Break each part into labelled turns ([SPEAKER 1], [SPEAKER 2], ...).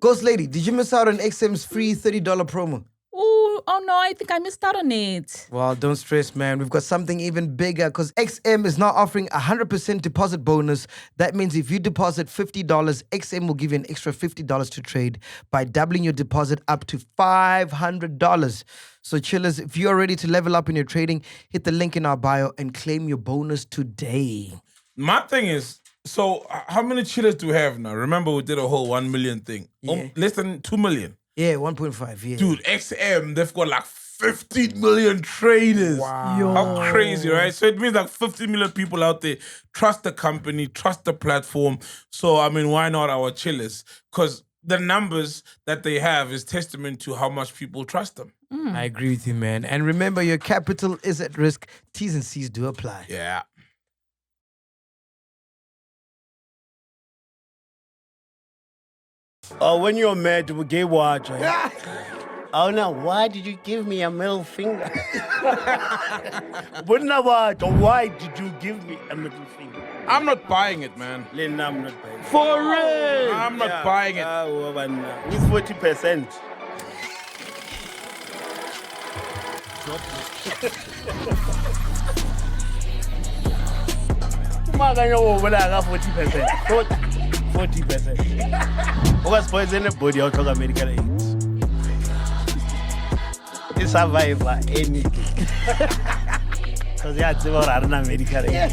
[SPEAKER 1] Ghost Lady, did you miss out on XM's free $30 promo?
[SPEAKER 2] Oh no, I think I missed out on it.
[SPEAKER 1] Well, don't stress, man. We've got something even bigger because XM is now offering a 100% deposit bonus. That means if you deposit $50, XM will give you an extra $50 to trade by doubling your deposit up to $500. So chillers, if you're ready to level up in your trading, hit the link in our bio and claim your bonus today.
[SPEAKER 3] My thing is, so how many chillers do we have now? Remember we did a whole 1 million thing.
[SPEAKER 1] Yeah.
[SPEAKER 3] Less than 2 million.
[SPEAKER 1] Yeah, 1.5, yeah.
[SPEAKER 3] Dude, XM, they've got like 15 million traders.
[SPEAKER 1] Wow.
[SPEAKER 3] How crazy, right? So it means like 50 million people out there trust the company, trust the platform. So, I mean, why not our chillers? Because the numbers that they have is testament to how much people trust them.
[SPEAKER 1] I agree with you, man. And remember, your capital is at risk. T's and C's do apply.
[SPEAKER 3] Yeah.
[SPEAKER 4] When you're mad, we gay watch. Right? Oh no, why did you give me a middle finger? Why did you give me a middle finger?
[SPEAKER 3] I'm not buying it, man.
[SPEAKER 4] I'm not buying it.
[SPEAKER 1] For real!
[SPEAKER 3] I'm not buying it.
[SPEAKER 4] With 40%. Maganya 40%. 40%. What's poison the body out of medical aids? You survive anything. Because you have to run a medical aid.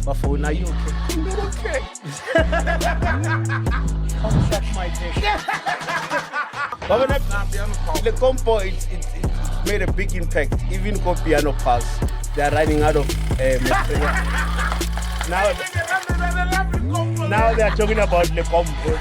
[SPEAKER 4] My phone, are you okay? I'm not okay. Come suck my dick. The compo, it's made a big impact. Even piano pass, they are running out of material. Now they are talking about the compo.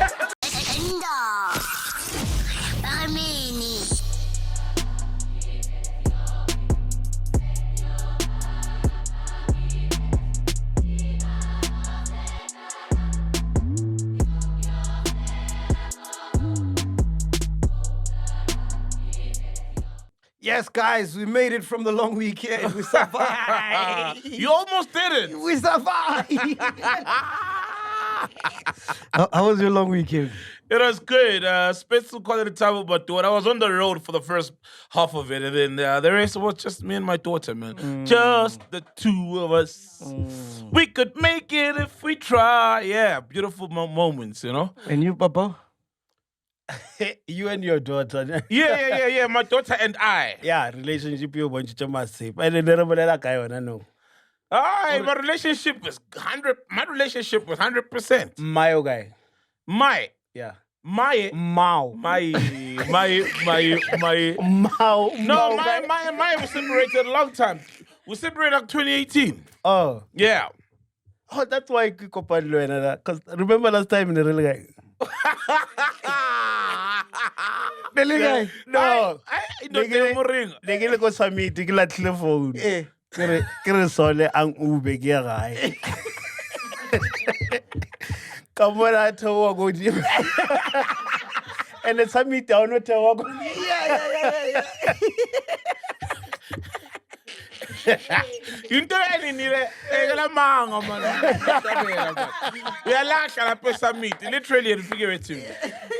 [SPEAKER 1] Yes, guys, we made it from the long weekend. We survived.
[SPEAKER 3] You almost did it.
[SPEAKER 1] We survived. How was your long weekend?
[SPEAKER 3] It was good. Spent some quality time with my daughter. I was on the road for the first half of it, and then the rest was just me and my daughter, man. Just the two of us. We could make it if we try. Yeah, beautiful moments, you know?
[SPEAKER 1] And you, Papa?
[SPEAKER 4] You and your daughter.
[SPEAKER 3] Yeah. My daughter and I.
[SPEAKER 4] Yeah, relationship you want to must say. I didn't know that guy I know.
[SPEAKER 3] My relationship is 100. My relationship was 100%.
[SPEAKER 4] My guy.
[SPEAKER 3] My.
[SPEAKER 4] Yeah.
[SPEAKER 3] My.
[SPEAKER 4] Mao.
[SPEAKER 3] My.
[SPEAKER 4] Mao.
[SPEAKER 3] No, my was separated a long time. We separated like 2018.
[SPEAKER 4] Oh.
[SPEAKER 3] Yeah.
[SPEAKER 4] Oh, that's why I could up on that. Because remember last time in the real guy.
[SPEAKER 1] Really guy?
[SPEAKER 4] No.
[SPEAKER 3] They
[SPEAKER 4] get go submit the telephone.
[SPEAKER 1] Eh.
[SPEAKER 4] Kere sole Angu be ke gae. Come on, I tell go gym. And the submit down no tell go. Yeah.
[SPEAKER 3] You don't any egala mango man. We are like a person meet literally and figuratively.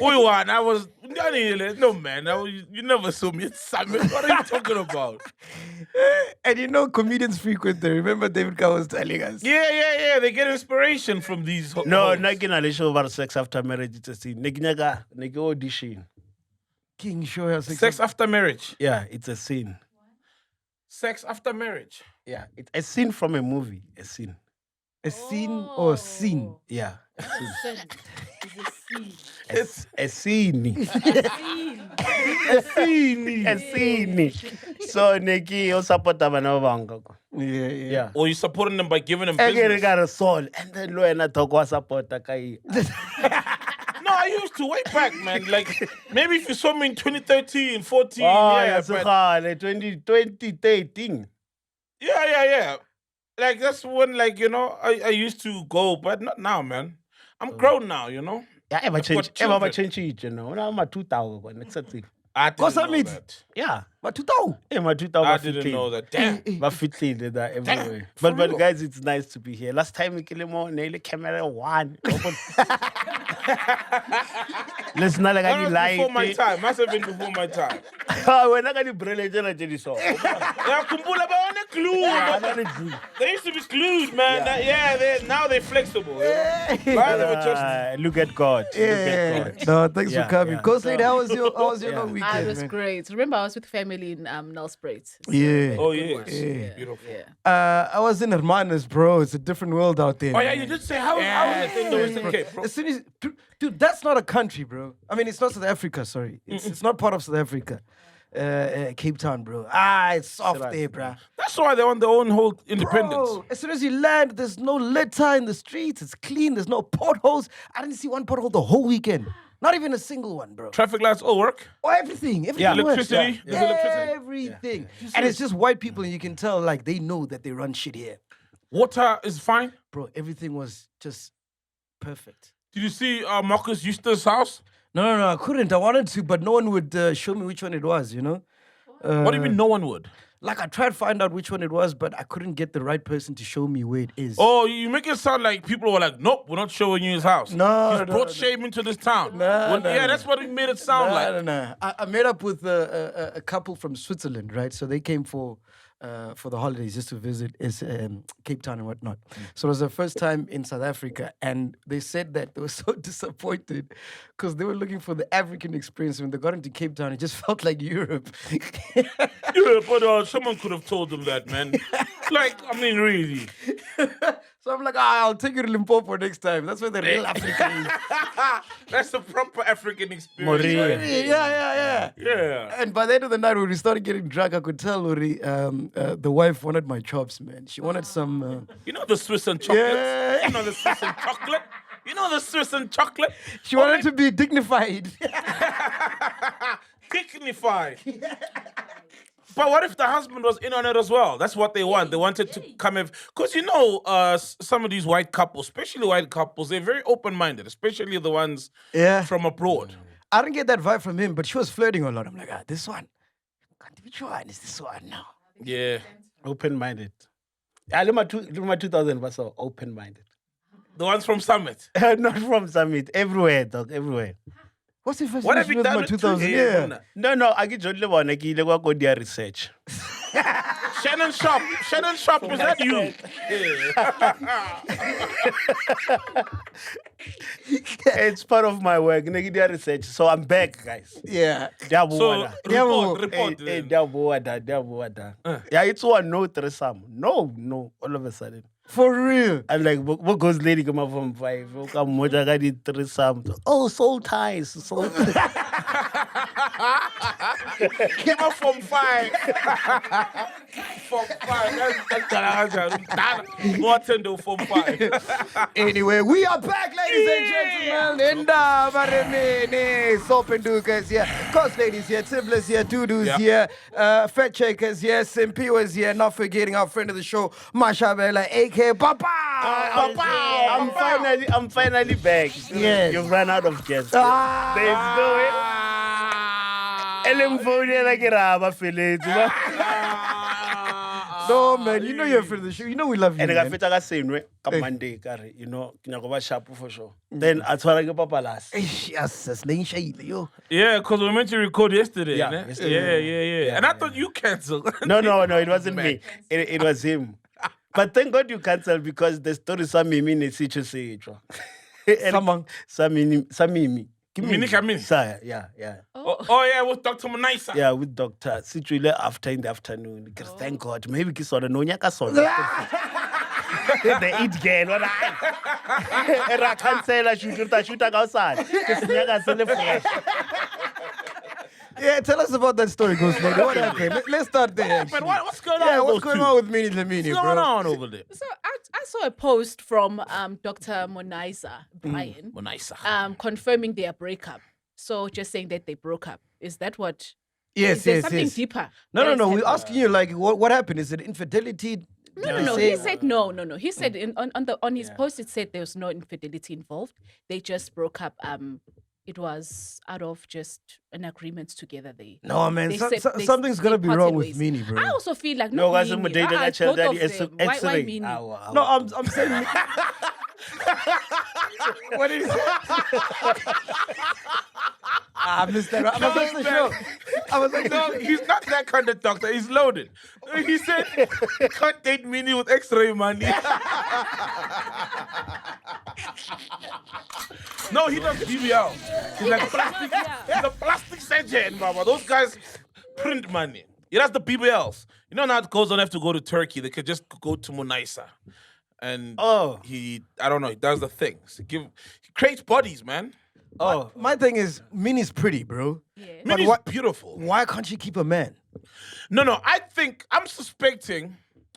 [SPEAKER 3] Who one? I was no man. You never saw me at Summit. What are you talking about?
[SPEAKER 1] And you know, comedians frequent there. Remember David Carr was telling us.
[SPEAKER 3] Yeah. They get inspiration from these.
[SPEAKER 4] No, not gonna show about sex after marriage. It's a scene. Nigga audition.
[SPEAKER 1] King show her
[SPEAKER 3] Sex after marriage.
[SPEAKER 4] Yeah, it's a scene.
[SPEAKER 3] Sex after marriage.
[SPEAKER 4] Yeah, it's a scene from a movie. A scene.
[SPEAKER 1] A scene or a scene?
[SPEAKER 4] Yeah. A scene.
[SPEAKER 2] It's
[SPEAKER 4] A scene.
[SPEAKER 3] A scene.
[SPEAKER 4] So, Nikki, you support them and
[SPEAKER 1] Yeah.
[SPEAKER 3] Or you supporting them by giving them
[SPEAKER 4] I
[SPEAKER 3] business.
[SPEAKER 4] got a soul. And then Luena talk was support Takai.
[SPEAKER 3] No, I used to way back, man. Like maybe if you saw me in 2013, 14,
[SPEAKER 4] Yeah,
[SPEAKER 3] but
[SPEAKER 4] 2013.
[SPEAKER 3] yeah. Like that's when, like, you know, I used to go, but not now, man. I'm grown now, you know.
[SPEAKER 4] Yeah, ever
[SPEAKER 3] I've got
[SPEAKER 4] change,
[SPEAKER 3] children.
[SPEAKER 4] you know. Now I'm 2000. Exactly.
[SPEAKER 3] I didn't know
[SPEAKER 1] Meet.
[SPEAKER 3] that.
[SPEAKER 4] Yeah.
[SPEAKER 1] But 2000.
[SPEAKER 4] Yeah, my 2000.
[SPEAKER 3] I didn't know that. Damn.
[SPEAKER 4] But 15 did that everywhere.
[SPEAKER 1] For
[SPEAKER 4] But
[SPEAKER 1] real?
[SPEAKER 4] guys, it's nice to be here. Last time we killed him on nail camera 1. Let's not like any lie.
[SPEAKER 3] Before my time. Must have been before my time.
[SPEAKER 4] We're not going to brilliant jelly so.
[SPEAKER 3] Yeah, kumbula ba one glue. They used to be glued, man. Now they're flexible.
[SPEAKER 4] Look at God.
[SPEAKER 1] Yeah. No, thanks for coming. Ghost Lady, how was your long weekend?
[SPEAKER 2] It was
[SPEAKER 1] man?
[SPEAKER 2] great. Remember, I was with family in Nelspruit. So
[SPEAKER 1] Yeah.
[SPEAKER 3] Oh, yes.
[SPEAKER 2] Yeah.
[SPEAKER 3] Beautiful.
[SPEAKER 2] Yeah.
[SPEAKER 1] I was in Hermanas, bro. It's a different world out there.
[SPEAKER 3] Oh, yeah, you did say, how is it in the Western Cape, bro?
[SPEAKER 1] As soon as, dude, that's not a country, bro. I mean, it's not South Africa, sorry. It's not part of South Africa. Cape Town, bro. It's soft there, bro.
[SPEAKER 3] That's why they want their own whole independence.
[SPEAKER 1] Bro, as soon as you land, there's no litter in the streets. It's clean. There's no potholes. I didn't see one pothole the whole weekend. Not even a single one, bro.
[SPEAKER 3] Traffic lights all work.
[SPEAKER 1] Oh, everything. Everything
[SPEAKER 3] Yeah,
[SPEAKER 1] works.
[SPEAKER 3] electricity. There's electricity.
[SPEAKER 1] Everything. And it's just white people, and you can tell, like, they know that they run shit here.
[SPEAKER 3] Water is fine.
[SPEAKER 1] Bro, everything was just perfect.
[SPEAKER 3] Did you see Marcus Eustace's house?
[SPEAKER 1] No, I couldn't. I wanted to, but no one would show me which one it was, you know?
[SPEAKER 3] What do you mean no one would?
[SPEAKER 1] Like, I tried to find out which one it was, but I couldn't get the right person to show me where it is.
[SPEAKER 3] Oh, you make it sound like people were like, nope, we're not showing you his house.
[SPEAKER 1] No,
[SPEAKER 3] He's brought shame into this town.
[SPEAKER 1] No.
[SPEAKER 3] That's what it made it sound like.
[SPEAKER 1] No. I met up with a couple from Switzerland, right? So they came for the holidays just to visit Cape Town and whatnot. So it was their first time in South Africa, and they said that they were so disappointed because they were looking for the African experience. When they got into Cape Town, it just felt like Europe.
[SPEAKER 3] Yeah, but someone could have told them that, man. Like, I mean, really.
[SPEAKER 1] So I'm like, I'll take you to Limpopo next time. That's where the real Africa is.
[SPEAKER 3] That's the proper African experience.
[SPEAKER 4] Moria.
[SPEAKER 1] Yeah.
[SPEAKER 3] Yeah.
[SPEAKER 1] And by the end of the night, when we started getting drunk, I could tell Lori, the wife wanted my chops, man. She wanted some...
[SPEAKER 3] You know the Swiss and chocolate?
[SPEAKER 1] Yeah.
[SPEAKER 3] You know the Swiss and chocolate? You know the Swiss and chocolate?
[SPEAKER 1] She wanted to be dignified.
[SPEAKER 3] Dignified. But what if the husband was in on it as well? That's what they want. They wanted to come in. Because, you know, some of these white couples, especially white couples, they're very open-minded, especially the ones from abroad.
[SPEAKER 1] I didn't get that vibe from him, but she was flirting a lot. I'm like, this one. Which one is this one now?
[SPEAKER 3] Yeah.
[SPEAKER 4] Open-minded. Yeah, Luma 2000 was so open-minded.
[SPEAKER 3] The ones from Summit.
[SPEAKER 4] Not from Summit. Everywhere, dog. Everywhere.
[SPEAKER 1] What's the first
[SPEAKER 3] What have you done
[SPEAKER 1] with
[SPEAKER 3] with
[SPEAKER 1] 2000?
[SPEAKER 3] Yeah.
[SPEAKER 4] No, I get only one. I get go do research.
[SPEAKER 3] Shannon Sharpe, was that you?
[SPEAKER 4] It's part of my work. I get research. So I'm back, guys.
[SPEAKER 1] Yeah.
[SPEAKER 3] So, report.
[SPEAKER 4] Hey, yeah, it's one no threesome. No, all of a sudden.
[SPEAKER 1] For real.
[SPEAKER 4] And like, what goes lady come up from 5? I did threesome. Oh, soul ties. Soul ties.
[SPEAKER 3] Came up from 5. From 5. That's from 5.
[SPEAKER 1] Anyway, we are back, ladies and gentlemen. Nda Soap and Dukas here. Cost ladies here. Tiblers here. Doodoo's here. Fat Checkers here. Sampear was here. Not forgetting our friend of the show, MASHABELA, a.k.a. Papa.
[SPEAKER 4] I'm finally back.
[SPEAKER 1] Yes.
[SPEAKER 4] You've run out of guests. There's no way.
[SPEAKER 1] No, man, you know you're friend of the show. You know we love you,
[SPEAKER 4] And I
[SPEAKER 1] man.
[SPEAKER 4] got fit same on Monday, you know, sharp for sure. Then I told I Papa last.
[SPEAKER 1] Yo.
[SPEAKER 3] Yeah, because we were meant to record yesterday.
[SPEAKER 4] Yeah,
[SPEAKER 3] né?
[SPEAKER 4] yesterday.
[SPEAKER 3] Yeah. And I thought you canceled.
[SPEAKER 4] No, it wasn't me. It was him. But thank God you canceled because the story some Mimi needs to say it.
[SPEAKER 1] Someone.
[SPEAKER 4] Some Mimi.
[SPEAKER 3] Minnie.
[SPEAKER 4] Yeah.
[SPEAKER 3] Oh, yeah, with Dr. Manaisa.
[SPEAKER 4] Yeah, with Doctor. Situally after in the afternoon. Because thank God. Maybe kiss on the Nonyaka son. They eat again. What I can't say that shoot outside. Because Nyaga celebrate.
[SPEAKER 1] Yeah, tell us about that story, Ghost Lady. What happened? Let's start there.
[SPEAKER 3] But what's going on?
[SPEAKER 1] Yeah,
[SPEAKER 3] with
[SPEAKER 1] what's
[SPEAKER 3] those
[SPEAKER 1] going
[SPEAKER 3] two?
[SPEAKER 1] on with Minnie Dlamini,
[SPEAKER 3] What's
[SPEAKER 1] bro?
[SPEAKER 3] going on over there?
[SPEAKER 2] So I saw a post from Dr. Monaisa, Brian,
[SPEAKER 3] Manaisa.
[SPEAKER 2] confirming their breakup. So just saying that they broke up. Is that what?
[SPEAKER 1] Yes,
[SPEAKER 2] is there
[SPEAKER 1] yes,
[SPEAKER 2] something
[SPEAKER 1] yes.
[SPEAKER 2] deeper?
[SPEAKER 1] No.
[SPEAKER 2] that is
[SPEAKER 1] We're
[SPEAKER 2] happening?
[SPEAKER 1] asking you, like, what happened? Is it infidelity?
[SPEAKER 2] No. He said no. He said on his post it said there was no infidelity involved. They just broke up. It was out of just an agreement together.
[SPEAKER 1] No, man.
[SPEAKER 2] they
[SPEAKER 1] Something's gonna be
[SPEAKER 2] parted
[SPEAKER 1] wrong with
[SPEAKER 2] ways.
[SPEAKER 1] Minnie, bro.
[SPEAKER 2] I also feel like
[SPEAKER 4] No,
[SPEAKER 2] not
[SPEAKER 4] was
[SPEAKER 2] Minnie.
[SPEAKER 4] dating a child
[SPEAKER 2] Both
[SPEAKER 4] that
[SPEAKER 2] of
[SPEAKER 4] is
[SPEAKER 2] them. Why
[SPEAKER 4] X-ray.
[SPEAKER 2] Minnie?
[SPEAKER 1] No, I'm saying. What did he say? I missed that. I was watching the show. I was like,
[SPEAKER 3] No, he's not that kind of doctor. He's loaded. He said he can't date Minnie with X-ray money. No, he does BBL. He's like plastic. He's a plastic surgeon, mama. Those guys print money. He does the BBLs. You know now girls don't have to go to Turkey. They could just go to Munaisa. And he does the things. He creates bodies, man.
[SPEAKER 1] my thing is, Minnie's pretty, bro.
[SPEAKER 2] Yeah.
[SPEAKER 1] But
[SPEAKER 3] Minnie's beautiful.
[SPEAKER 1] Why can't she keep a man?
[SPEAKER 3] No, I'm suspecting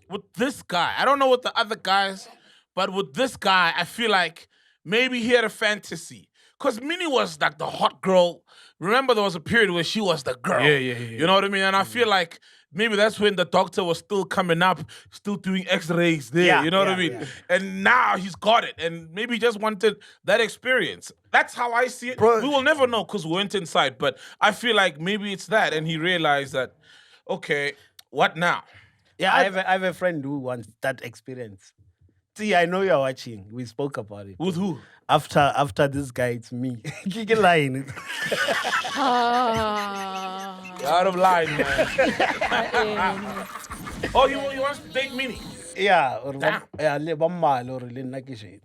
[SPEAKER 3] with this guy, I don't know with the other guys, but with this guy, I feel like maybe he had a fantasy. Because Minnie was like the hot girl. Remember there was a period where she was the girl.
[SPEAKER 1] Yeah.
[SPEAKER 3] You know what I mean? And I feel like maybe that's when the doctor was still coming up, still doing x-rays there.
[SPEAKER 4] Yeah,
[SPEAKER 3] you know what I
[SPEAKER 4] yeah,
[SPEAKER 3] mean?
[SPEAKER 4] yeah.
[SPEAKER 3] And now he's got it. And maybe he just wanted that experience. That's how I see it.
[SPEAKER 1] Bro.
[SPEAKER 3] We will never know because we went inside. But I feel like maybe it's that. And he realized that, okay, what now?
[SPEAKER 4] Yeah, I have a friend who wants that experience. See, I know you're watching. We spoke about it.
[SPEAKER 3] With who?
[SPEAKER 4] After this guy, it's me. Kiki lying.
[SPEAKER 3] You're out of line, man. Oh, he wants to date Minnie.
[SPEAKER 4] Yeah, or
[SPEAKER 3] Damn.
[SPEAKER 4] yeah, le ba mmal or le nna ke shit.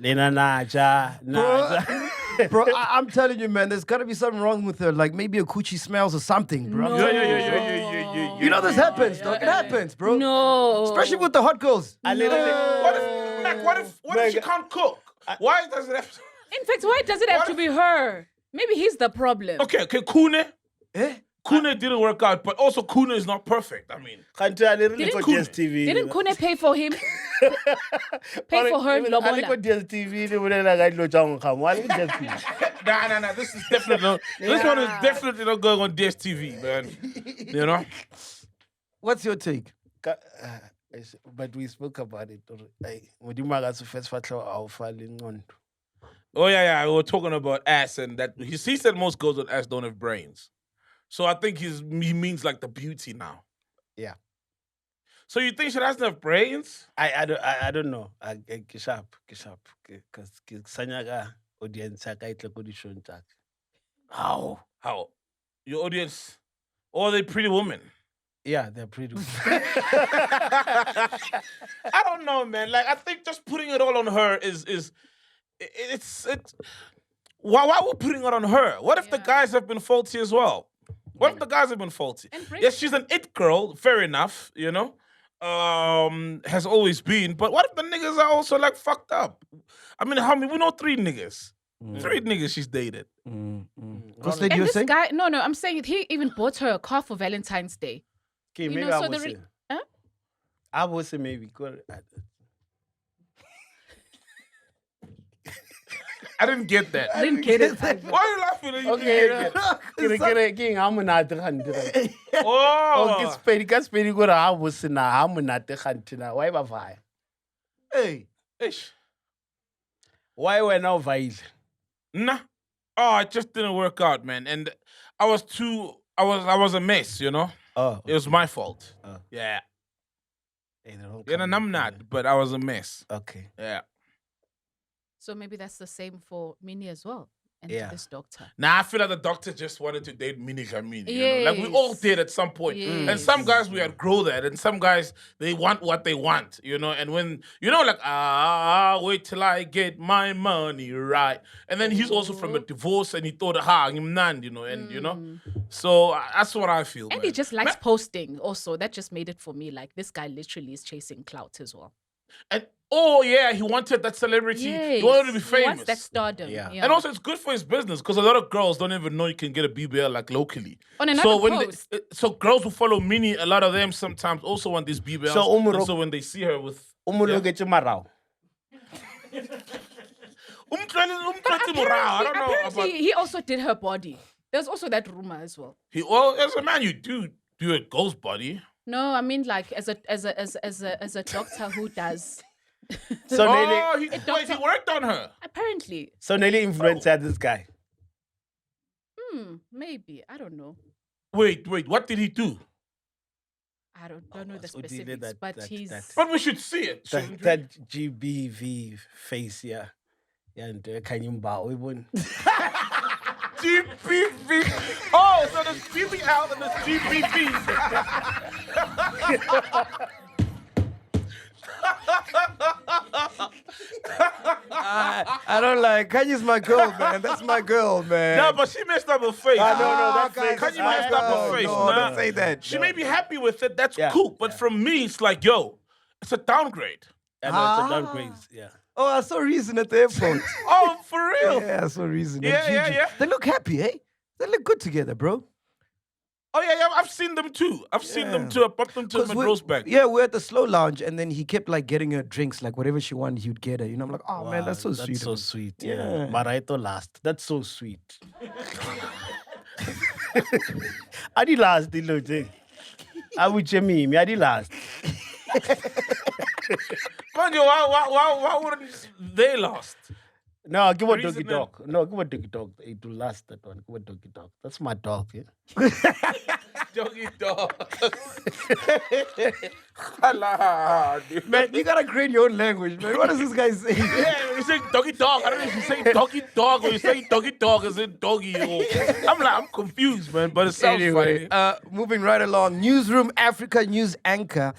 [SPEAKER 4] Lena naja.
[SPEAKER 1] Bro, I'm telling you, man, there's gotta be something wrong with her. Like maybe a coochie smells or something, bro.
[SPEAKER 2] No.
[SPEAKER 3] Yeah.
[SPEAKER 1] You know this happens, dog. It happens, bro.
[SPEAKER 2] No.
[SPEAKER 1] Especially with the hot girls.
[SPEAKER 4] A little bit.
[SPEAKER 3] What if she can't cook? Why does it have to...
[SPEAKER 2] In fact, why does it have to be her? Maybe he's the problem.
[SPEAKER 3] Okay, Kune.
[SPEAKER 1] Eh?
[SPEAKER 3] Kune didn't work out, but also Kune is not perfect. I mean,
[SPEAKER 4] Can't I really
[SPEAKER 2] Didn't
[SPEAKER 4] go
[SPEAKER 2] Kune-
[SPEAKER 4] DSTV?
[SPEAKER 2] Didn't Kune pay for him? Pay for her
[SPEAKER 4] I go
[SPEAKER 2] lobola.
[SPEAKER 4] DSTV. They bolela ka dilo tsa nkga. Why DSTV?
[SPEAKER 3] nah. This is definitely not, this one is definitely not going on DSTV, man. You know?
[SPEAKER 1] What's your take?
[SPEAKER 4] But we spoke about it. Modimo ga se first fatlo a o fa le ngcondo.
[SPEAKER 3] Oh yeah. We were talking about ass and that he said most girls with ass don't have brains. So I think he means like the beauty now.
[SPEAKER 4] Yeah.
[SPEAKER 3] So you think she doesn't have brains?
[SPEAKER 4] I don't know. Ke sharp. Because ke sanya ka audience ya ka e tle ko di show tsa ka.
[SPEAKER 3] How? Your audience? Or are they pretty women?
[SPEAKER 4] Yeah, they're pretty.
[SPEAKER 3] I don't know, man. Like I think just putting it all on her is it's why we're putting it on her? What if the guys have been faulty as well? What if the guys have been faulty? Yes, she's an it girl, fair enough, you know. Has always been, but what if the niggas are also like fucked up? I mean, how many? We know 3 niggas. 3 niggas she's dated.
[SPEAKER 1] What's that
[SPEAKER 2] And
[SPEAKER 1] you were
[SPEAKER 2] this
[SPEAKER 1] saying?
[SPEAKER 2] guy, no, I'm saying he even bought her a car for Valentine's Day.
[SPEAKER 4] Okay,
[SPEAKER 2] You
[SPEAKER 4] maybe
[SPEAKER 2] know,
[SPEAKER 4] I
[SPEAKER 2] so
[SPEAKER 4] will
[SPEAKER 2] the
[SPEAKER 4] say.
[SPEAKER 2] Huh?
[SPEAKER 4] I will say maybe.
[SPEAKER 3] I didn't get that.
[SPEAKER 2] I didn't get it.
[SPEAKER 3] Why are you laughing? You
[SPEAKER 4] Okay,
[SPEAKER 3] didn't get it.
[SPEAKER 4] ke ha monate gante.
[SPEAKER 3] Oh,
[SPEAKER 4] Ke spedi ka spedi gore ha bo sena ha monate gante na. Why ba vaya?
[SPEAKER 1] Hey.
[SPEAKER 3] Ish.
[SPEAKER 4] Why wena o vaile?
[SPEAKER 3] Nah. Oh, it just didn't work out, man. And I was a mess, you know?
[SPEAKER 4] Oh.
[SPEAKER 3] It was my fault.
[SPEAKER 4] Oh.
[SPEAKER 3] Yeah.
[SPEAKER 4] Hey, they don't
[SPEAKER 3] And
[SPEAKER 4] come
[SPEAKER 3] I'm
[SPEAKER 4] with
[SPEAKER 3] not,
[SPEAKER 4] me.
[SPEAKER 3] but I was a mess.
[SPEAKER 4] Okay.
[SPEAKER 3] Yeah.
[SPEAKER 2] So maybe that's the same for Minnie as well. And
[SPEAKER 4] Yeah.
[SPEAKER 2] this doctor.
[SPEAKER 3] Nah, I feel like the doctor just wanted to date Minnie Jamini. You know? Like we all
[SPEAKER 2] Yes.
[SPEAKER 3] did at some point. And
[SPEAKER 2] Yes.
[SPEAKER 3] some guys we outgrow that, and some guys they want what they want, you know. And when like wait till I get my money right. And then he's also from a divorce, and he thought I'm none, you know. And you know, so that's what I feel.
[SPEAKER 2] And
[SPEAKER 3] man.
[SPEAKER 2] he just likes posting also. That just made it for me like this guy literally is chasing clout as well.
[SPEAKER 3] And he wanted that celebrity.
[SPEAKER 2] Yes.
[SPEAKER 3] He wanted to be
[SPEAKER 2] He
[SPEAKER 3] famous.
[SPEAKER 2] wants that stardom.
[SPEAKER 4] Yeah.
[SPEAKER 3] And also, it's good for his business because a lot of girls don't even know you can get a BBL like locally.
[SPEAKER 2] On another
[SPEAKER 3] so
[SPEAKER 2] post.
[SPEAKER 3] so girls who follow Minnie, a lot of them sometimes also want these BBLs.
[SPEAKER 4] So, Umuro-
[SPEAKER 3] And so when they see her with
[SPEAKER 4] O mo loketse marao.
[SPEAKER 3] I don't know about
[SPEAKER 2] Apparently, he also did her body. There's also that rumor as well.
[SPEAKER 3] as a man, you do a ghost body.
[SPEAKER 2] No, I mean like as a doctor who does.
[SPEAKER 4] So
[SPEAKER 3] Oh,
[SPEAKER 4] nearly,
[SPEAKER 3] he worked on her.
[SPEAKER 2] Apparently,
[SPEAKER 4] so nearly influencer this guy.
[SPEAKER 2] maybe I don't know.
[SPEAKER 3] Wait, what did he do?
[SPEAKER 2] I don't know the
[SPEAKER 4] so did
[SPEAKER 2] specifics,
[SPEAKER 4] that-
[SPEAKER 2] but
[SPEAKER 4] that-
[SPEAKER 2] he's.
[SPEAKER 4] that-
[SPEAKER 3] But we should see it.
[SPEAKER 4] That,
[SPEAKER 3] shouldn't we?
[SPEAKER 4] that GBV face, yeah. Yeah, and Kanyumba, we won.
[SPEAKER 3] GBV. Oh, so there's BBL and there's GBV.
[SPEAKER 1] I don't like Kanye's my girl, man. That's my girl, man.
[SPEAKER 3] No, but she messed up her face.
[SPEAKER 4] no, that
[SPEAKER 1] guys,
[SPEAKER 4] face.
[SPEAKER 3] Kanye
[SPEAKER 1] that's
[SPEAKER 3] messed
[SPEAKER 1] my
[SPEAKER 3] up her
[SPEAKER 1] girl.
[SPEAKER 3] face.
[SPEAKER 1] No,
[SPEAKER 3] Nah.
[SPEAKER 1] don't say that.
[SPEAKER 3] She may be happy with it. That's
[SPEAKER 4] Yeah,
[SPEAKER 3] cool. But from me, it's like, yo, it's a downgrade.
[SPEAKER 4] I know it's a downgrade, yeah.
[SPEAKER 1] Oh, I saw Reason at the airport.
[SPEAKER 3] Oh, for real?
[SPEAKER 1] Yeah, I saw Reason. and
[SPEAKER 3] Yeah, yeah,
[SPEAKER 1] Gigi.
[SPEAKER 3] yeah.
[SPEAKER 1] They look happy, eh? They look good together, bro.
[SPEAKER 3] Oh, yeah. I've seen them too. I bumped them to my roast bag.
[SPEAKER 1] Yeah, we're at the slow lounge, and then he kept like getting her drinks, like whatever she wanted, he would get her. You know, I'm like, oh man, that's so
[SPEAKER 4] That's
[SPEAKER 1] sweet.
[SPEAKER 4] so
[SPEAKER 1] man.
[SPEAKER 4] sweet,
[SPEAKER 1] Yeah.
[SPEAKER 4] yeah. Maraito last. That's so sweet. Adi last, the logic. I would me. Adi last.
[SPEAKER 3] Manje, why wouldn't they last?
[SPEAKER 4] No, give a
[SPEAKER 3] Reason
[SPEAKER 4] doggy
[SPEAKER 3] then.
[SPEAKER 4] dog. No, give a doggy dog. It will last, that one. Give a doggy dog. That's my dog, yeah.
[SPEAKER 3] Doggy dog. Allah, dude.
[SPEAKER 1] Man, you gotta create your own language, man. What is this guy saying?
[SPEAKER 3] Yeah, you say doggy dog. I don't know if you say doggy dog or you say doggy dog as in doggy. I'm confused, man, but it sounds
[SPEAKER 1] Anyway,
[SPEAKER 3] funny.
[SPEAKER 1] moving right along. Newsroom Africa news anchor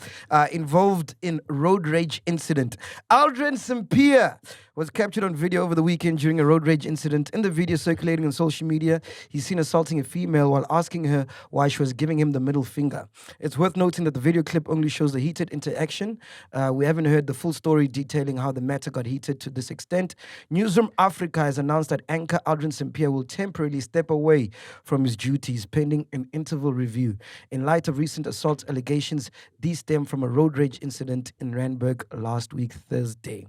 [SPEAKER 1] involved in road rage incident. Aldrian Sampear was captured on video over the weekend during a road rage incident. In the video circulating on social media, he's seen assaulting a female while asking her why she was giving him the middle finger. It's worth noting that the video clip only shows the heated interaction. We haven't heard the full story detailing how the matter got heated to this extent. Newsroom Africa has announced that anchor Aldrian Sampear will temporarily step away from his duties pending an interval review. In light of recent assault allegations, these stem from a road rage incident in Randburg last week, Thursday.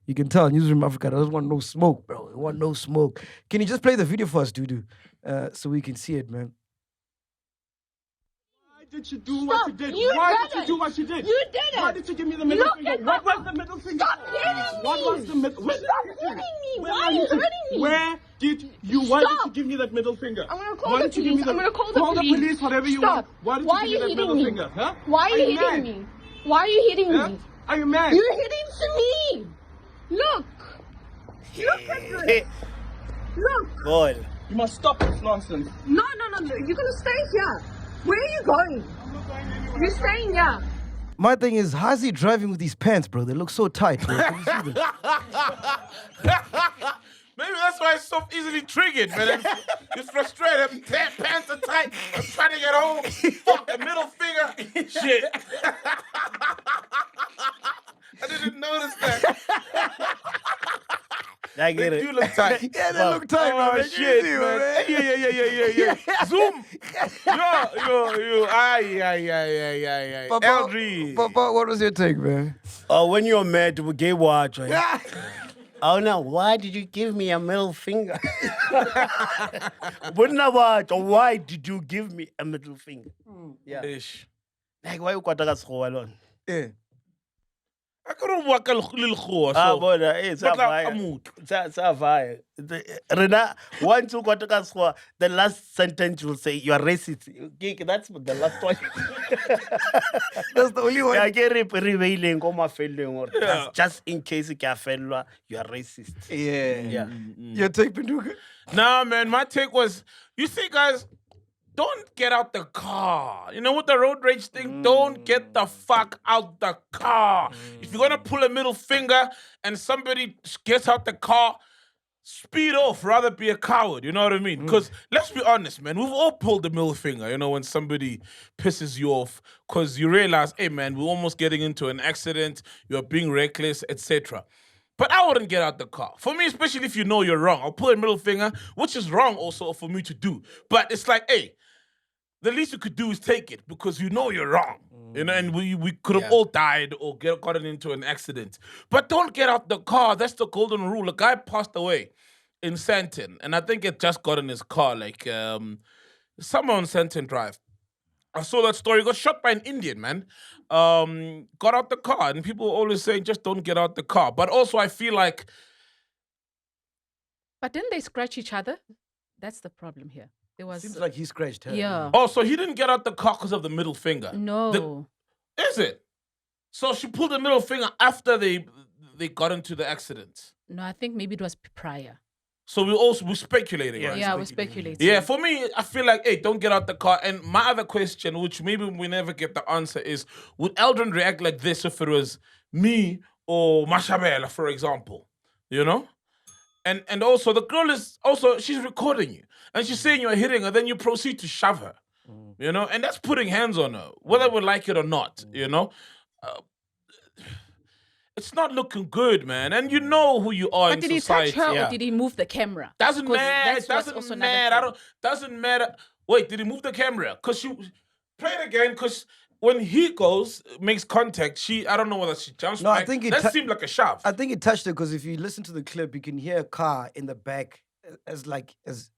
[SPEAKER 1] You can tell Newsroom Africa doesn't want no smoke, bro. They want no smoke. Can you just play the video for us, Dudu? So we can see it, man.
[SPEAKER 5] Why did you do what you did?
[SPEAKER 6] You
[SPEAKER 5] Why
[SPEAKER 6] did
[SPEAKER 5] did you do what you did?
[SPEAKER 6] You did it.
[SPEAKER 5] Why did you give me the middle
[SPEAKER 6] Look
[SPEAKER 5] finger?
[SPEAKER 6] at
[SPEAKER 5] What
[SPEAKER 6] my-
[SPEAKER 5] was the middle finger?
[SPEAKER 6] Stop hitting
[SPEAKER 5] What
[SPEAKER 6] me.
[SPEAKER 5] was the middle? Where
[SPEAKER 6] Stop
[SPEAKER 5] did you-
[SPEAKER 6] hitting me.
[SPEAKER 5] Where
[SPEAKER 6] Why are you
[SPEAKER 5] did
[SPEAKER 6] hitting me?
[SPEAKER 5] Where did you? Why did you
[SPEAKER 6] Stop.
[SPEAKER 5] give me that middle finger?
[SPEAKER 6] I'm gonna call
[SPEAKER 5] Why
[SPEAKER 6] the
[SPEAKER 5] did you give me
[SPEAKER 6] police. I'm gonna call the
[SPEAKER 5] Call the
[SPEAKER 6] police.
[SPEAKER 5] police, whatever you
[SPEAKER 6] Stop.
[SPEAKER 5] want. Why did
[SPEAKER 6] Why
[SPEAKER 5] you give
[SPEAKER 6] are
[SPEAKER 5] me
[SPEAKER 6] you
[SPEAKER 5] that middle
[SPEAKER 6] hitting me?
[SPEAKER 5] finger? Huh?
[SPEAKER 6] Why are you hitting
[SPEAKER 5] mad?
[SPEAKER 6] me? Why are you hitting
[SPEAKER 5] Huh?
[SPEAKER 6] me?
[SPEAKER 5] Are you mad?
[SPEAKER 6] You're hitting to me. Look. Look at this. Look.
[SPEAKER 4] Boy.
[SPEAKER 5] You must stop this nonsense.
[SPEAKER 6] No. You're gonna stay here. Where are you going?
[SPEAKER 5] I'm not going anywhere.
[SPEAKER 6] You're staying here.
[SPEAKER 1] My thing is, how's he driving with these pants, bro? They look so tight, bro. Can you see them?
[SPEAKER 3] Maybe that's why it's so easily triggered, man. It's frustrated. Pants are tight. I'm trying to get home. Fuck, the middle finger. Shit. I didn't notice that.
[SPEAKER 4] I get
[SPEAKER 3] They
[SPEAKER 4] it.
[SPEAKER 3] do look tight.
[SPEAKER 1] Yeah, they look tight,
[SPEAKER 3] Oh,
[SPEAKER 1] man.
[SPEAKER 3] shit,
[SPEAKER 1] Easy,
[SPEAKER 3] man. Yeah. Zoom. Yo. Ay. Aldrian.
[SPEAKER 1] Papa, what was your take, man?
[SPEAKER 4] When you're mad, we gay watch. Right? Oh no, why did you give me a middle finger? Wouldn't I watch? Or why did you give me a middle finger? Yeah.
[SPEAKER 3] Ish.
[SPEAKER 4] Like, why you got to go alone?
[SPEAKER 1] Yeah.
[SPEAKER 3] I couldn't walk a little horse.
[SPEAKER 4] Boy, it's a
[SPEAKER 3] But like,
[SPEAKER 4] fire.
[SPEAKER 3] I'm
[SPEAKER 4] It's a fire. Rena, once you got to go, the last sentence will say, you are racist. Okay, that's the last one.
[SPEAKER 1] That's the only one.
[SPEAKER 4] Yeah, get revealing, or just in case you can fail, you are racist.
[SPEAKER 1] Yeah.
[SPEAKER 4] Yeah.
[SPEAKER 1] Your take, Pinduka?
[SPEAKER 3] Nah, man, my take was, you see, guys, don't get out the car. You know, with the road rage thing, don't get the fuck out the car. If you're gonna pull a middle finger and somebody gets out the car, speed off, rather be a coward, you know what I mean? Because let's be honest, man, we've all pulled the middle finger, you know, when somebody pisses you off, because you realize, hey, man, we're almost getting into an accident, you're being reckless, etc. But I wouldn't get out the car. For me, especially if you know you're wrong, I'll pull a middle finger, which is wrong also for me to do. But it's like, hey, the least you could do is take it because you know you're wrong. You know, and we could have all died or gotten into an accident. But don't get out the car. That's the golden rule. A guy passed away in Santon, and I think it just got in his car, like somewhere on Santon Drive. I saw that story. He got shot by an Indian, man. Got out the car, and people always saying, just don't get out the car. But also, I feel like...
[SPEAKER 2] But didn't they scratch each other? That's the problem here. There was
[SPEAKER 1] Seems like he scratched her.
[SPEAKER 2] yeah.
[SPEAKER 3] Oh, so he didn't get out the car because of the middle finger.
[SPEAKER 2] No.
[SPEAKER 3] Is it? So she pulled the middle finger after they got into the accident.
[SPEAKER 2] No, I think maybe it was prior.
[SPEAKER 3] So we're speculating, right?
[SPEAKER 2] Yeah, we're speculating.
[SPEAKER 3] Yeah, for me, I feel like, hey, don't get out the car. And my other question, which maybe we never get the answer, is would Aldrian react like this if it was me or MASHABELA, for example? You know? And also, the girl she's recording you. And she's saying you're hitting her, then you proceed to shove her. You know? And that's putting hands on her, whether we like it or not, you know? It's not looking good, man. And you know who you are
[SPEAKER 2] But
[SPEAKER 3] in
[SPEAKER 2] did he
[SPEAKER 3] society.
[SPEAKER 2] touch her or did he move the camera?
[SPEAKER 3] Doesn't
[SPEAKER 2] 'Cause
[SPEAKER 3] matter.
[SPEAKER 2] that's what's also
[SPEAKER 3] Doesn't
[SPEAKER 2] another
[SPEAKER 3] matter.
[SPEAKER 2] thing.
[SPEAKER 3] Doesn't matter. Wait, did he move the camera? Because she play it again. Because when he makes contact, I don't know whether she jumps
[SPEAKER 1] No,
[SPEAKER 3] back.
[SPEAKER 1] I think it
[SPEAKER 3] that seemed like a shove.
[SPEAKER 1] I think it touched her because if you listen to the clip, you can hear a car in the back as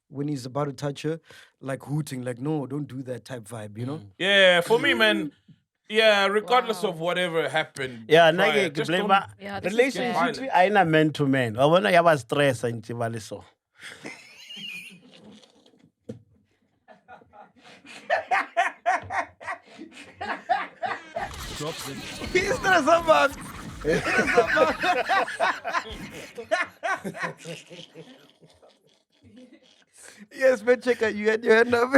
[SPEAKER 1] when he's about to touch her, like hooting, like, no, don't do that type vibe, you know?
[SPEAKER 3] Yeah, for me, man. Yeah, regardless of whatever happened.
[SPEAKER 4] Yeah,
[SPEAKER 3] prior,
[SPEAKER 4] nage
[SPEAKER 3] just
[SPEAKER 4] blame
[SPEAKER 3] don't-
[SPEAKER 2] Yeah, this is
[SPEAKER 4] relationship
[SPEAKER 3] bad.
[SPEAKER 4] ayina man to man. Wa bona ya ba stress nje ba le so.
[SPEAKER 1] He's not someone. Yes, man, check out. You had your hand up.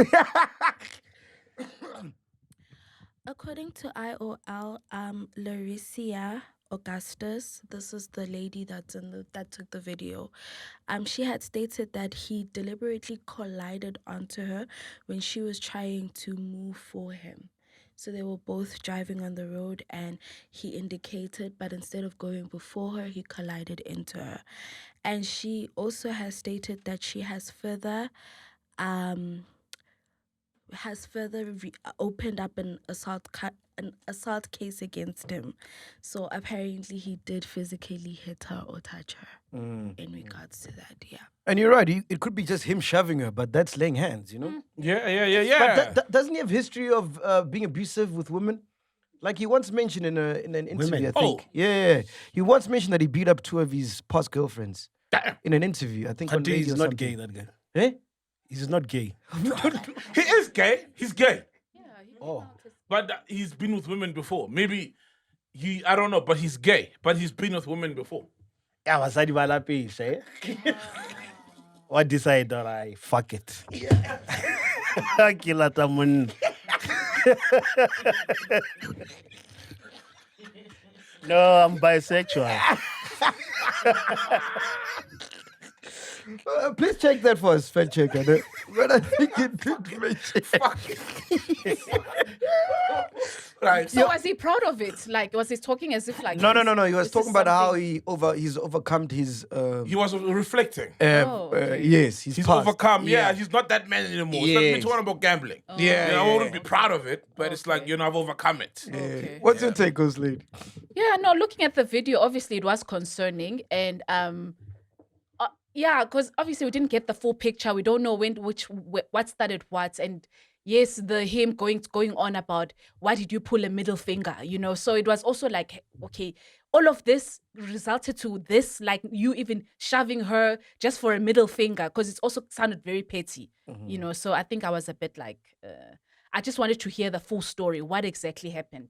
[SPEAKER 7] According to IOL, Larissa Augustus, this is the lady that took the video. She had stated that he deliberately collided onto her when she was trying to move for him. So they were both driving on the road and he indicated, but instead of going before her, he collided into her. And she also has stated that she has further opened up an assault case against him. So apparently he did physically hit her or touch her in regards to that, yeah.
[SPEAKER 1] And you're right. It could be just him shoving her, but that's laying hands, you know?
[SPEAKER 3] Yeah.
[SPEAKER 1] But doesn't he have history of being abusive with women? Like he once mentioned in an interview, I think.
[SPEAKER 3] Oh.
[SPEAKER 1] Yeah. He once mentioned that he beat up two of his past girlfriends.
[SPEAKER 3] Damn.
[SPEAKER 1] In an interview, I think.
[SPEAKER 4] But
[SPEAKER 1] on radio
[SPEAKER 4] he's
[SPEAKER 1] or
[SPEAKER 4] not
[SPEAKER 1] something.
[SPEAKER 4] gay, that guy.
[SPEAKER 1] Eh?
[SPEAKER 4] He's not gay.
[SPEAKER 3] He is gay. He's gay.
[SPEAKER 2] Yeah, he
[SPEAKER 4] Oh.
[SPEAKER 3] But he's been with women before. Maybe I don't know, but he's gay. But he's been with women before.
[SPEAKER 4] Yeah, basadi ba lapisa, eh? What decide all right, fuck it. Kila ta monna. No, I'm bisexual.
[SPEAKER 1] Please check that for us, spell checker. But I think it did mention.
[SPEAKER 3] Right.
[SPEAKER 2] So was he proud of it? Like, was he talking as if like...
[SPEAKER 1] No. He was
[SPEAKER 2] this
[SPEAKER 1] talking
[SPEAKER 2] is
[SPEAKER 1] about how
[SPEAKER 2] something-
[SPEAKER 1] he's overcome his.
[SPEAKER 3] He was reflecting.
[SPEAKER 2] okay.
[SPEAKER 1] Yes,
[SPEAKER 3] He's
[SPEAKER 1] past.
[SPEAKER 3] overcome. Yeah, he's not that man anymore. It's like me
[SPEAKER 1] Yes.
[SPEAKER 3] talking about gambling.
[SPEAKER 1] Yeah,
[SPEAKER 3] I wouldn't be proud of it, but it's like, I've overcome it.
[SPEAKER 2] Okay.
[SPEAKER 1] What's your take, Ghost-Lady?
[SPEAKER 2] Yeah, no, looking at the video, obviously it was concerning. And yeah, because obviously we didn't get the full picture. We don't know what started what. And yes, him going on about why did you pull a middle finger, So it was also like, okay, all of this resulted to this, like you even shoving her just for a middle finger, because it also sounded very petty, So I think I was a bit like, I just wanted to hear the full story. What exactly happened?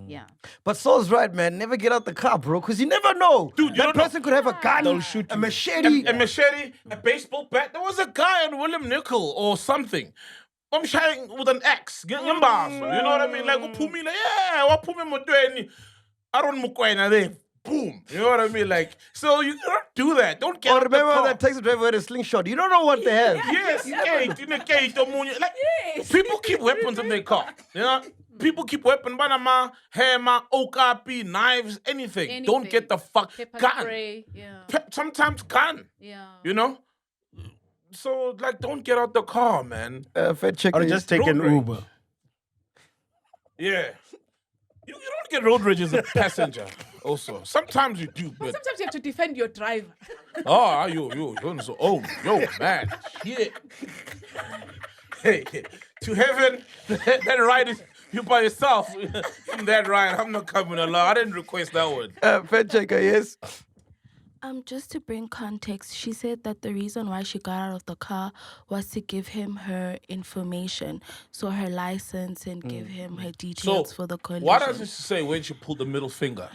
[SPEAKER 2] Yeah.
[SPEAKER 1] But Saul's right, man. Never get out the car, bro, because you never know.
[SPEAKER 3] Dude, you
[SPEAKER 1] that
[SPEAKER 3] don't know.
[SPEAKER 1] person could have a gun, a machete.
[SPEAKER 3] A machete, a baseball bat. There was a guy on William Nickel or something. I'm shouting with an axe. You know what I mean? Like, I don't know there. Boom. You know what I mean? Like, so you don't do that. Don't get
[SPEAKER 1] Or
[SPEAKER 3] out the
[SPEAKER 1] remember
[SPEAKER 3] car.
[SPEAKER 1] that taxi driver had a slingshot. You don't know what they have.
[SPEAKER 3] Yes, in a cage, like people keep weapons in their car. People keep weapons, banana, hammer, okapi, knives, anything. Don't get the fuck
[SPEAKER 2] Pepper
[SPEAKER 3] gun.
[SPEAKER 2] spray. Yeah.
[SPEAKER 3] Sometimes gun.
[SPEAKER 2] Yeah.
[SPEAKER 3] So like, don't get out the car, man.
[SPEAKER 1] Fed check.
[SPEAKER 4] Or just take an
[SPEAKER 3] road rage.
[SPEAKER 4] Uber.
[SPEAKER 3] Yeah. You don't get road rage as a passenger. Also, sometimes you do, but
[SPEAKER 2] Sometimes you have to defend your driver.
[SPEAKER 3] you're so old, man, shit. Hey, to heaven, that ride is you by yourself. In that ride, I'm not coming along. I didn't request that one.
[SPEAKER 1] Fed checker, yes.
[SPEAKER 7] Just to bring context, she said that the reason why she got out of the car was to give him her information, so her license, and give him her
[SPEAKER 3] So,
[SPEAKER 7] details for the collision.
[SPEAKER 3] what does it say when she pulled the middle finger?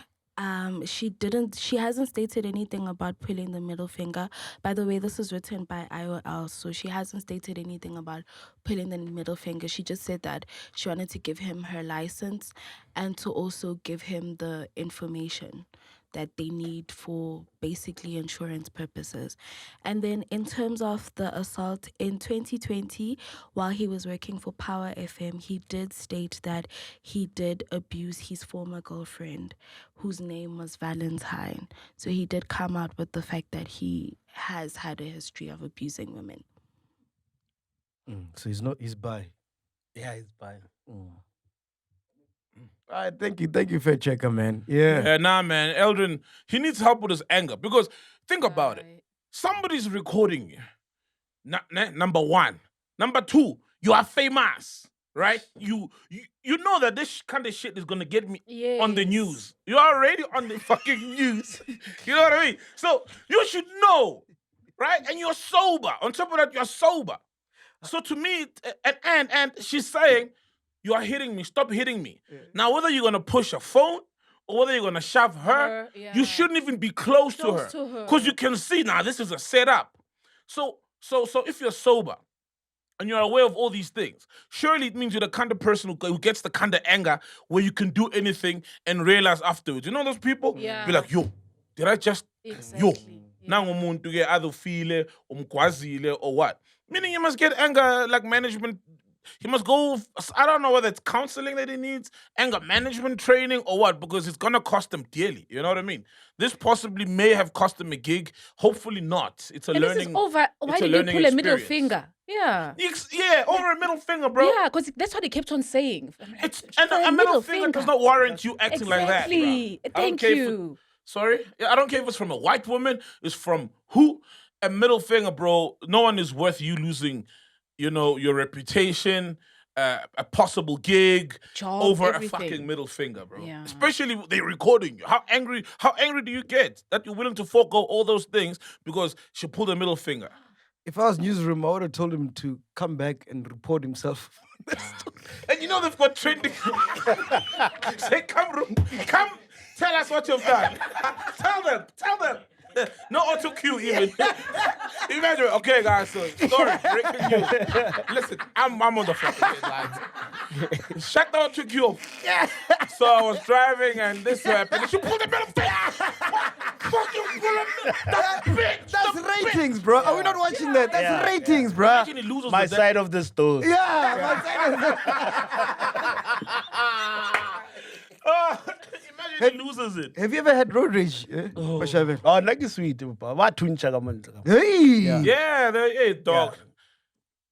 [SPEAKER 7] She hasn't stated anything about pulling the middle finger. By the way, this is written by IOL, so she hasn't stated anything about pulling the middle finger. She just said that she wanted to give him her license and to also give him the information that they need for basically insurance purposes. And then in terms of the assault in 2020, while he was working for Power FM, he did state that he did abuse his former girlfriend, whose name was Valentine. So he did come out with the fact that he has had a history of abusing women.
[SPEAKER 1] So he's bi.
[SPEAKER 4] Yeah, it's fine.
[SPEAKER 1] All right, thank you, fair checker, man. Yeah.
[SPEAKER 3] Yeah, nah, man. Aldrian, he needs help with his anger because think about it.
[SPEAKER 2] Right.
[SPEAKER 3] Somebody's recording you. Number one. Number two, you are famous, right? You know that this kind of shit is gonna get me on the
[SPEAKER 2] Yes.
[SPEAKER 3] news. You're already on the fucking news. You know what I mean? So you should know, right? And you're sober. On top of that, you're sober. So to me, and she's saying, you are hitting me. Stop hitting me. Now, whether you're gonna push a phone or whether you're gonna shove her,
[SPEAKER 2] Yeah.
[SPEAKER 3] you shouldn't even be close to her.
[SPEAKER 2] to her.
[SPEAKER 3] Because you can see now this is a setup. So if you're sober and you're aware of all these things, surely it means you're the kind of person who gets the kind of anger where you can do anything and realize afterwards. You know those people?
[SPEAKER 2] Yeah.
[SPEAKER 3] Be like, yo, did I just
[SPEAKER 2] Exactly.
[SPEAKER 3] now umuntu ke adufile umkwazile or what? Meaning you must get anger like management. He must go, I don't know whether it's counseling that he needs, anger management training or what, because it's going to cost him dearly. You know what I mean? This possibly may have cost him a gig. Hopefully not. It's a
[SPEAKER 2] And
[SPEAKER 3] learning.
[SPEAKER 2] this is over. Why
[SPEAKER 3] it's a
[SPEAKER 2] did you
[SPEAKER 3] learning
[SPEAKER 2] pull a middle
[SPEAKER 3] experience.
[SPEAKER 2] finger? Yeah.
[SPEAKER 3] Yeah, over a middle finger, bro.
[SPEAKER 2] Yeah, because that's what he kept on saying.
[SPEAKER 3] It's
[SPEAKER 2] For
[SPEAKER 3] and a middle finger does not warrant you acting like that. Bro.
[SPEAKER 2] Exactly.
[SPEAKER 3] I don't
[SPEAKER 2] Thank
[SPEAKER 3] care if
[SPEAKER 2] you.
[SPEAKER 3] Sorry? Yeah, I don't care if it's from a white woman. It's from who? A middle finger, bro. No one is worth you losing, your reputation, a possible gig
[SPEAKER 2] Job,
[SPEAKER 3] over
[SPEAKER 2] everything.
[SPEAKER 3] a fucking middle finger, bro.
[SPEAKER 2] Yeah.
[SPEAKER 3] Especially they're recording you. How angry do you get that you're willing to forego all those things because she pulled a middle finger?
[SPEAKER 1] If I was newsroom, I would have told him to come back and report himself.
[SPEAKER 3] And they've got trending. Say, come, tell us what you've done. Tell them. No auto cue even. Imagine, okay, guys. So story, breaking news. Listen, I'm on the fucking deadline. Shut the auto cue. So I was driving and this happened. And she pulled the middle finger. Fuck you, pull it. That's bitch.
[SPEAKER 1] That's ratings, bro. Are we not watching that? That's ratings, bro.
[SPEAKER 3] Imagine he loses
[SPEAKER 4] My
[SPEAKER 3] with that.
[SPEAKER 4] side of the story.
[SPEAKER 1] Yeah.
[SPEAKER 3] Imagine he loses it.
[SPEAKER 1] Have you ever had road rage? Mashabe?
[SPEAKER 4] Oh, like it's sweet. What twincha kaman?
[SPEAKER 1] Hey.
[SPEAKER 3] Yeah, hey, dog.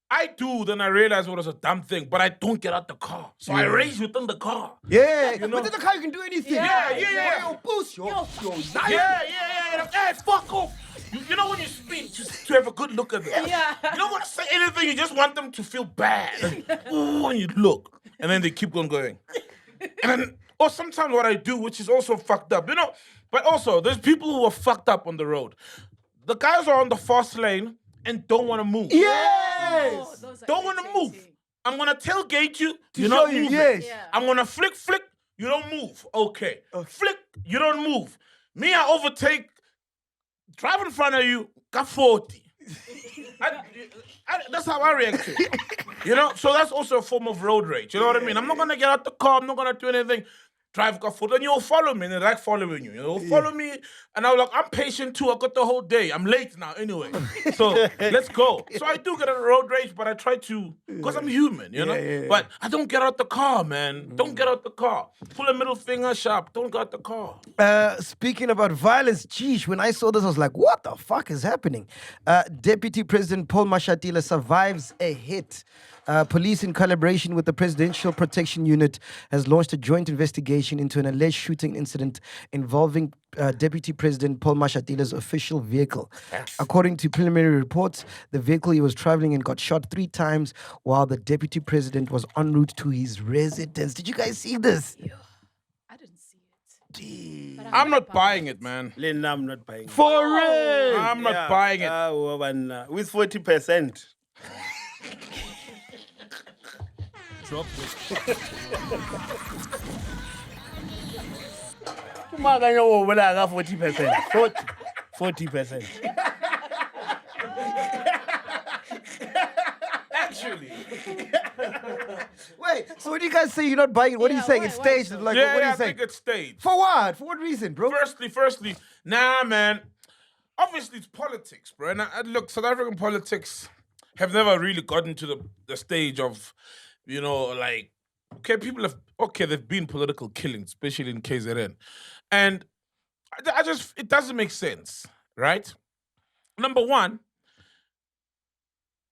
[SPEAKER 3] I do, then I realize it was a dumb thing, but I don't get out the car. So I race within the car.
[SPEAKER 1] Yeah.
[SPEAKER 3] know?
[SPEAKER 1] Within the car, you can do anything.
[SPEAKER 3] Yeah.
[SPEAKER 1] Yo, boost. Yo.
[SPEAKER 3] Yeah. Hey, fuck off. You know when you speak, just to have a good look at them.
[SPEAKER 2] Yeah.
[SPEAKER 3] You don't want to say anything, you just want them to feel bad. Ooh, and you look. And then they keep on going. And then, or sometimes what I do, which is also fucked up, but also there's people who are fucked up on the road. The guys are on the fast lane and don't want to move.
[SPEAKER 1] Yes.
[SPEAKER 3] Don't want to move. I'm going to tailgate you. You're
[SPEAKER 1] show
[SPEAKER 3] not
[SPEAKER 1] you,
[SPEAKER 3] moving.
[SPEAKER 1] yes.
[SPEAKER 2] Yeah.
[SPEAKER 3] I'm going to flick. You don't move. Okay. Flick. You don't move. Me, I overtake. Drive in front of you. Got 40. That's how I react to it. So that's also a form of road rage. You know what I mean? I'm not going to get out the car. I'm not going to do anything. Drive got foot, and you'll follow me, and they like following you. You'll follow me, and I'm like, I'm patient too. I got the whole day. I'm late now anyway. So let's go. So I do get a road rage, but I try to, because I'm human,
[SPEAKER 1] Yeah.
[SPEAKER 3] But I don't get out the car, man. Don't get out the car. Pull a middle finger, sharp. Don't get out the car.
[SPEAKER 1] Speaking about violence, geez, when I saw this, I was like, what the fuck is happening? Deputy President Paul Mashatile survives a hit. Police, in collaboration with the Presidential Protection Unit, has launched a joint investigation into an alleged shooting incident involving Deputy President Paul Mashatile's official vehicle. According to preliminary reports, the vehicle he was traveling in got shot 3 times while the Deputy President was en route to his residence. Did you guys see this?
[SPEAKER 2] I didn't see But
[SPEAKER 3] I'm not buying it, man.
[SPEAKER 4] Len, I'm not buying it.
[SPEAKER 1] For real.
[SPEAKER 3] I'm not buying it.
[SPEAKER 4] With 40%.
[SPEAKER 5] Drop this.
[SPEAKER 4] Makanya o bola ka 40%. 40%.
[SPEAKER 3] Actually.
[SPEAKER 1] Wait, so when you guys say you're not buying it, what are you
[SPEAKER 2] Yeah,
[SPEAKER 1] saying?
[SPEAKER 2] why-
[SPEAKER 1] It's
[SPEAKER 2] why
[SPEAKER 1] staged.
[SPEAKER 2] so?
[SPEAKER 1] Like,
[SPEAKER 3] Yeah,
[SPEAKER 1] what are
[SPEAKER 3] I
[SPEAKER 1] you saying?
[SPEAKER 3] think it's staged.
[SPEAKER 1] For what? For what reason, bro?
[SPEAKER 3] Firstly, nah, man. Obviously, it's politics, bro. And look, South African politics have never really gotten to the stage of, like, they've been political killings, especially in KZN. And it doesn't make sense, right? Number one,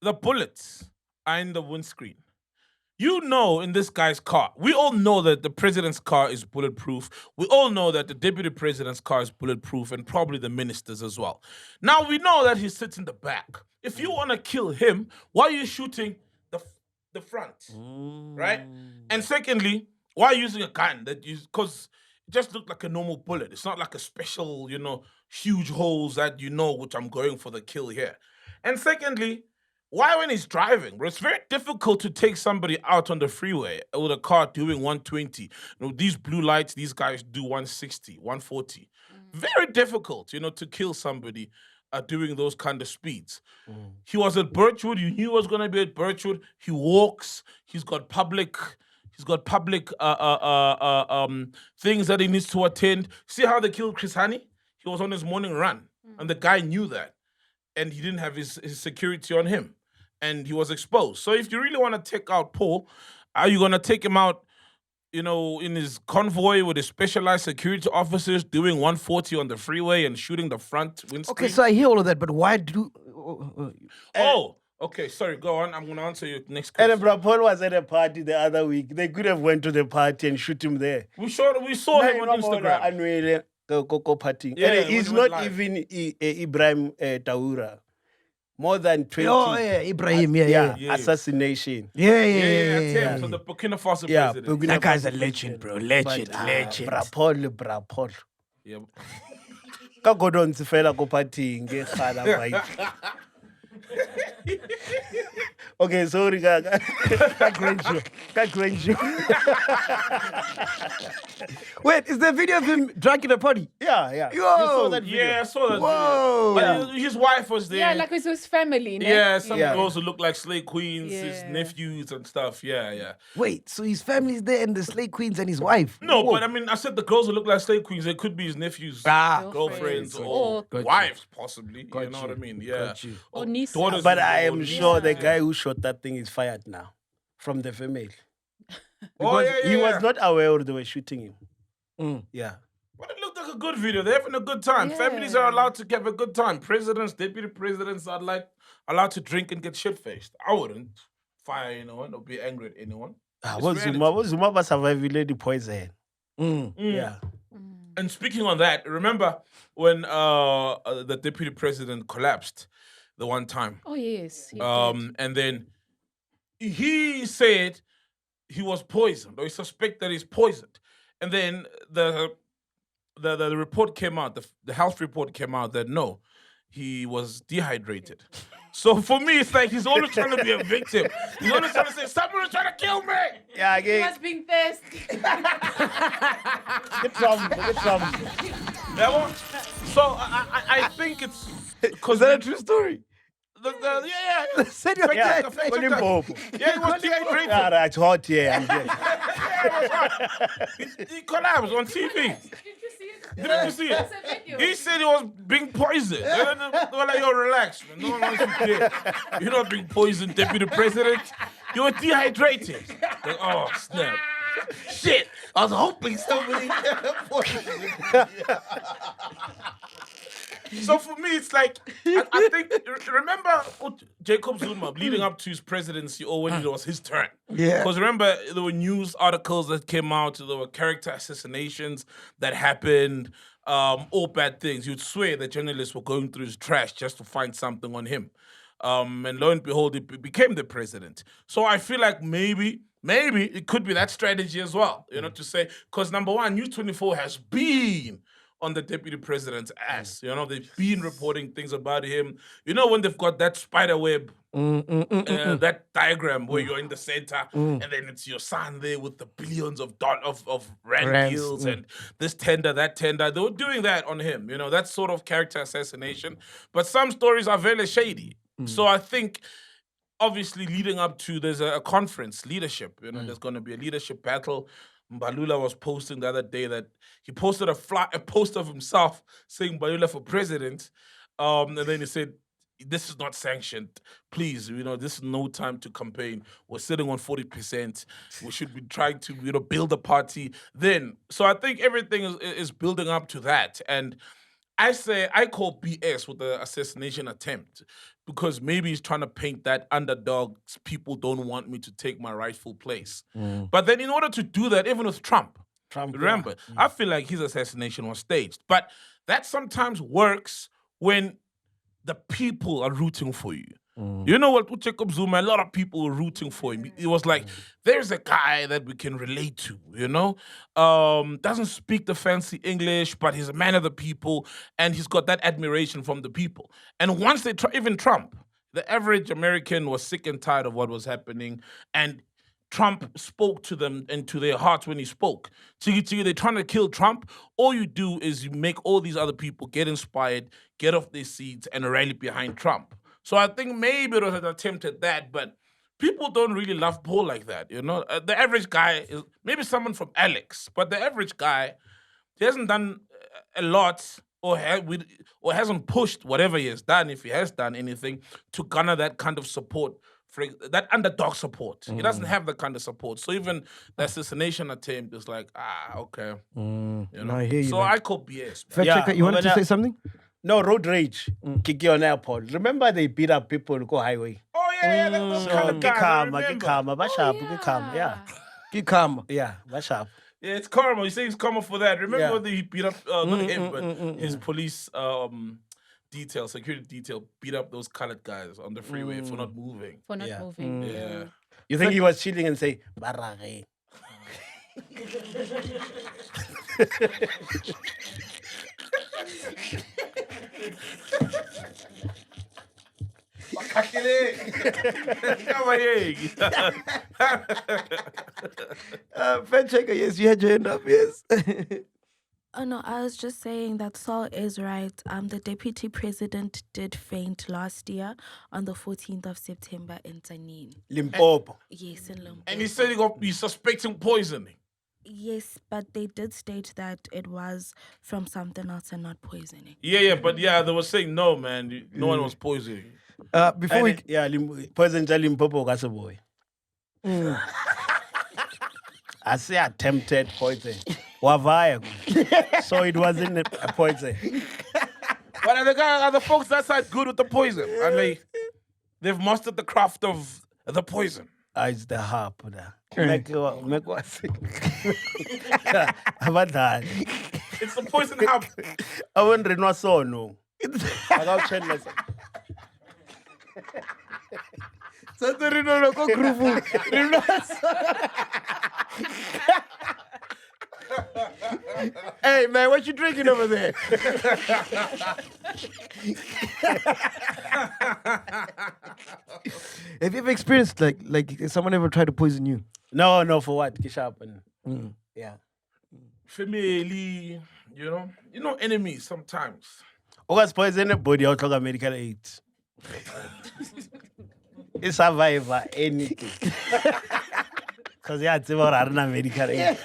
[SPEAKER 3] the bullets are in the windscreen. In this guy's car, we all know that the president's car is bulletproof. We all know that the deputy president's car is bulletproof and probably the ministers as well. Now, we know that he sits in the back. If you want to kill him, why are you shooting the front, right? And secondly, why using a gun because it just looked like a normal bullet. It's not like a special, huge holes that which I'm going for the kill here. And secondly, why when he's driving, bro? It's very difficult to take somebody out on the freeway with a car doing 120. These blue lights, these guys do 160, 140. Very difficult, to kill somebody doing those kind of speeds. He was at Birchwood. You knew he was going to be at Birchwood. He walks. He's got public things that he needs to attend. See how they killed Chris Hani? He was on his morning run, and the guy knew that, and he didn't have his security on him, and he was exposed. So if you really want to take out Paul, are you going to take him out, in his convoy with his specialized security officers doing 140 on the freeway and shooting the front windscreen?
[SPEAKER 1] Okay, so I hear all of that, but why do...
[SPEAKER 3] Okay, sorry, go on. I'm going to answer your next question.
[SPEAKER 4] And bro, Paul was at a party the other week. They could have went to the party and shoot him there.
[SPEAKER 3] We saw him on Instagram.
[SPEAKER 4] Party.
[SPEAKER 3] Yeah,
[SPEAKER 4] And he's
[SPEAKER 3] when he went
[SPEAKER 4] not
[SPEAKER 3] live.
[SPEAKER 4] even Ibrahim Traore. More than 20.
[SPEAKER 1] Oh, yeah, Ibrahim, yeah.
[SPEAKER 3] Yeah.
[SPEAKER 4] Assassination.
[SPEAKER 3] Yeah. So the Burkina Faso
[SPEAKER 4] Yeah,
[SPEAKER 3] president.
[SPEAKER 1] That guy's a legend, bro. Legend.
[SPEAKER 4] Bra Paul.
[SPEAKER 3] Yeah.
[SPEAKER 4] Ka godon se fela ko party nge khala bike. Okay, sorry, ka Granjo.
[SPEAKER 1] Wait, is there a video of him drunk in a party?
[SPEAKER 4] Yeah.
[SPEAKER 1] Yo!
[SPEAKER 4] You saw that video?
[SPEAKER 3] Yeah, I saw that
[SPEAKER 1] Whoa!
[SPEAKER 3] video. But his wife was there.
[SPEAKER 2] Yeah, like it's his family. Ne?
[SPEAKER 3] Yeah, some
[SPEAKER 4] Yeah.
[SPEAKER 3] girls who look like slave queens, his
[SPEAKER 2] Yeah.
[SPEAKER 3] nephews and stuff. Yeah.
[SPEAKER 1] Wait, so his family's there and the slave queens and his wife?
[SPEAKER 3] No,
[SPEAKER 1] Whoa.
[SPEAKER 3] but I mean, I said the girls who look like slave queens, they could be his nephews, girlfriends, or
[SPEAKER 1] Got you.
[SPEAKER 3] wives, possibly.
[SPEAKER 1] Got
[SPEAKER 3] you know
[SPEAKER 1] you.
[SPEAKER 3] what I mean? Yeah.
[SPEAKER 1] Got you.
[SPEAKER 2] Or nieces.
[SPEAKER 3] daughters
[SPEAKER 4] But
[SPEAKER 3] or
[SPEAKER 4] I am
[SPEAKER 3] nieces.
[SPEAKER 4] sure the guy who shot that thing is fired now from the family.
[SPEAKER 3] Oh,
[SPEAKER 4] Because
[SPEAKER 3] yeah.
[SPEAKER 4] he was not aware they were shooting him.
[SPEAKER 1] Mm.
[SPEAKER 4] Yeah.
[SPEAKER 3] But it looked like a good video. They're having a good time.
[SPEAKER 2] Yeah.
[SPEAKER 3] Families are allowed to have a good time. Presidents, deputy presidents are allowed to drink and get shit faced. I wouldn't fire anyone or be angry at anyone. It's reality.
[SPEAKER 4] Zuma was surviving the poison.
[SPEAKER 1] Mm.
[SPEAKER 4] Yeah.
[SPEAKER 3] And speaking on that, remember when the deputy president collapsed the one time?
[SPEAKER 2] Oh yes. he did.
[SPEAKER 3] And then he said he was poisoned, or he suspected that he's poisoned. And then the report came out, the health report came out that no, he was dehydrated. So for me, it's like he's always trying to be a victim. He's always trying to say, someone is trying to kill me.
[SPEAKER 4] Yeah,
[SPEAKER 2] He
[SPEAKER 4] again.
[SPEAKER 2] was being thirsty.
[SPEAKER 4] Get from.
[SPEAKER 3] So I think it's because
[SPEAKER 1] Is that a true story?
[SPEAKER 3] yeah.
[SPEAKER 1] Send your
[SPEAKER 4] Yeah,
[SPEAKER 1] text.
[SPEAKER 4] call him Popo.
[SPEAKER 3] Yeah, he was dehydrated.
[SPEAKER 4] Yeah, that's hot here. And there.
[SPEAKER 3] He collapsed on TV.
[SPEAKER 2] Did you see it?
[SPEAKER 3] Didn't you see it?
[SPEAKER 2] It's a video.
[SPEAKER 3] He said he was being poisoned. They were like, yo, relax, man. No one wants you dead. You're not being poisoned, deputy president. You were dehydrated. Like, oh, snap. Shit. I was hoping somebody poisoned. So for me, it's like, I think, remember Jacob Zuma leading up to his presidency or when it was his turn?
[SPEAKER 1] Yeah.
[SPEAKER 3] Because remember, there were news articles that came out, there were character assassinations that happened, all bad things. You'd swear that journalists were going through his trash just to find something on him. And lo and behold, he became the president. So I feel like maybe maybe it could be that strategy as well, to say, because number one, News 24 has been on the deputy president's ass. They've been reporting things about him. When they've got that spider web, that diagram where you're in the center, and then it's your son there with the billions of rand
[SPEAKER 1] Rands,
[SPEAKER 3] deals and this tender, that tender. They were doing that on him. That sort of character assassination. But some stories are very shady. So I think, obviously, leading up to, there's a conference, leadership. There's going to be a leadership battle. Mbalula was posting the other day that he posted a post of himself saying Mbalula for president. And then he said, this is not sanctioned. Please, this is no time to campaign. We're sitting on 40%. We should be trying to, build a party then. So I think everything is building up to that. And I call BS with the assassination attempt, because maybe he's trying to paint that underdog, people don't want me to take my rightful place. But then in order to do that, even with Trump, remember, I feel like his assassination was staged. But that sometimes works when the people are rooting for you. You know what, with Jacob Zuma, a lot of people were rooting for him. It was like, there's a guy that we can relate to, doesn't speak the fancy English, but he's a man of the people, and he's got that admiration from the people. And once even Trump, the average American was sick and tired of what was happening, and Trump spoke to them and to their hearts when he spoke. Chigi, they're trying to kill Trump. All you do is you make all these other people get inspired, get off their seats, and rally behind Trump. So I think maybe it was an attempt at that, but people don't really love Paul like that, The average guy is maybe someone from Alex, but the average guy, he hasn't done a lot or hasn't pushed whatever he has done, if he has done anything, to garner that kind of support, that underdog support. He doesn't have that kind of support. So even the assassination attempt is like, okay.
[SPEAKER 1] No, I hear you.
[SPEAKER 3] So I call BS.
[SPEAKER 1] Fact checker, you wanted to say something?
[SPEAKER 4] No, road rage. Kiki on airport. Remember they beat up people on Go Highway?
[SPEAKER 3] Oh, yeah, that was kind of
[SPEAKER 4] Get
[SPEAKER 3] calm.
[SPEAKER 4] karma. Bashab, get karma. Yeah.
[SPEAKER 1] Keep calm.
[SPEAKER 4] Yeah, bashab.
[SPEAKER 3] Yeah, it's karma. You say it's karma for that. Remember
[SPEAKER 4] Yeah.
[SPEAKER 3] when he beat up, not him, but his police security detail beat up those colored guys on the freeway for not moving.
[SPEAKER 2] For not moving.
[SPEAKER 3] Yeah.
[SPEAKER 4] You think he was chilling and say, Barage?
[SPEAKER 1] Fact checker, yes, you had your hand up, yes.
[SPEAKER 7] Oh no, I was just saying that Saul is right. The deputy president did faint last year on the 14th of September in Tanin.
[SPEAKER 4] Limpopo.
[SPEAKER 7] Yes, in Limpopo.
[SPEAKER 3] And he said he's suspecting poisoning.
[SPEAKER 7] Yes, but they did state that it was from something else and not poisoning.
[SPEAKER 3] But they were saying no, man. No one was poisoning.
[SPEAKER 1] Before we...
[SPEAKER 4] Poison Limpopo got a boy. I say attempted poison. Wavaya. So it wasn't a poison.
[SPEAKER 3] But are the folks that side good with the poison? And they've mastered the craft of the poison.
[SPEAKER 4] It's the harp. Make what? About that.
[SPEAKER 3] It's the poison harp.
[SPEAKER 4] I wonder no so no. I'll change myself.
[SPEAKER 1] Hey man, what you drinking over there? Have you ever experienced like someone ever tried to poison you?
[SPEAKER 4] No, for what? It happened. Yeah.
[SPEAKER 3] Family, enemies sometimes.
[SPEAKER 4] Because poison body out of medical aid. It's survivor anything. Because it's about medical aid.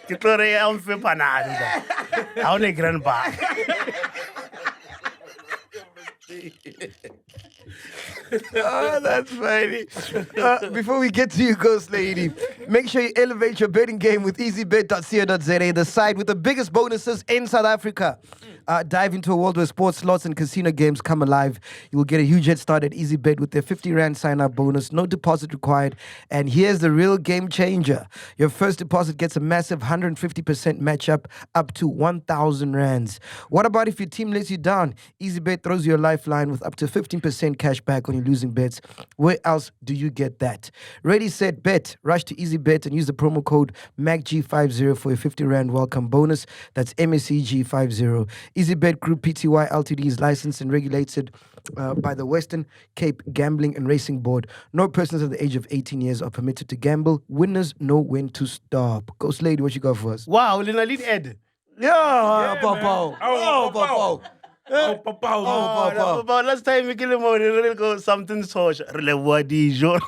[SPEAKER 4] Kitore ya un fe panado. A un grandpa.
[SPEAKER 1] Oh, that's funny. Before we get to you, Ghost Lady, make sure you elevate your betting game with easybet.co.za, the site with the biggest bonuses in South Africa. Dive into a world where sports, slots, and casino games come alive. You will get a huge head start at EasyBet with their 50 Rand sign-up bonus, no deposit required. And here's the real game changer. Your first deposit gets a massive 150% match-up up to 1,000 Rands. What about if your team lets you down? EasyBet throws you a lifeline with up to 15% cash back on you're losing bets. Where else do you get that? Ready, set, bet. Rush to Easy Bet and use the promo code MacG50 for a 50 Rand welcome bonus. That's MACG50. Easy Bet Group Pty Ltd is licensed and regulated by the Western Cape Gambling and Racing Board. No persons at the age of 18 years are permitted to gamble. Winners know when to stop. Ghost Lady, what you got for us?
[SPEAKER 4] Wow, Lina lead Ed.
[SPEAKER 1] Yeah, Papa.
[SPEAKER 3] man.
[SPEAKER 1] Oh, Papa.
[SPEAKER 3] Oh, Papa.
[SPEAKER 4] Oh, Papa. Last time we kill him, we really go something social. Really, what is your?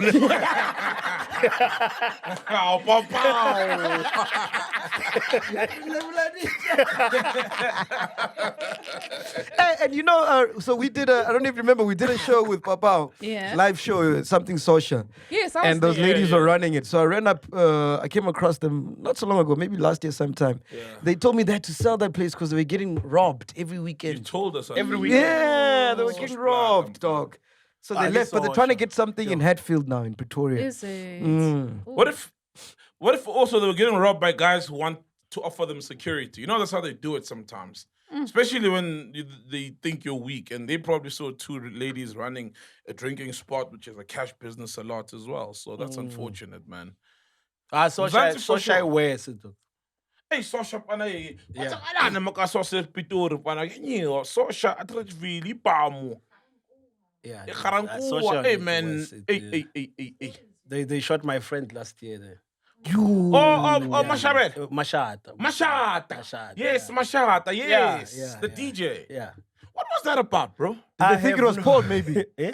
[SPEAKER 3] Oh, Papa.
[SPEAKER 1] Hey, and you know, so we did I don't even remember, we did a show with Papa.
[SPEAKER 2] Yeah.
[SPEAKER 1] Live show, something social.
[SPEAKER 2] Yes, I was
[SPEAKER 1] And those
[SPEAKER 2] there.
[SPEAKER 1] ladies were running it. So I ran up, I came across them not so long ago, maybe last year sometime. They told me they had to sell that place because they were getting robbed every
[SPEAKER 3] You
[SPEAKER 1] weekend.
[SPEAKER 3] told us
[SPEAKER 4] Every
[SPEAKER 3] week.
[SPEAKER 4] weekend.
[SPEAKER 1] Yeah, they were
[SPEAKER 3] Social
[SPEAKER 1] getting
[SPEAKER 3] black,
[SPEAKER 1] robbed, dog. So they
[SPEAKER 4] Ah,
[SPEAKER 1] left, but they're
[SPEAKER 4] social.
[SPEAKER 1] trying to get something in Hatfield now, in Pretoria.
[SPEAKER 2] Is it?
[SPEAKER 1] Mm.
[SPEAKER 3] What if also they were getting robbed by guys who want to offer them security? You know, that's how they do it sometimes. Especially when they think you're weak. And they probably saw two ladies running a drinking spot, which is a cash business a lot as well. So that's unfortunate, man.
[SPEAKER 4] Social way.
[SPEAKER 3] Hey, social pana eh. What's a maka social Pitori pana kenyo. Social atret really pamo.
[SPEAKER 4] Yeah.
[SPEAKER 3] Hey man. Hey.
[SPEAKER 4] They shot my friend last year there.
[SPEAKER 3] Oh, Mashabel.
[SPEAKER 4] Mashata.
[SPEAKER 3] Mashata. Yes, Mashata. Yes.
[SPEAKER 4] yeah,
[SPEAKER 3] The
[SPEAKER 4] yeah.
[SPEAKER 3] DJ.
[SPEAKER 4] Yeah.
[SPEAKER 3] What was that about, bro?
[SPEAKER 1] They think it was Paul, maybe.
[SPEAKER 4] Eh?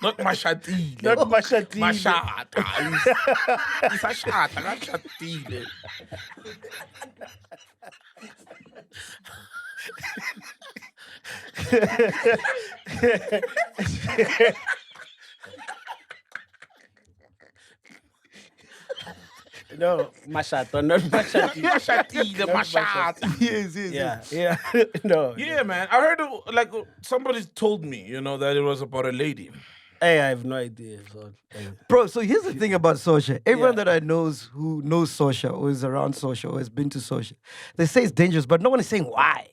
[SPEAKER 3] Not Mashatile.
[SPEAKER 4] Not Mashatile.
[SPEAKER 3] Mashata. It's a shata, not Mashatile.
[SPEAKER 4] No, Mashata, not Mashatile.
[SPEAKER 3] Mashatile, Mashata.
[SPEAKER 1] Yes.
[SPEAKER 4] Yeah. No.
[SPEAKER 3] Yeah, man. I heard, somebody told me, that it was about a lady.
[SPEAKER 4] Hey, I have no idea. So,
[SPEAKER 1] Bro, so here's the thing about social. Everyone
[SPEAKER 4] Yeah.
[SPEAKER 1] that I knows who knows social or is around social or has been to social, they say it's dangerous, but no one is saying why.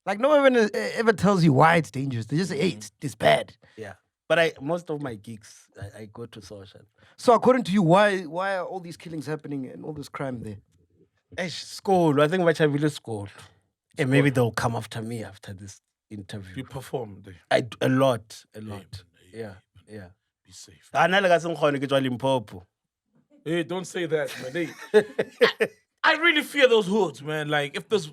[SPEAKER 1] Like, no one ever tells you why it's dangerous. They just say, hey, it's bad.
[SPEAKER 4] yeah. But most of my gigs, I go to social.
[SPEAKER 1] So according to you, why are all these killings happening and all this crime there?
[SPEAKER 4] Hey, school. I think Machabele school. And maybe they'll come after me after this interview.
[SPEAKER 3] You performed.
[SPEAKER 4] A lot. Yeah.
[SPEAKER 3] Be safe. Hey, don't say that, man. I really fear those hoods, man. Like, if there's...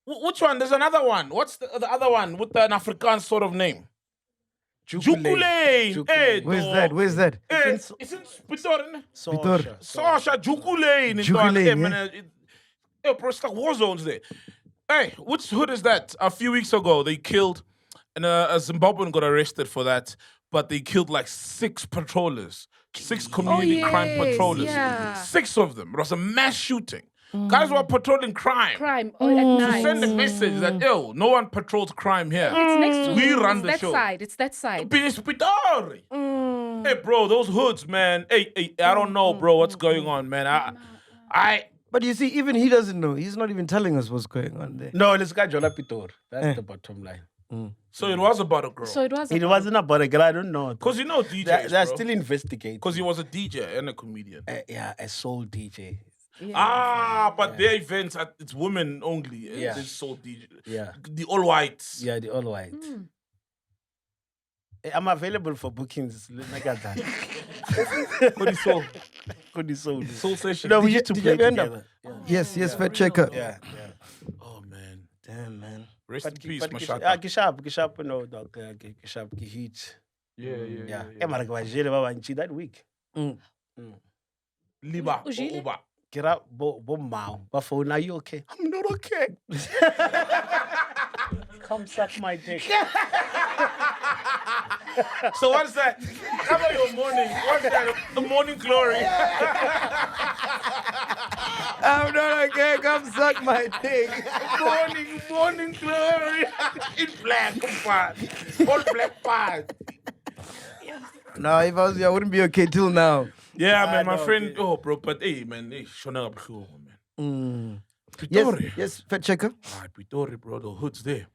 [SPEAKER 3] Which one? There's another one. What's the other one with an Afrikaans sort of name? Jukulane. Hey,
[SPEAKER 1] Where's that?
[SPEAKER 3] Hey, it's in Pretoria.
[SPEAKER 1] Pitor.
[SPEAKER 3] Sasha, Jukulane.
[SPEAKER 1] Jukulane,
[SPEAKER 3] Hey, bro, it's like war zones there. Hey, which hood is that? A few weeks ago, they killed... And a Zimbabwean got arrested for that. But they killed like 6 patrollers. 6 community crime patrollers.
[SPEAKER 2] Yeah.
[SPEAKER 3] 6 of them. It was a mass shooting. Guys were patrolling crime.
[SPEAKER 2] Crime at
[SPEAKER 3] To
[SPEAKER 2] night.
[SPEAKER 3] send a message that, yo, no one patrols crime here.
[SPEAKER 2] It's next to
[SPEAKER 3] We
[SPEAKER 2] it's
[SPEAKER 3] run the
[SPEAKER 2] that
[SPEAKER 3] show.
[SPEAKER 2] side. It's that side.
[SPEAKER 3] It's Pitori. Hey, bro, those hoods, man. Hey, I don't know, bro, what's going on, man. I
[SPEAKER 1] But you see, even he doesn't know. He's not even telling us what's going on there.
[SPEAKER 4] No, let's go Jola Pitor. That's the bottom line.
[SPEAKER 3] So it was about a girl.
[SPEAKER 2] So it was.
[SPEAKER 4] It wasn't about a girl. I don't know.
[SPEAKER 3] Because you know DJs,
[SPEAKER 4] They're
[SPEAKER 3] bro.
[SPEAKER 4] still investigating.
[SPEAKER 3] Because he was a DJ and a comedian.
[SPEAKER 4] Yeah, a soul DJ.
[SPEAKER 3] But their events, it's women only.
[SPEAKER 4] Yeah.
[SPEAKER 3] They sold DJ.
[SPEAKER 4] Yeah.
[SPEAKER 3] The all whites.
[SPEAKER 4] Yeah, the all white. I'm available for bookings. Look at that.
[SPEAKER 3] Soul session.
[SPEAKER 4] No, we
[SPEAKER 1] Did
[SPEAKER 4] used to
[SPEAKER 1] you
[SPEAKER 4] play
[SPEAKER 1] ever end up?
[SPEAKER 4] together.
[SPEAKER 1] Yes, fact checker.
[SPEAKER 4] Yeah.
[SPEAKER 3] Oh, man.
[SPEAKER 1] Damn, man.
[SPEAKER 3] Rest in peace,
[SPEAKER 4] But
[SPEAKER 3] Mashata.
[SPEAKER 4] Gishap, no, dog. Gishap, Gihit.
[SPEAKER 3] Yeah.
[SPEAKER 4] That week.
[SPEAKER 3] Liba.
[SPEAKER 2] Ujile?
[SPEAKER 3] Oba.
[SPEAKER 4] Kira bo mao. But phone, are you okay? I'm not okay. Come suck my dick.
[SPEAKER 3] So what's that? How about your morning? What's that? The morning glory.
[SPEAKER 1] I'm not okay. Come suck my dick.
[SPEAKER 3] morning glory. In black, compadre. All black part.
[SPEAKER 1] No, if I was you, I wouldn't be okay till now.
[SPEAKER 3] Yeah, man, my
[SPEAKER 4] no,
[SPEAKER 3] friend.
[SPEAKER 4] okay.
[SPEAKER 3] Oh, bro, but hey, man, hey, shona up show, man.
[SPEAKER 1] Yes,
[SPEAKER 3] Pitori.
[SPEAKER 1] yes, fact checker.
[SPEAKER 3] Ah, Pitori, bro, the hood's there.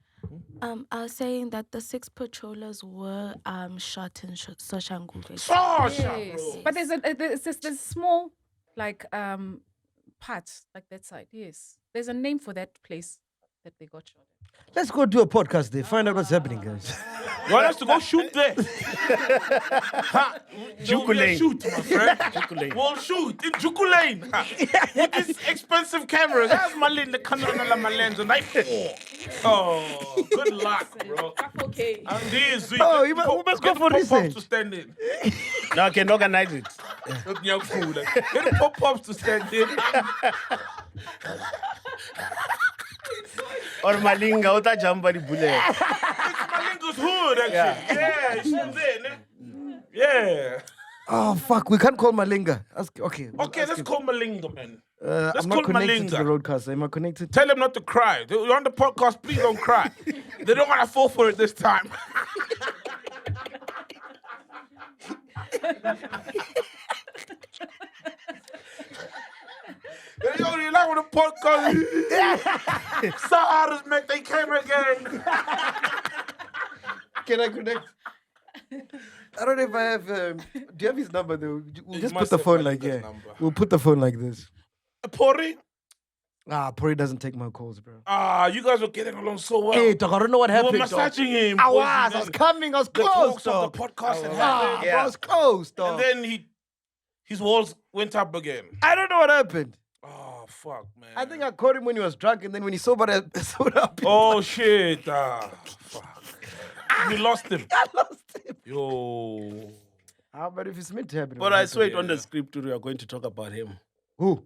[SPEAKER 7] I was saying that the 6 patrollers were shot in Soshanguve.
[SPEAKER 2] Yes. But there's a small like part like that side. Yes. There's a name for that place that they got shot at.
[SPEAKER 1] Let's go do a podcast there. Find out what's happening, guys.
[SPEAKER 3] You want us to go shoot there?
[SPEAKER 4] Jukulane.
[SPEAKER 3] Shoot, my friend. We'll shoot in Jukulane. With these expensive cameras. That's my lens, the camera and my lens, and I Oh, good luck, bro.
[SPEAKER 2] Okay.
[SPEAKER 3] And this,
[SPEAKER 1] Oh, we must go for research.
[SPEAKER 3] To stand in.
[SPEAKER 4] No, I can organize it.
[SPEAKER 3] Not your food. Get the pop-ups to stand in.
[SPEAKER 4] Or Malinga, uta jamba di bullet.
[SPEAKER 3] It's Malinga's hood, actually. Yeah, it's from there. Yeah.
[SPEAKER 1] Oh, fuck. We can't call Malinga. Okay.
[SPEAKER 3] Okay, let's call Malinga, man. Let's
[SPEAKER 1] I'm
[SPEAKER 3] call
[SPEAKER 1] not connected to the
[SPEAKER 3] Malinga.
[SPEAKER 1] roadcaster. Am I connected?
[SPEAKER 3] Tell them not to cry. You're on the podcast, please don't cry. They don't want to fall for it this time. Yo, you like on the podcast? Saharas, man, they came again.
[SPEAKER 1] Can I connect? I don't know if I have. Do you have his number though? We'll
[SPEAKER 3] You
[SPEAKER 1] just
[SPEAKER 3] must
[SPEAKER 1] put the
[SPEAKER 3] have
[SPEAKER 1] phone like
[SPEAKER 3] Malinga's
[SPEAKER 1] yeah.
[SPEAKER 3] number.
[SPEAKER 1] We'll put the phone like this.
[SPEAKER 3] Pori?
[SPEAKER 1] Puri doesn't take my calls, bro.
[SPEAKER 3] You guys were getting along so well.
[SPEAKER 1] Hey, dog, I don't know what
[SPEAKER 3] you were
[SPEAKER 1] happened. dog.
[SPEAKER 3] massaging him.
[SPEAKER 1] I
[SPEAKER 3] poisoning
[SPEAKER 1] was
[SPEAKER 3] him.
[SPEAKER 1] coming. I was
[SPEAKER 3] The
[SPEAKER 1] close,
[SPEAKER 3] talks of
[SPEAKER 1] dog.
[SPEAKER 3] the podcast had
[SPEAKER 1] Bro,
[SPEAKER 3] happened.
[SPEAKER 1] I was close, dog.
[SPEAKER 3] And then his walls went up again.
[SPEAKER 1] I don't know what happened.
[SPEAKER 3] Oh, fuck, man.
[SPEAKER 1] I think I caught him when he was drunk, and then when he sobered up.
[SPEAKER 3] Oh, shit. Fuck. You lost him.
[SPEAKER 1] I lost him.
[SPEAKER 3] Yo.
[SPEAKER 1] How about if it's meant to happen?
[SPEAKER 4] But I saw it on the script we are going to talk about him.
[SPEAKER 1] Who?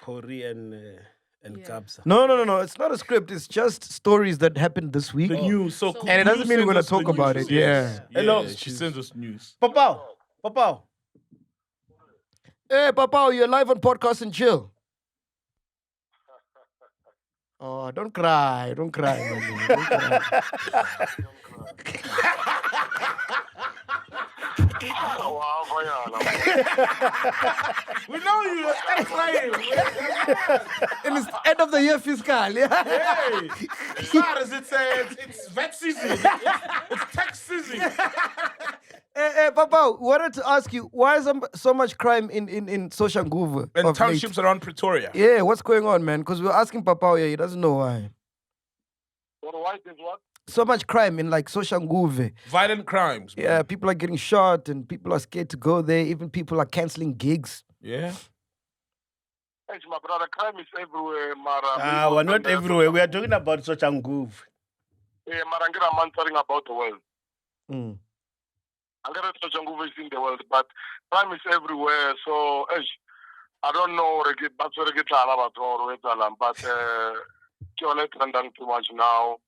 [SPEAKER 4] Pori and
[SPEAKER 2] Yeah.
[SPEAKER 4] Kabza.
[SPEAKER 1] No. It's not a script. It's just stories that happened this week.
[SPEAKER 3] The news. So
[SPEAKER 1] And it doesn't mean we're
[SPEAKER 3] sends
[SPEAKER 1] gonna
[SPEAKER 3] us
[SPEAKER 1] talk
[SPEAKER 3] the
[SPEAKER 1] about
[SPEAKER 3] news.
[SPEAKER 1] it, yeah.
[SPEAKER 4] Hello.
[SPEAKER 3] She sends us news.
[SPEAKER 4] Papao.
[SPEAKER 1] Hey, Papa, you're live on Podcast and Chill. Oh, don't cry. Don't cry, man. Don't cry.
[SPEAKER 3] We know you. Stop crying.
[SPEAKER 1] And it's end of the year fiscal, yeah?
[SPEAKER 3] Hey. Cyrus, it's vet season. It's tax season.
[SPEAKER 1] Hey, Papa, wanted to ask you, why is so much crime in Soshanguve?
[SPEAKER 3] And townships around Pretoria.
[SPEAKER 1] Yeah, what's going on, man? Because we're asking Papa here, he doesn't know why.
[SPEAKER 8] Why is what?
[SPEAKER 1] So much crime in like Soshanguve.
[SPEAKER 3] Violent crimes. Man.
[SPEAKER 1] Yeah, people are getting shot and people are scared to go there. Even people are canceling gigs.
[SPEAKER 3] Yeah.
[SPEAKER 8] Hey, my brother, crime is everywhere, Mara.
[SPEAKER 4] We're not everywhere. We are talking about Soshanguve.
[SPEAKER 8] Hey, Mara, I'm answering about the world.
[SPEAKER 1] Mm.
[SPEAKER 8] I'm going to Soshanguve is in the world, but crime is everywhere. So, I don't know, but trending too much now.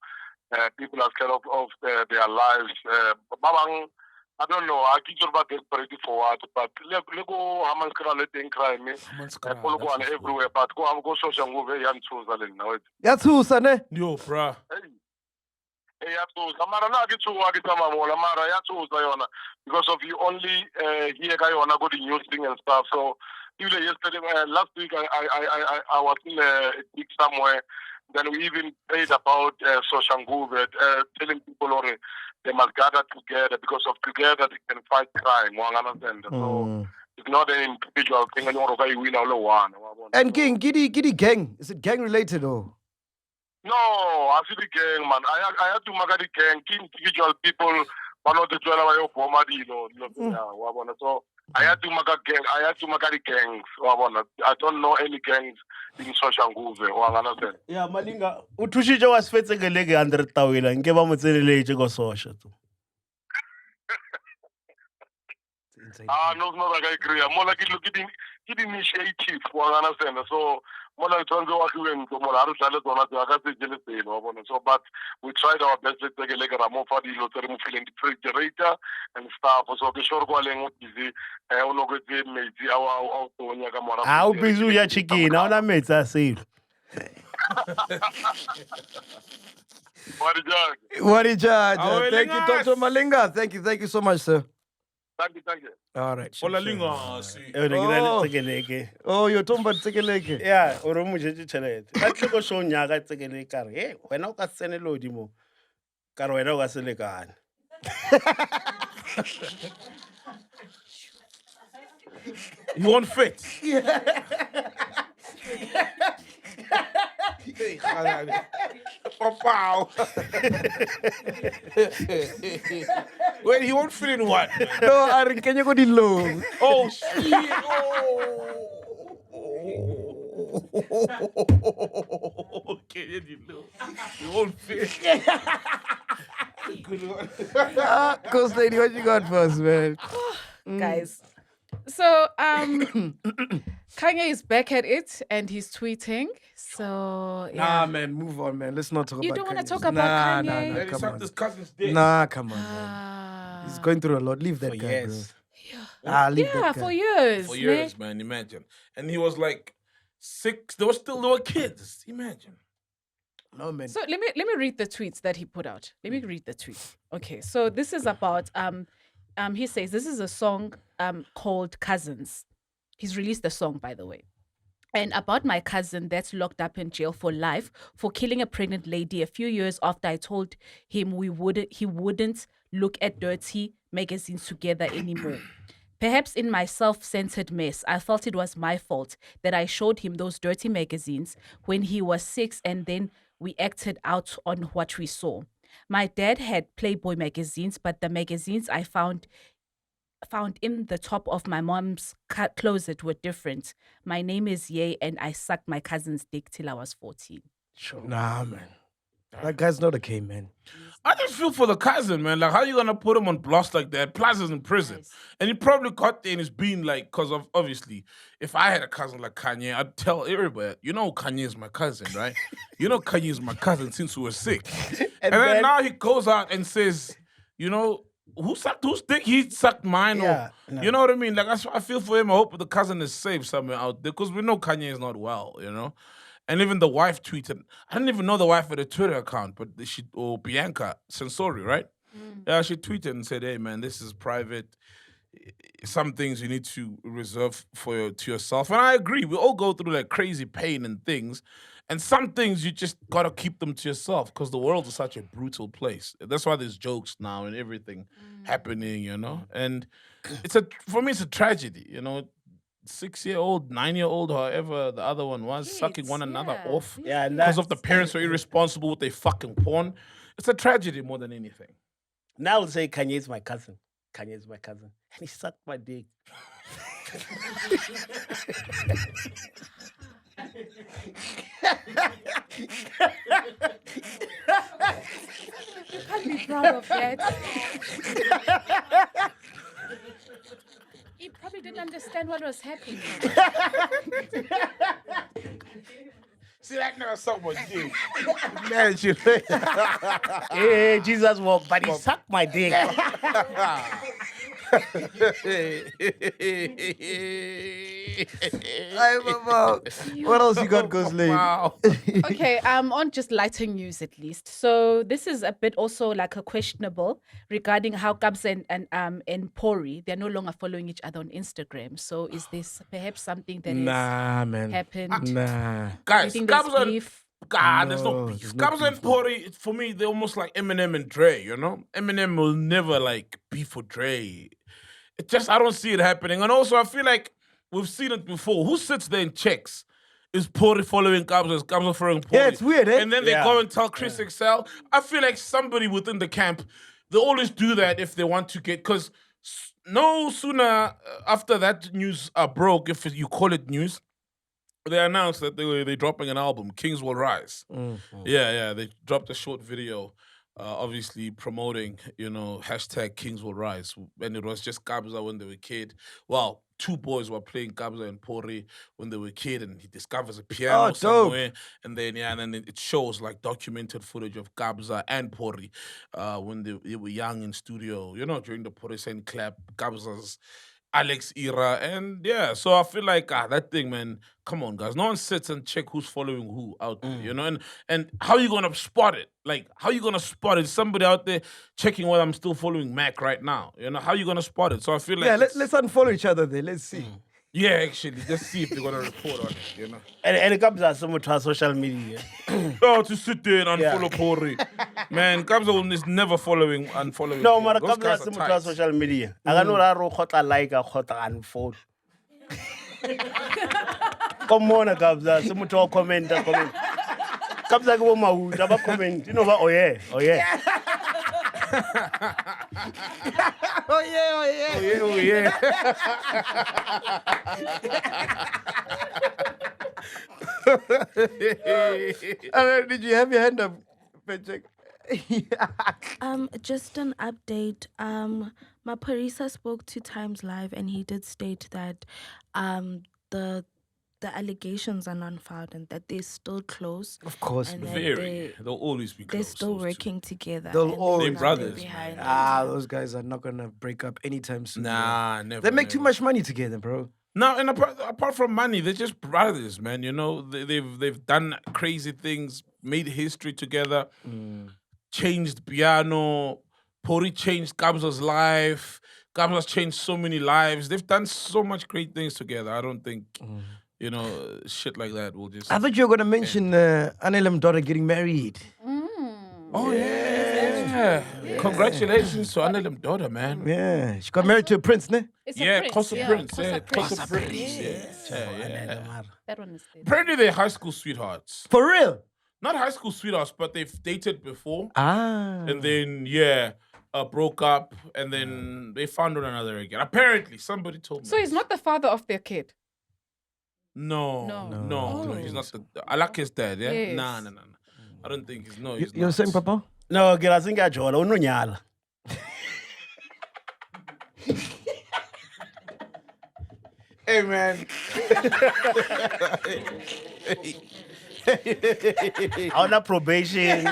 [SPEAKER 8] People are scared of their lives. I don't know. I keep about desperate for what, but let go. Haman's letting crime. People go on everywhere, but go social movie and choose now.
[SPEAKER 1] That's who, son.
[SPEAKER 3] Yo, bruh.
[SPEAKER 8] Hey, Amara na get to Agitama Amara Yatu Zayona because of you only here guy on a good news thing and stuff. So even yesterday, last week I was in a gig somewhere. Then we even prayed about Soshanguve, telling people they must gather together because of together they can fight crime. So it's not an individual thing anymore. One.
[SPEAKER 1] And King, Giddy gang. Is it gang related or?
[SPEAKER 8] No, I see the gang, man. I had to make the gang, individual people, one of the 12 so I had to make a gang, I had to make the gangs. I don't know any gangs in Soshanguve.
[SPEAKER 4] Yeah, Malinga. Utushija was fetching a leg under the towel and gave him a go social.
[SPEAKER 8] No, I agree. I'm more like looking initiative. So, more like trying to work with so, but we tried our best to take a leg at more for the remove in the refrigerator and stuff. So, the short calling busy. I don't know
[SPEAKER 4] How busy your chicken? Now that makes us safe.
[SPEAKER 1] What is judge?
[SPEAKER 3] Oh,
[SPEAKER 1] Thank you,
[SPEAKER 3] Malingas.
[SPEAKER 1] Dr. Malinga. Thank you so much, sir.
[SPEAKER 8] Thank you.
[SPEAKER 1] All right.
[SPEAKER 3] Ola linga, see.
[SPEAKER 1] Oh, you're talking about tsekeleke.
[SPEAKER 4] Yeah, o re mo jetse tšhelete. Ka tle go show nya ka tsekele ka re, "Hey, wena o ka sene le odimo." Ka re wena o ka se lekane.
[SPEAKER 3] You won't fit. Wow. Wait, he won't fit in what?
[SPEAKER 1] No, I reckon you go the low.
[SPEAKER 3] Oh, shit. Okay, you won't fit. Good one.
[SPEAKER 1] Ghost lady, what you got for us, man?
[SPEAKER 2] Guys. So Kanye is back at it and he's tweeting. So yeah.
[SPEAKER 1] Nah, man, move on, man. Let's not talk
[SPEAKER 2] You
[SPEAKER 1] about
[SPEAKER 2] don't wanna
[SPEAKER 1] Kanye.
[SPEAKER 2] talk about Kanye?
[SPEAKER 3] Then he
[SPEAKER 1] come
[SPEAKER 3] sucked
[SPEAKER 1] on.
[SPEAKER 3] his cousin's dick.
[SPEAKER 1] Nah, come on, man. He's going through a lot. Leave that guy,
[SPEAKER 4] Yes.
[SPEAKER 1] Leave
[SPEAKER 2] Yeah,
[SPEAKER 1] that
[SPEAKER 2] for
[SPEAKER 1] guy.
[SPEAKER 2] years.
[SPEAKER 3] For years, man, imagine. And he was like 6. They were kids. Imagine.
[SPEAKER 1] No, man.
[SPEAKER 2] So let me read the tweets that he put out. Let me read the tweet. Okay, so this is about he says this is a song called Cousins. He's released the song, by the way. And about my cousin that's locked up in jail for life for killing a pregnant lady a few years after I told him he wouldn't look at dirty magazines together anymore. Perhaps in my self-centered mess, I felt it was my fault that I showed him those dirty magazines when he was 6 and then we acted out on what we saw. My dad had Playboy magazines, but the magazines I found in the top of my mom's closet were different. My name is Ye, and I sucked my cousin's dick till I was 14.
[SPEAKER 1] Nah, man. That guy's not okay, man.
[SPEAKER 3] I just feel for the cousin, man. Like, how you gonna put him on blast like that? Plus, he's in prison. And he probably caught there and he's been like, because of, obviously, if I had a cousin like Kanye, I'd tell everybody, you know, Kanye is my cousin, right? You know, Kanye is my cousin since we were 6. and then now he goes out and says, you know, who sucked whose dick? He sucked mine.
[SPEAKER 4] Yeah,
[SPEAKER 3] or,
[SPEAKER 4] no.
[SPEAKER 3] You know what I mean? Like, that's what I feel for him. I hope the cousin is safe somewhere out there because we know Kanye is not well, you know? And even the wife tweeted, I didn't even know the wife had a Twitter account, but Bianca Sensori, right? Yeah, she tweeted and said, hey, man, this is private. Some things you need to reserve to yourself. And I agree. We all go through like crazy pain and things. And some things you just got to keep them to yourself because the world is such a brutal place. That's why there's jokes now and everything happening, you know? And for me, it's a tragedy, you know? 6-year-old, 9-year-old, however the other one was, sucking one another off
[SPEAKER 4] Yeah, and
[SPEAKER 3] because of the parents were irresponsible with their fucking porn. It's a tragedy more than anything.
[SPEAKER 4] Now I'll say Kanye is my cousin. Kanye is my cousin. And he sucked my dick.
[SPEAKER 2] You can't be proud of that. He probably didn't understand what was happening.
[SPEAKER 3] See, that never sucked my dick.
[SPEAKER 1] Imagine.
[SPEAKER 4] Hey, Jesus walked, but he sucked my dick.
[SPEAKER 1] What else you got, Ghost Lady?
[SPEAKER 3] Wow.
[SPEAKER 2] Okay, on just lighter news at least. So this is a bit also like a questionable regarding how Kabs and Pori, they're no longer following each other on Instagram. So is this perhaps something that
[SPEAKER 1] Nah,
[SPEAKER 2] has
[SPEAKER 1] man.
[SPEAKER 2] happened?
[SPEAKER 1] Nah.
[SPEAKER 3] Guys,
[SPEAKER 2] You think there's
[SPEAKER 3] Kabza
[SPEAKER 2] beef?
[SPEAKER 3] God, there's no
[SPEAKER 1] No,
[SPEAKER 3] beef.
[SPEAKER 1] there's no
[SPEAKER 3] Kabza and
[SPEAKER 1] beef.
[SPEAKER 3] Pori, for me, they're almost like Eminem and Dre, you know? Eminem will never like beef for Dre. It just, I don't see it happening. And also, I feel like we've seen it before. Who sits there and checks? Is Pori following Kabza? Is Kabza following Pori?
[SPEAKER 1] Yeah, it's weird, eh?
[SPEAKER 3] And then they go and tell Chris Excel. I feel like somebody within the camp, they always do that if they want to get, because no sooner after that news broke, if you call it news, they announced that they're dropping an album, Kings Will Rise. Yeah, they dropped a short video, obviously promoting, you know, hashtag Kings Will Rise. And it was just Kabza when they were kid. Well, 2 boys were playing Kabza and Pori when they were kid, and he discovers a piano
[SPEAKER 1] Oh, dope.
[SPEAKER 3] somewhere. And then, and then it shows like documented footage of Kabza and Pori when they were young in studio, you know, during the Pori Saint clap. Kabza's Alex era, and yeah, so I feel like that thing, man. Come on, guys. No one sits and check who's following who out there, you know. And how you gonna spot it? Like, how you gonna spot it? Somebody out there checking whether I'm still following Mac right now. You know, how you gonna spot it? So I feel like
[SPEAKER 1] Yeah, let's unfollow each other there. Let's see.
[SPEAKER 3] yeah, actually, just see if they're gonna report on it. You know,
[SPEAKER 4] And it comes out so much on social media.
[SPEAKER 3] oh, to sit there and unfollow Pori, man. Kabza is never following unfollowing.
[SPEAKER 4] No,
[SPEAKER 3] people.
[SPEAKER 4] mara
[SPEAKER 3] Those
[SPEAKER 4] comes
[SPEAKER 3] guys
[SPEAKER 4] out
[SPEAKER 3] are
[SPEAKER 4] so much on
[SPEAKER 3] tight.
[SPEAKER 4] social media. I got no raro khota like a khota unfollow. Come on, Kabza, so much comment. Kabza go ma about comment. You know what? Oh yeah.
[SPEAKER 1] Oh yeah.
[SPEAKER 3] Oh yeah.
[SPEAKER 1] Did you have your hand up, Patrick?
[SPEAKER 7] Just an update. Maparisa spoke 2 times live, and he did state that the allegations are non-filed and that they're still close.
[SPEAKER 1] Of course,
[SPEAKER 7] and
[SPEAKER 1] man.
[SPEAKER 3] Very. They'll always be
[SPEAKER 7] they're
[SPEAKER 3] close.
[SPEAKER 7] still
[SPEAKER 3] those two.
[SPEAKER 7] working together.
[SPEAKER 1] They'll
[SPEAKER 7] and there's
[SPEAKER 1] always-
[SPEAKER 3] They're
[SPEAKER 7] nothing
[SPEAKER 3] brothers,
[SPEAKER 7] behind
[SPEAKER 3] man.
[SPEAKER 7] it.
[SPEAKER 1] Those guys are not gonna break up anytime soon. bro.
[SPEAKER 3] Nah, never.
[SPEAKER 1] They make too
[SPEAKER 3] never.
[SPEAKER 1] much money together, bro.
[SPEAKER 3] No, and apart from money, they're just brothers, man. You know, they've done crazy things, made history together, changed piano. Pori changed Kabza's life. Kabza's changed so many lives. They've done so much great things together. I don't think, you know, shit like that will just.
[SPEAKER 1] I thought you were gonna mention Anel's daughter getting married.
[SPEAKER 3] Oh yeah. Congratulations to Anel's daughter, man.
[SPEAKER 1] Yeah, she got married to a prince, ne?
[SPEAKER 2] It's a
[SPEAKER 3] Yeah,
[SPEAKER 2] prince,
[SPEAKER 3] Kosa
[SPEAKER 2] yeah,
[SPEAKER 3] Prince.
[SPEAKER 2] Kosa
[SPEAKER 3] Yeah,
[SPEAKER 2] Prince.
[SPEAKER 3] Kosa Prince. Yeah.
[SPEAKER 2] That one is there.
[SPEAKER 3] Apparently they're high school sweethearts.
[SPEAKER 1] For real?
[SPEAKER 3] Not high school sweethearts, but they've dated before.
[SPEAKER 1] Ah.
[SPEAKER 3] And then, broke up. And then they found one another again. Apparently, somebody told me.
[SPEAKER 2] So he's not the father of their kid.
[SPEAKER 3] No.
[SPEAKER 2] No.
[SPEAKER 3] He's not the... I like his dad, yeah?
[SPEAKER 2] Yes.
[SPEAKER 3] Nah. I don't think he's... No,
[SPEAKER 1] You,
[SPEAKER 3] he's
[SPEAKER 1] you're
[SPEAKER 3] not.
[SPEAKER 1] saying, Papa?
[SPEAKER 4] No, get I think I jola unonyala.
[SPEAKER 1] Hey, man.
[SPEAKER 4] On a probation.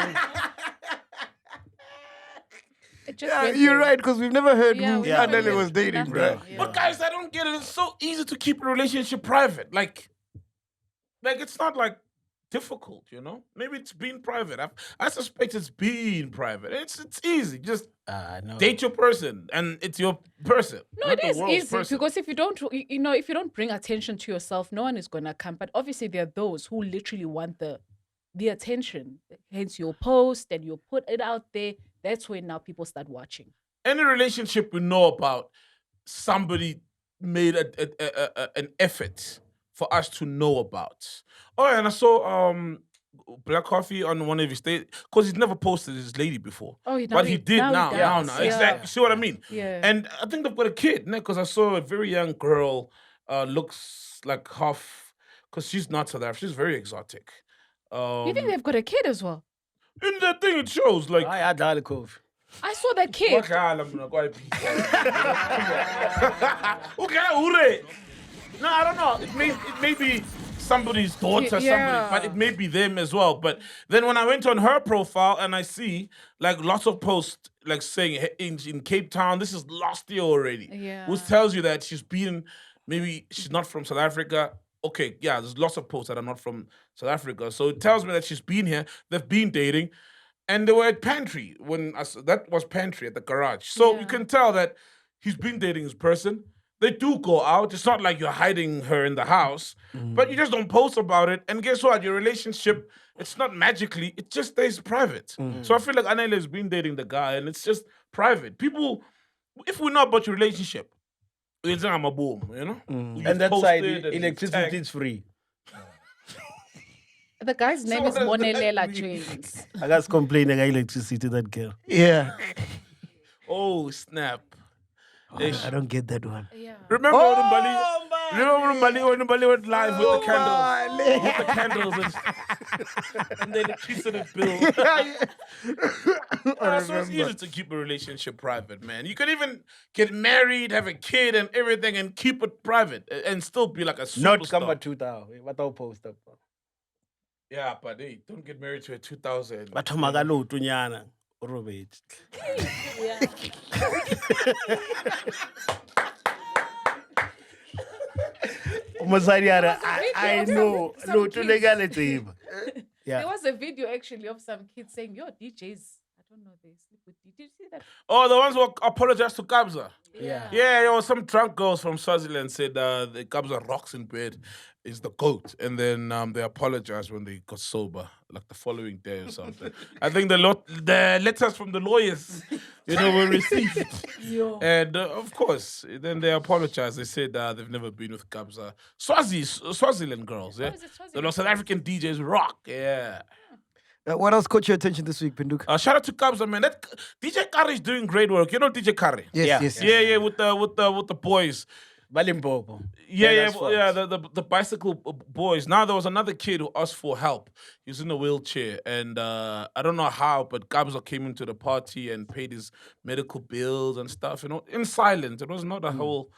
[SPEAKER 2] It just
[SPEAKER 1] Yeah,
[SPEAKER 2] went
[SPEAKER 1] you're
[SPEAKER 2] there.
[SPEAKER 1] right, because we've never heard
[SPEAKER 2] Yeah,
[SPEAKER 1] who
[SPEAKER 2] we never
[SPEAKER 1] Anel
[SPEAKER 2] heard
[SPEAKER 1] was dating,
[SPEAKER 2] nothing.
[SPEAKER 1] bro.
[SPEAKER 2] Yeah.
[SPEAKER 3] But guys, I don't get it. It's so easy to keep a relationship private. Like it's not like difficult, you know? Maybe it's being private. I suspect it's being private. It's easy. Just
[SPEAKER 4] No.
[SPEAKER 3] date your person, and it's your person.
[SPEAKER 2] No,
[SPEAKER 3] not
[SPEAKER 2] it
[SPEAKER 3] the
[SPEAKER 2] is
[SPEAKER 3] world's
[SPEAKER 2] easy
[SPEAKER 3] person.
[SPEAKER 2] because if you don't, if you don't bring attention to yourself, no one is gonna come. But obviously, there are those who literally want the attention. Hence, you'll post and you'll put it out there. That's when now people start watching.
[SPEAKER 3] Any relationship we know about, somebody made an effort for us to know about. Oh, and I saw Black Coffee on one of his states because he's never posted his lady before.
[SPEAKER 2] Oh,
[SPEAKER 3] but he did now.
[SPEAKER 2] does.
[SPEAKER 3] Now.
[SPEAKER 2] Yeah.
[SPEAKER 3] Exactly. See what I mean?
[SPEAKER 2] Yeah.
[SPEAKER 3] And I think they've got a kid, because I saw a very young girl, looks like half, because she's not South African. She's very exotic.
[SPEAKER 2] You think they've got a kid as well?
[SPEAKER 3] In that thing, it shows like.
[SPEAKER 4] I had that cove.
[SPEAKER 2] I saw that kid.
[SPEAKER 3] No, I don't know. It may be somebody's daughter,
[SPEAKER 2] Yeah.
[SPEAKER 3] but it may be them as well. But then when I went on her profile and I see like lots of posts like saying in Cape Town, this is last year already.
[SPEAKER 2] Yeah.
[SPEAKER 3] Which tells you that maybe she's not from South Africa. Okay, yeah, there's lots of posts that are not from South Africa. So it tells me that she's been here, they've been dating, and they were at Pantry that was Pantry at the garage. So you can tell that he's been dating this person. They do go out. It's not like you're hiding her in the house, but you just don't post about it. And guess what? Your relationship, it's not magically, it just stays private. So I feel like Anel has been dating the guy and it's just private. People, if we know about your relationship, it's like I'm a boom, you know? You've
[SPEAKER 4] And that side,
[SPEAKER 3] posted and
[SPEAKER 4] electricity
[SPEAKER 3] tagged.
[SPEAKER 4] is free.
[SPEAKER 2] The guy's name
[SPEAKER 3] So
[SPEAKER 2] is
[SPEAKER 3] what does that
[SPEAKER 2] Monelela
[SPEAKER 3] mean?
[SPEAKER 2] James.
[SPEAKER 4] I was complaining about electricity, that girl.
[SPEAKER 1] Yeah.
[SPEAKER 3] Oh, snap.
[SPEAKER 1] I don't get that one.
[SPEAKER 2] Yeah.
[SPEAKER 3] Remember when Mbali went live with the candles and the electricity bill. So it's easy to keep a relationship private, man. You can even get married, have a kid and everything and keep it private and still be like a superstar.
[SPEAKER 4] Not come 2000. What I'll post up.
[SPEAKER 3] Yeah, but hey, don't get married to a 2000.
[SPEAKER 4] But Magalo, Tunyana, Robert. Mosadi are,
[SPEAKER 2] There was a video
[SPEAKER 4] I
[SPEAKER 2] of some-
[SPEAKER 4] know.
[SPEAKER 2] some
[SPEAKER 4] No, to
[SPEAKER 2] kids.
[SPEAKER 4] legality.
[SPEAKER 2] There
[SPEAKER 4] Yeah.
[SPEAKER 2] was a video actually of some kids saying, "Yo, DJs, I don't know, they sleep with DJs." Did you see that?
[SPEAKER 3] Oh, the ones who apologized to Kabza.
[SPEAKER 4] Yeah.
[SPEAKER 3] Yeah, there was some drunk girls from Swaziland said the Kabza rocks in bed is the goat, and then they apologized when they got sober, like the following day or something. I think the letters from the lawyers, were received, and of course, then they apologized. They said they've never been with Kabza. Swaziland girls, yeah.
[SPEAKER 2] is it
[SPEAKER 3] The
[SPEAKER 2] Swaziland
[SPEAKER 3] South African DJs rock, yeah.
[SPEAKER 1] What else caught your attention this week, Pinduk?
[SPEAKER 3] Shout out to Kabza, man. That DJ Kari is doing great work. You know DJ Kari?
[SPEAKER 1] Yes.
[SPEAKER 3] Yeah, with the boys.
[SPEAKER 4] Balimpopo.
[SPEAKER 3] Yeah,
[SPEAKER 4] that's
[SPEAKER 3] the bicycle boys. Now there was another kid who asked for help. He was in a wheelchair, and I don't know how, but Kabza came into the party and paid his medical bills and stuff. In silence. It was not a whole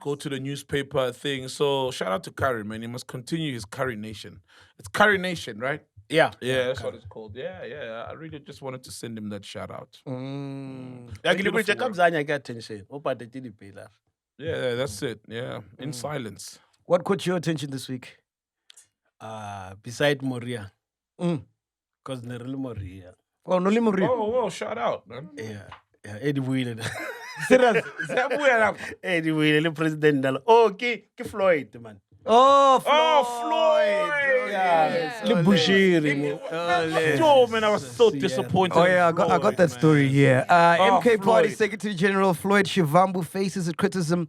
[SPEAKER 3] go to the newspaper thing. So shout out to Curry, man. He must continue his Curry Nation. It's Curry Nation, right?
[SPEAKER 4] Yeah.
[SPEAKER 3] Yeah, that's what it's called. Yeah. I really just wanted to send him that shout out.
[SPEAKER 4] Like,
[SPEAKER 3] you
[SPEAKER 4] you
[SPEAKER 3] for
[SPEAKER 4] check up Zanya get attention. Opa the tili pela.
[SPEAKER 3] Yeah, that's it. Yeah, in silence.
[SPEAKER 1] What caught your attention this week?
[SPEAKER 4] Beside Moria.
[SPEAKER 1] Mm.
[SPEAKER 4] Because Neril Moria.
[SPEAKER 1] Oh, Noli Muri.
[SPEAKER 3] Whoa, shout out, man.
[SPEAKER 4] Yeah. Eddie Wheeler.
[SPEAKER 1] Serious?
[SPEAKER 4] Eddie Wheeler, the president. Oh, ki Floyd, man.
[SPEAKER 1] Oh,
[SPEAKER 3] Floyd.
[SPEAKER 4] Yeah.
[SPEAKER 2] Yeah.
[SPEAKER 4] Le Bushiri.
[SPEAKER 3] Yo, man, I was so disappointed.
[SPEAKER 1] Oh yeah, I got
[SPEAKER 3] Floyd,
[SPEAKER 1] that
[SPEAKER 3] man.
[SPEAKER 1] story here. MK Party
[SPEAKER 3] Floyd.
[SPEAKER 1] Secretary General Floyd Shivambu faces a criticism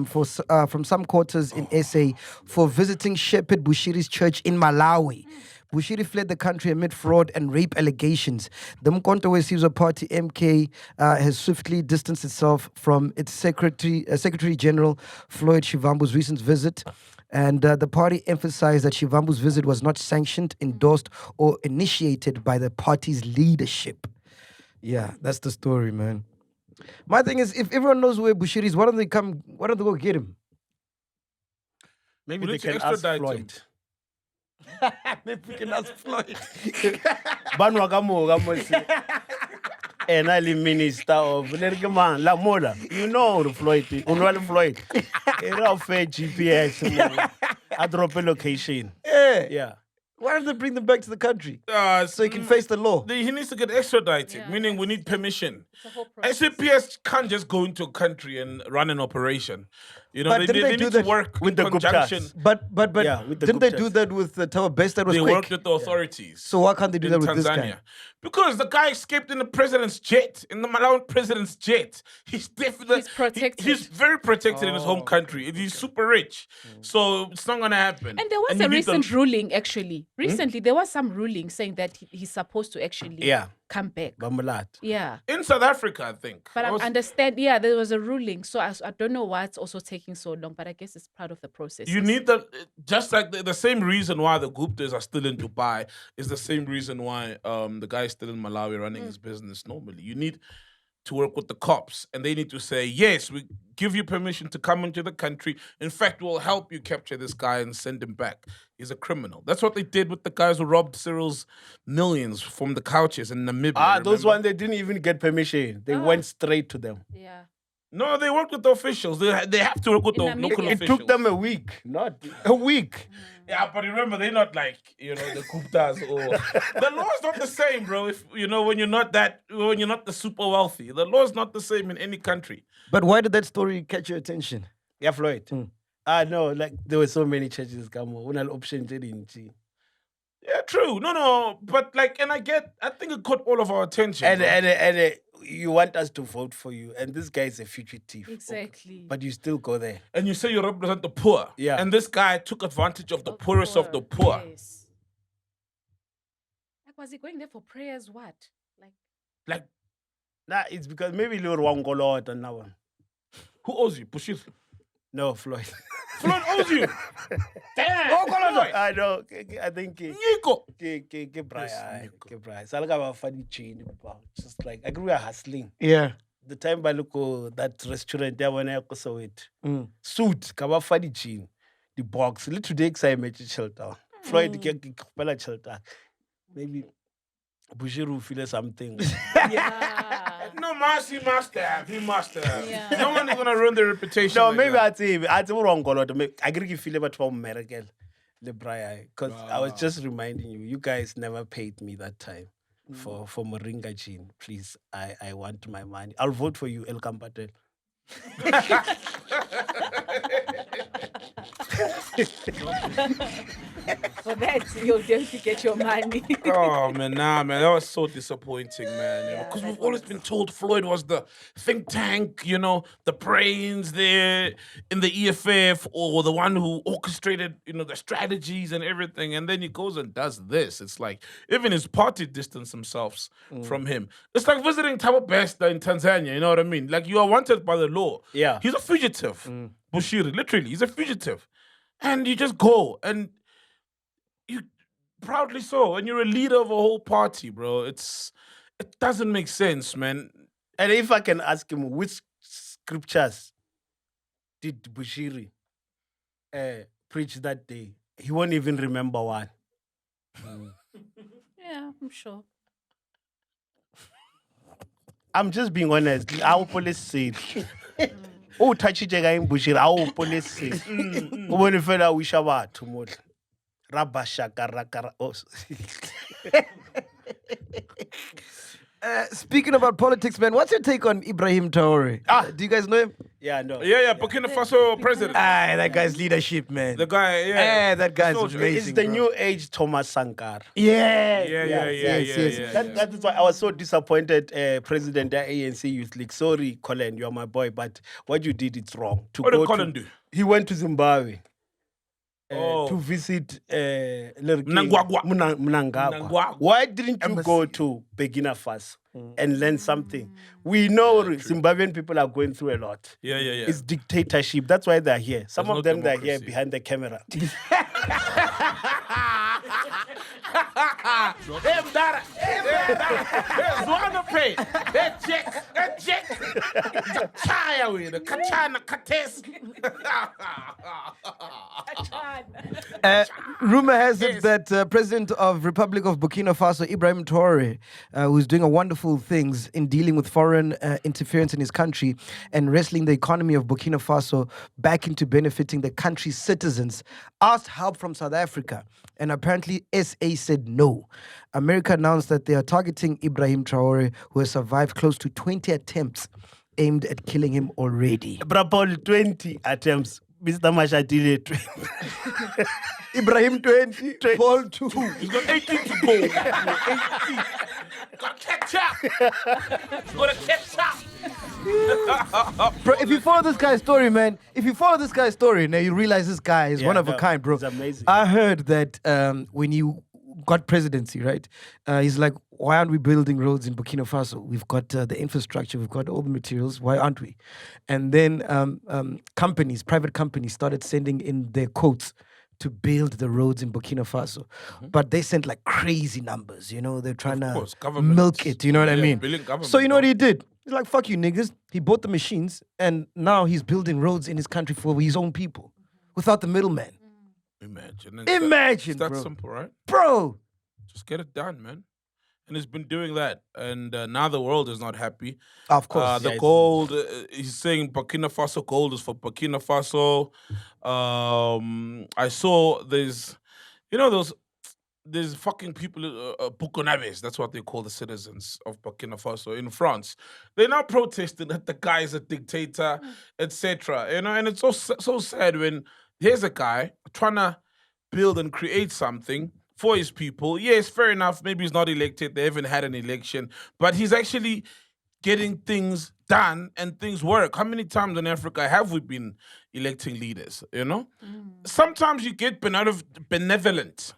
[SPEAKER 1] from some quarters in SA for visiting Shepherd Bushiri's church in Malawi. Bushiri fled the country amid fraud and rape allegations. The Mkonto Party MK has swiftly distanced itself from its Secretary General Floyd Shivambu's recent visit. And the party emphasized that Shivambu's visit was not sanctioned, endorsed, or initiated by the party's leadership. Yeah, that's the story, man. My thing is, if everyone knows where Bushiri is, why don't they go get him?
[SPEAKER 4] Maybe
[SPEAKER 3] We
[SPEAKER 4] they
[SPEAKER 3] need to
[SPEAKER 4] can ask
[SPEAKER 3] extradite him.
[SPEAKER 4] Floyd.
[SPEAKER 1] Maybe we can ask Floyd.
[SPEAKER 4] Banwa kamo and Ali Minister of Lergaman, La Moda. You know Floyd. Unwell Floyd. Era fair GPS. I drop a location. Yeah.
[SPEAKER 1] Why don't they bring them back to the country
[SPEAKER 3] So
[SPEAKER 1] so he can face the law?
[SPEAKER 3] He needs to get extradited,
[SPEAKER 2] Yeah,
[SPEAKER 3] meaning we need permission.
[SPEAKER 2] It's a whole process.
[SPEAKER 3] SAPS can't just go into a country and run an operation.
[SPEAKER 1] But didn't they do
[SPEAKER 3] need to
[SPEAKER 1] that
[SPEAKER 3] work
[SPEAKER 4] with
[SPEAKER 3] in
[SPEAKER 4] the
[SPEAKER 3] conjunction.
[SPEAKER 4] Guptas?
[SPEAKER 1] But
[SPEAKER 4] Yeah, with the
[SPEAKER 1] didn't they
[SPEAKER 4] Guptas.
[SPEAKER 1] do that with the Tower Base? That was
[SPEAKER 3] They
[SPEAKER 1] quick.
[SPEAKER 3] worked with the authorities.
[SPEAKER 1] So why can't they do
[SPEAKER 3] in
[SPEAKER 1] that with
[SPEAKER 3] Tanzania.
[SPEAKER 1] this guy?
[SPEAKER 3] Because the guy escaped in the president's jet, in the Malawian president's jet. He's definitely
[SPEAKER 2] He's protected.
[SPEAKER 3] He's very protected in his home country. He's super rich, so it's not gonna happen.
[SPEAKER 2] And there was
[SPEAKER 3] you
[SPEAKER 2] a
[SPEAKER 3] need the-
[SPEAKER 2] recent ruling, actually. Recently, there was some ruling saying that he's supposed to actually come back.
[SPEAKER 4] Bamulat.
[SPEAKER 2] Yeah.
[SPEAKER 3] in South Africa, I think.
[SPEAKER 2] But I
[SPEAKER 3] Was-
[SPEAKER 2] understand, there was a ruling. So I don't know why it's also taking so long, but I guess it's part of the process.
[SPEAKER 3] You need just like the same reason why the Guptas are still in Dubai is the same reason why the guy is still in Malawi running his business normally. You need to work with the cops and they need to say, yes, we give you permission to come into the country. In fact, we'll help you capture this guy and send him back. He's a criminal. That's what they did with the guys who robbed Cyril's millions from the couches in Namibia.
[SPEAKER 4] Those
[SPEAKER 3] remember?
[SPEAKER 4] ones, they didn't even get permission. They went straight to them.
[SPEAKER 2] Yeah.
[SPEAKER 3] No, they worked with the officials. They have to work with the
[SPEAKER 2] In Namibia.
[SPEAKER 3] local
[SPEAKER 4] It
[SPEAKER 3] officials.
[SPEAKER 4] took them a week, not a week.
[SPEAKER 3] Yeah, but remember, they're not like, the Guptas or the law's not the same, bro. If when you're not the super wealthy, the law's not the same in any country.
[SPEAKER 1] But why did that story catch your attention?
[SPEAKER 4] Yeah, Floyd. No, like there were so many churches come on. One option didn't.
[SPEAKER 3] Yeah, true. No, but I think it caught all of our attention. bro.
[SPEAKER 4] And you want us to vote for you, and this guy is a fugitive.
[SPEAKER 2] Exactly.
[SPEAKER 4] But you still go there.
[SPEAKER 3] And you say you represent the poor.
[SPEAKER 4] Yeah.
[SPEAKER 3] And this guy took advantage of the poorest of the poor.
[SPEAKER 2] Yes. Like, was he going there for prayers? What?
[SPEAKER 3] Like,
[SPEAKER 4] Nah, it's because maybe Lord Wangolo and now one.
[SPEAKER 3] who owes you? Pushir.
[SPEAKER 4] No, Floyd.
[SPEAKER 3] Floyd owes you. Damn. Floyd.
[SPEAKER 4] I know. I think
[SPEAKER 3] Nico.
[SPEAKER 4] Brian. Salga funny chain. Just like I grew up hustling.
[SPEAKER 1] Yeah.
[SPEAKER 4] The time I look at that restaurant there when I saw it. Suit, kaba funny chain. The box. Little today I met shelter. Floyd ke shelter. Maybe Bushiru feel something.
[SPEAKER 2] Yeah.
[SPEAKER 3] No, Mas, he must have. He must have.
[SPEAKER 2] Yeah.
[SPEAKER 3] No one is going to ruin the reputation.
[SPEAKER 4] No,
[SPEAKER 3] like
[SPEAKER 4] maybe
[SPEAKER 3] that.
[SPEAKER 4] I'd say wrong. I agree feel about American. Because I was just reminding you, you guys never paid me that time for Moringa Gin. Please, I want my money. I'll vote for you, El Campatel.
[SPEAKER 2] For that, you'll definitely get your money.
[SPEAKER 3] Oh man, nah, man, that was so disappointing, man. Because we've always been told Floyd was the think tank, the brains there in the EFF, or the one who orchestrated, the strategies and everything. And then he goes and does this. It's like even his party distanced themselves from him. It's like visiting Thabo Bester in Tanzania. You know what I mean? Like you are wanted by the law.
[SPEAKER 4] Yeah.
[SPEAKER 3] He's a fugitive. Bushiri, literally, he's a fugitive, and you just go and. You proudly so, and you're a leader of a whole party, bro. It doesn't make sense, man.
[SPEAKER 4] And if I can ask him, which scriptures did Bushiri preach that day? He won't even remember one.
[SPEAKER 2] Yeah, I'm sure.
[SPEAKER 4] I'm just being honest. Our police said, oh, touchy jega in Bushiri, our police said, when you fell out, we shall watch tomorrow. Oh.
[SPEAKER 1] Speaking about politics, man, what's your take on Ibrahim Traore? Do you guys know him?
[SPEAKER 4] Yeah, no.
[SPEAKER 3] Yeah, Burkina Faso president.
[SPEAKER 1] That guy's leadership, man.
[SPEAKER 3] The guy, yeah.
[SPEAKER 1] That guy's
[SPEAKER 3] So
[SPEAKER 1] amazing.
[SPEAKER 4] It's the
[SPEAKER 1] bro.
[SPEAKER 4] new age Thomas Sankara.
[SPEAKER 1] Yeah.
[SPEAKER 3] Yeah.
[SPEAKER 4] That is why I was so disappointed, President of ANC Youth League. Sorry, Colin, you're my boy, but what you did, it's wrong.
[SPEAKER 3] What did Colin do?
[SPEAKER 4] He went to Zimbabwe.
[SPEAKER 3] Oh.
[SPEAKER 4] To visit
[SPEAKER 3] Mnangagwa.
[SPEAKER 4] Mnangagwa. Why didn't you go to Burkina Faso and learn something? We know Zimbabwean people are going through a lot.
[SPEAKER 3] Yeah.
[SPEAKER 4] It's dictatorship. That's why they're here. Some
[SPEAKER 3] There's
[SPEAKER 4] of
[SPEAKER 3] no
[SPEAKER 4] them they're here
[SPEAKER 3] democracy.
[SPEAKER 4] behind the camera.
[SPEAKER 1] Rumor has it that President of Republic of Burkina Faso, Ibrahim Traore, who's doing a wonderful things in dealing with foreign interference in his country and wrestling the economy of Burkina Faso back into benefiting the country's citizens, asked help from South Africa. And apparently SA said no. America announced that they are targeting Ibrahim Traore, who has survived close to 20 attempts aimed at killing him already.
[SPEAKER 4] Brapol 20 attempts. Mr. Mashatile 20.
[SPEAKER 1] Ibrahim 20, Paul 2.
[SPEAKER 3] He's got 18 to go. 18. Got catch up. Got to catch up.
[SPEAKER 1] Bro, if you follow this guy's story, man, now you realize this guy is one of a kind, bro.
[SPEAKER 4] He's amazing.
[SPEAKER 1] I heard that when you got presidency, right? He's like, why aren't we building roads in Burkina Faso? We've got the infrastructure, we've got all the materials. Why aren't we? And then private companies started sending in their quotes to build the roads in Burkina Faso. But they sent like crazy numbers, They're trying to
[SPEAKER 3] government.
[SPEAKER 1] milk it, you know what I mean?
[SPEAKER 3] billion government,
[SPEAKER 1] So you know what he did? He's like, fuck you niggas. He bought the machines and now he's building roads in his country for his own people without the middleman.
[SPEAKER 3] Imagine.
[SPEAKER 1] Imagine,
[SPEAKER 3] It's that
[SPEAKER 1] bro.
[SPEAKER 3] simple, right?
[SPEAKER 1] Bro.
[SPEAKER 3] Just get it done, man. And he's been doing that. And now the world is not happy.
[SPEAKER 1] Of course.
[SPEAKER 3] The gold, he's saying Burkina Faso gold is for Burkina Faso. I saw there's fucking people, Bukonabes, that's what they call the citizens of Burkina Faso in France. They're now protesting that the guy is a dictator, etc. And it's so sad when here's a guy trying to build and create something for his people. Yes, fair enough. Maybe he's not elected. They haven't had an election. But he's actually getting things done and things work. How many times in Africa have we been electing leaders, Sometimes you get benevolent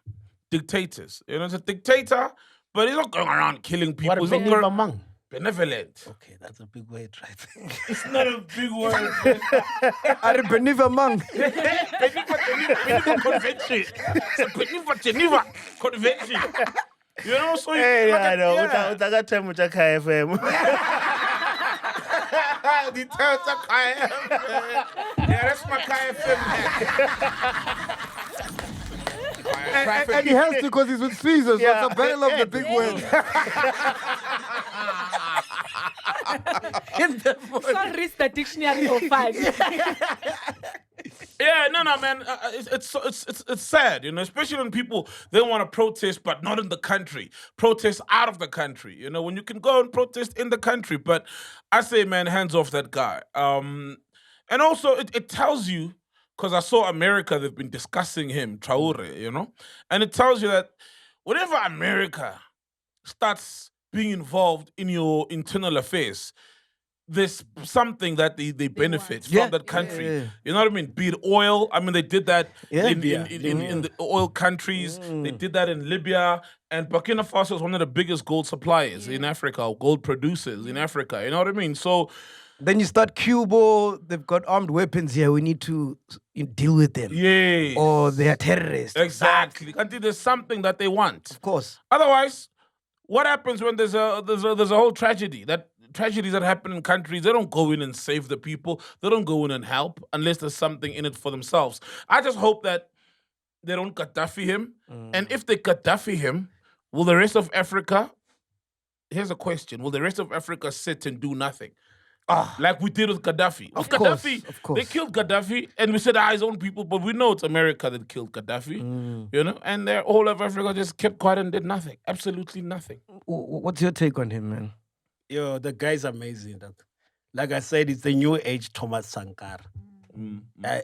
[SPEAKER 3] dictators. It's a dictator, but he's not going around killing people. He's not going benevolent.
[SPEAKER 4] Okay, that's a big word, right?
[SPEAKER 3] It's not a big word.
[SPEAKER 1] Are Beniva Mang.
[SPEAKER 3] Geneva Convention. It's a Geneva Convention. So
[SPEAKER 4] Hey, I know. Utaga time Kaya FM.
[SPEAKER 3] the terms of Kaya. Yeah, that's my Kaya FM.
[SPEAKER 1] And he has to because he's with Caesar, so
[SPEAKER 4] Yeah.
[SPEAKER 1] it's a battle of the big words. In the morning.
[SPEAKER 2] Can't read the dictionary for fun.
[SPEAKER 3] Yeah, no, man. It's sad, you know, especially when people they want to protest, but not in the country. Protest out of the country, you know, when you can go and protest in the country. But I say, man, hands off that guy. And also it tells you, because I saw America, they've been discussing him, Traore, you know, and it tells you that whenever America starts being involved in your internal affairs, there's something that they benefit
[SPEAKER 1] Yeah.
[SPEAKER 3] from that country.
[SPEAKER 1] Yeah.
[SPEAKER 3] You know what I mean? Be it oil. I mean, they did that in
[SPEAKER 1] Mm.
[SPEAKER 3] the oil countries. They did that in Libya. And Burkina Faso is one of the biggest gold suppliers in Africa, or gold producers in Africa. You know what I mean? So,
[SPEAKER 1] Then you start Cuba, they've got armed weapons here. We need to deal with them.
[SPEAKER 3] yeah.
[SPEAKER 1] Or they are terrorists.
[SPEAKER 3] Exactly. Until there's something that they want.
[SPEAKER 1] Of course.
[SPEAKER 3] Otherwise, what happens when there's a whole tragedies that happen in countries? They don't go in and save the people. They don't go in and help unless there's something in it for themselves. I just hope that they don't Gaddafi him. And if they Gaddafi him, will the rest of Africa? Here's a question: will the rest of Africa sit and do nothing? Like we did with Gaddafi.
[SPEAKER 1] Of
[SPEAKER 3] With
[SPEAKER 1] course,
[SPEAKER 3] Gaddafi,
[SPEAKER 1] of course.
[SPEAKER 3] they killed Gaddafi, and we said his own people, but we know it's America that killed Gaddafi, you know, and their whole of Africa just kept quiet and did nothing, absolutely nothing.
[SPEAKER 1] What's your take on him, man?
[SPEAKER 4] Yo, the guy's amazing. Like I said, it's the new age Thomas Sankara.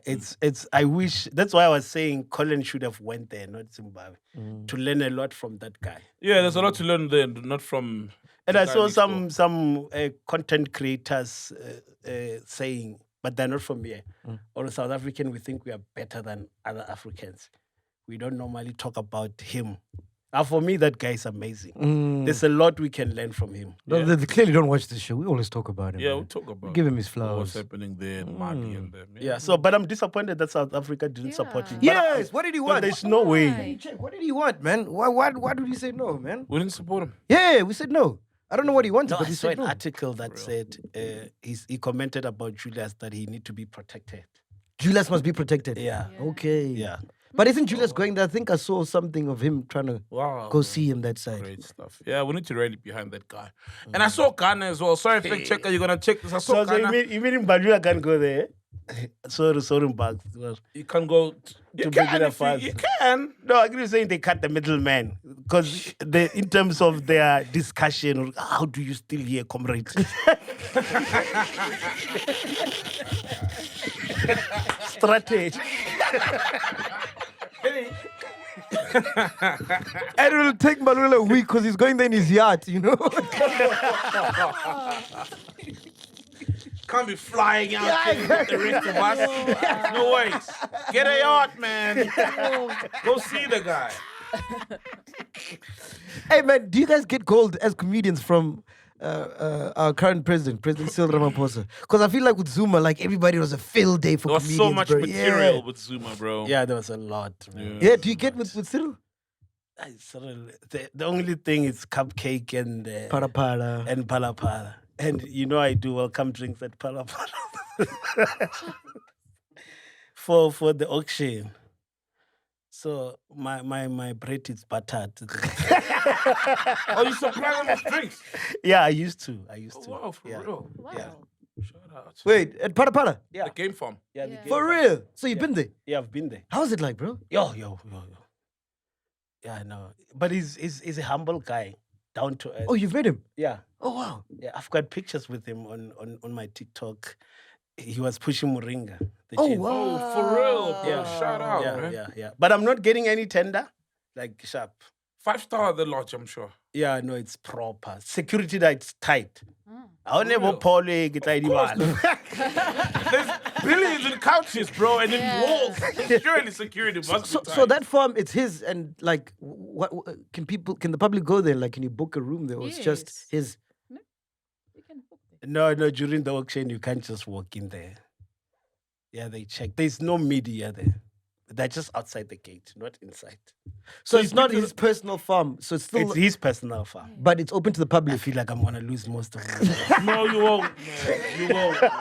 [SPEAKER 4] It's. I wish. That's why I was saying Colin should have went there, not Zimbabwe, to learn a lot from that guy.
[SPEAKER 3] Yeah, there's a lot to learn there, not from.
[SPEAKER 4] And
[SPEAKER 3] the
[SPEAKER 4] I
[SPEAKER 3] guy
[SPEAKER 4] saw
[SPEAKER 3] next door.
[SPEAKER 4] some content creators saying, but they're not from here. Or South African, we think we are better than other Africans. We don't normally talk about him. For me, that guy is amazing. There's a lot we can learn from him.
[SPEAKER 1] They clearly don't watch this show. We always talk about him.
[SPEAKER 3] Yeah,
[SPEAKER 1] man.
[SPEAKER 3] we'll talk about
[SPEAKER 1] Give him his
[SPEAKER 3] what's
[SPEAKER 1] flowers.
[SPEAKER 3] happening there in Mali and them.
[SPEAKER 4] Yeah, so, but I'm disappointed that South Africa didn't support him. But
[SPEAKER 1] Yes, what did he
[SPEAKER 4] but
[SPEAKER 1] want?
[SPEAKER 4] there's no way.
[SPEAKER 2] Why?
[SPEAKER 1] Check. What did he want, man? Why did he say no, man?
[SPEAKER 3] We didn't support him.
[SPEAKER 1] Yeah, we said no. I don't know what he wanted,
[SPEAKER 4] No,
[SPEAKER 1] but
[SPEAKER 4] I
[SPEAKER 1] he
[SPEAKER 4] saw
[SPEAKER 1] said
[SPEAKER 4] an
[SPEAKER 1] no.
[SPEAKER 4] article that said he commented about Julius that he need to be protected.
[SPEAKER 1] Julius must be protected.
[SPEAKER 4] Yeah.
[SPEAKER 1] Okay.
[SPEAKER 4] Yeah.
[SPEAKER 1] But isn't Julius going there? I think I saw something of him trying to
[SPEAKER 3] Wow.
[SPEAKER 1] go see him that side.
[SPEAKER 3] Great stuff. Yeah, we need to rally behind that guy. And I saw Ghana as well. Sorry, fact checker, you're gonna check this. I saw
[SPEAKER 4] So
[SPEAKER 3] Ghana.
[SPEAKER 4] you mean Badula can go there? Sorry, Bugs.
[SPEAKER 3] You can go. You
[SPEAKER 4] To
[SPEAKER 3] can,
[SPEAKER 4] begin a
[SPEAKER 3] if you,
[SPEAKER 4] fast.
[SPEAKER 3] you can.
[SPEAKER 4] No, I agree saying they cut the middleman because in terms of their discussion, how do you still hear comrades? Strategy.
[SPEAKER 1] And it will take Malula a week because he's going there in his yacht, you know?
[SPEAKER 3] Can't be flying out with the rest of us. No ways. Get a yacht, man. Go see the guy.
[SPEAKER 1] Hey, man, do you guys get gold as comedians from our current president, President Cyril Ramaphosa? Because I feel like with Zuma, like everybody was a field day for
[SPEAKER 3] There was
[SPEAKER 1] comedians.
[SPEAKER 3] so much
[SPEAKER 1] bro.
[SPEAKER 3] material with Zuma, bro.
[SPEAKER 4] Yeah, there was a lot. Man.
[SPEAKER 1] Yeah, do you get with Cyril?
[SPEAKER 4] The only thing is cupcake and
[SPEAKER 1] Para para.
[SPEAKER 4] and palapala. And you know I do welcome drinks at palapala for the auction. So my bread is buttered.
[SPEAKER 3] Oh, you supply them with drinks?
[SPEAKER 4] Yeah, I used to.
[SPEAKER 3] Oh, wow, for
[SPEAKER 4] Yeah.
[SPEAKER 3] real.
[SPEAKER 2] Wow.
[SPEAKER 4] Yeah.
[SPEAKER 3] Shout out.
[SPEAKER 1] Wait, at para para?
[SPEAKER 4] Yeah.
[SPEAKER 3] The game farm.
[SPEAKER 4] Yeah,
[SPEAKER 2] Yeah.
[SPEAKER 1] For real? So you've been there?
[SPEAKER 4] Yeah, I've been there.
[SPEAKER 1] How's it like, bro?
[SPEAKER 4] Yo. Yeah, I know. But he's a humble guy, down to earth.
[SPEAKER 1] Oh, you've met him?
[SPEAKER 4] Yeah.
[SPEAKER 1] Oh, wow.
[SPEAKER 4] Yeah, I've got pictures with him on my TikTok. He was pushing Moringa. the
[SPEAKER 1] Oh,
[SPEAKER 4] chin.
[SPEAKER 1] wow.
[SPEAKER 3] Oh, for real, bro.
[SPEAKER 4] Yeah.
[SPEAKER 3] Shout out,
[SPEAKER 4] Yeah,
[SPEAKER 3] man.
[SPEAKER 4] yeah. But I'm not getting any tender, like Sharp.
[SPEAKER 3] 5-star at the lodge, I'm sure.
[SPEAKER 4] Yeah, no, it's proper. Security that's tight. I
[SPEAKER 3] For
[SPEAKER 4] never
[SPEAKER 3] real.
[SPEAKER 4] Paulie get
[SPEAKER 3] There's billions in couches, bro, and in walls. Surely security must
[SPEAKER 1] So,
[SPEAKER 3] be
[SPEAKER 1] so
[SPEAKER 3] tight.
[SPEAKER 1] that farm, it's his, and like, what can the public go there? Like, can you book a room there, or it's just
[SPEAKER 2] Yes.
[SPEAKER 1] his?
[SPEAKER 2] You can book them.
[SPEAKER 4] No, during the auction, you can't just walk in there. Yeah, they check. There's no media there. They're just outside the gate, not inside.
[SPEAKER 1] So
[SPEAKER 3] you
[SPEAKER 1] it's not
[SPEAKER 3] picked
[SPEAKER 1] his personal farm. So it's still,
[SPEAKER 4] It's his personal farm.
[SPEAKER 1] but it's open to the
[SPEAKER 4] I
[SPEAKER 1] public.
[SPEAKER 4] feel like I'm gonna lose most of it.
[SPEAKER 3] No, you won't, man. You won't. Man.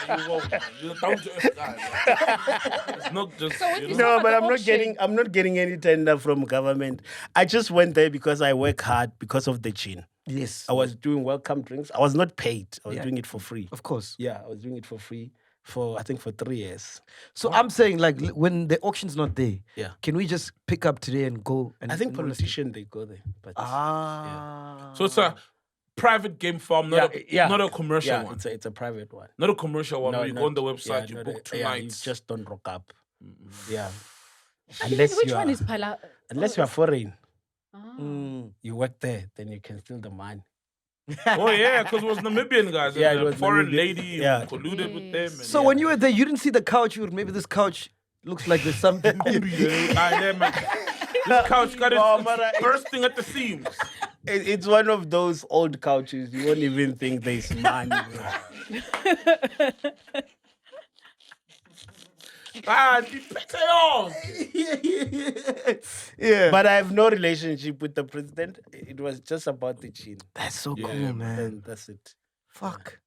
[SPEAKER 3] Nah, you won't. Man. You're a down to earth guy. Man. It's not just.
[SPEAKER 2] So when
[SPEAKER 3] you
[SPEAKER 2] you
[SPEAKER 3] know.
[SPEAKER 4] No,
[SPEAKER 2] about
[SPEAKER 4] but
[SPEAKER 2] the
[SPEAKER 4] I'm not
[SPEAKER 2] auction.
[SPEAKER 4] getting. I'm not getting any tender from government. I just went there because I work hard because of the gin.
[SPEAKER 1] Yes.
[SPEAKER 4] I was doing welcome drinks. I was not paid. I was
[SPEAKER 1] Yeah.
[SPEAKER 4] doing it for free.
[SPEAKER 1] Of course.
[SPEAKER 4] Yeah, I was doing it for free for I think for 3 years.
[SPEAKER 1] So I'm saying, like, when the auction's not there,
[SPEAKER 4] Yeah.
[SPEAKER 1] can we just pick up today and go? And
[SPEAKER 4] I think
[SPEAKER 1] and
[SPEAKER 4] politicians they go there, but
[SPEAKER 3] So it's a private game farm, not a commercial one.
[SPEAKER 4] It's a private one.
[SPEAKER 3] Not a commercial one where you go on the
[SPEAKER 4] not-
[SPEAKER 3] website, you
[SPEAKER 4] not
[SPEAKER 3] book
[SPEAKER 4] a-
[SPEAKER 3] two
[SPEAKER 4] yeah, you
[SPEAKER 3] nights.
[SPEAKER 4] just don't rock up. Yeah,
[SPEAKER 2] Which one is Pala?
[SPEAKER 4] unless you are foreign,
[SPEAKER 2] Ah.
[SPEAKER 4] you work there, then you can steal the money.
[SPEAKER 3] Oh yeah, because it was Namibian guys.
[SPEAKER 4] Yeah,
[SPEAKER 3] and
[SPEAKER 4] it
[SPEAKER 3] a
[SPEAKER 4] was
[SPEAKER 3] foreign
[SPEAKER 4] Namibian.
[SPEAKER 3] lady
[SPEAKER 4] Yeah.
[SPEAKER 3] colluded with them. And
[SPEAKER 1] So when you were there, you didn't see the couch. You were, maybe this couch looks like there's something.
[SPEAKER 3] this couch got it bursting at the seams.
[SPEAKER 4] It's one of those old couches. You won't even think there's money.
[SPEAKER 1] Yeah.
[SPEAKER 4] But I have no relationship with the president. It was just about the chin.
[SPEAKER 1] That's so
[SPEAKER 3] Yeah,
[SPEAKER 1] cool, man.
[SPEAKER 4] And that's it.
[SPEAKER 1] Fuck.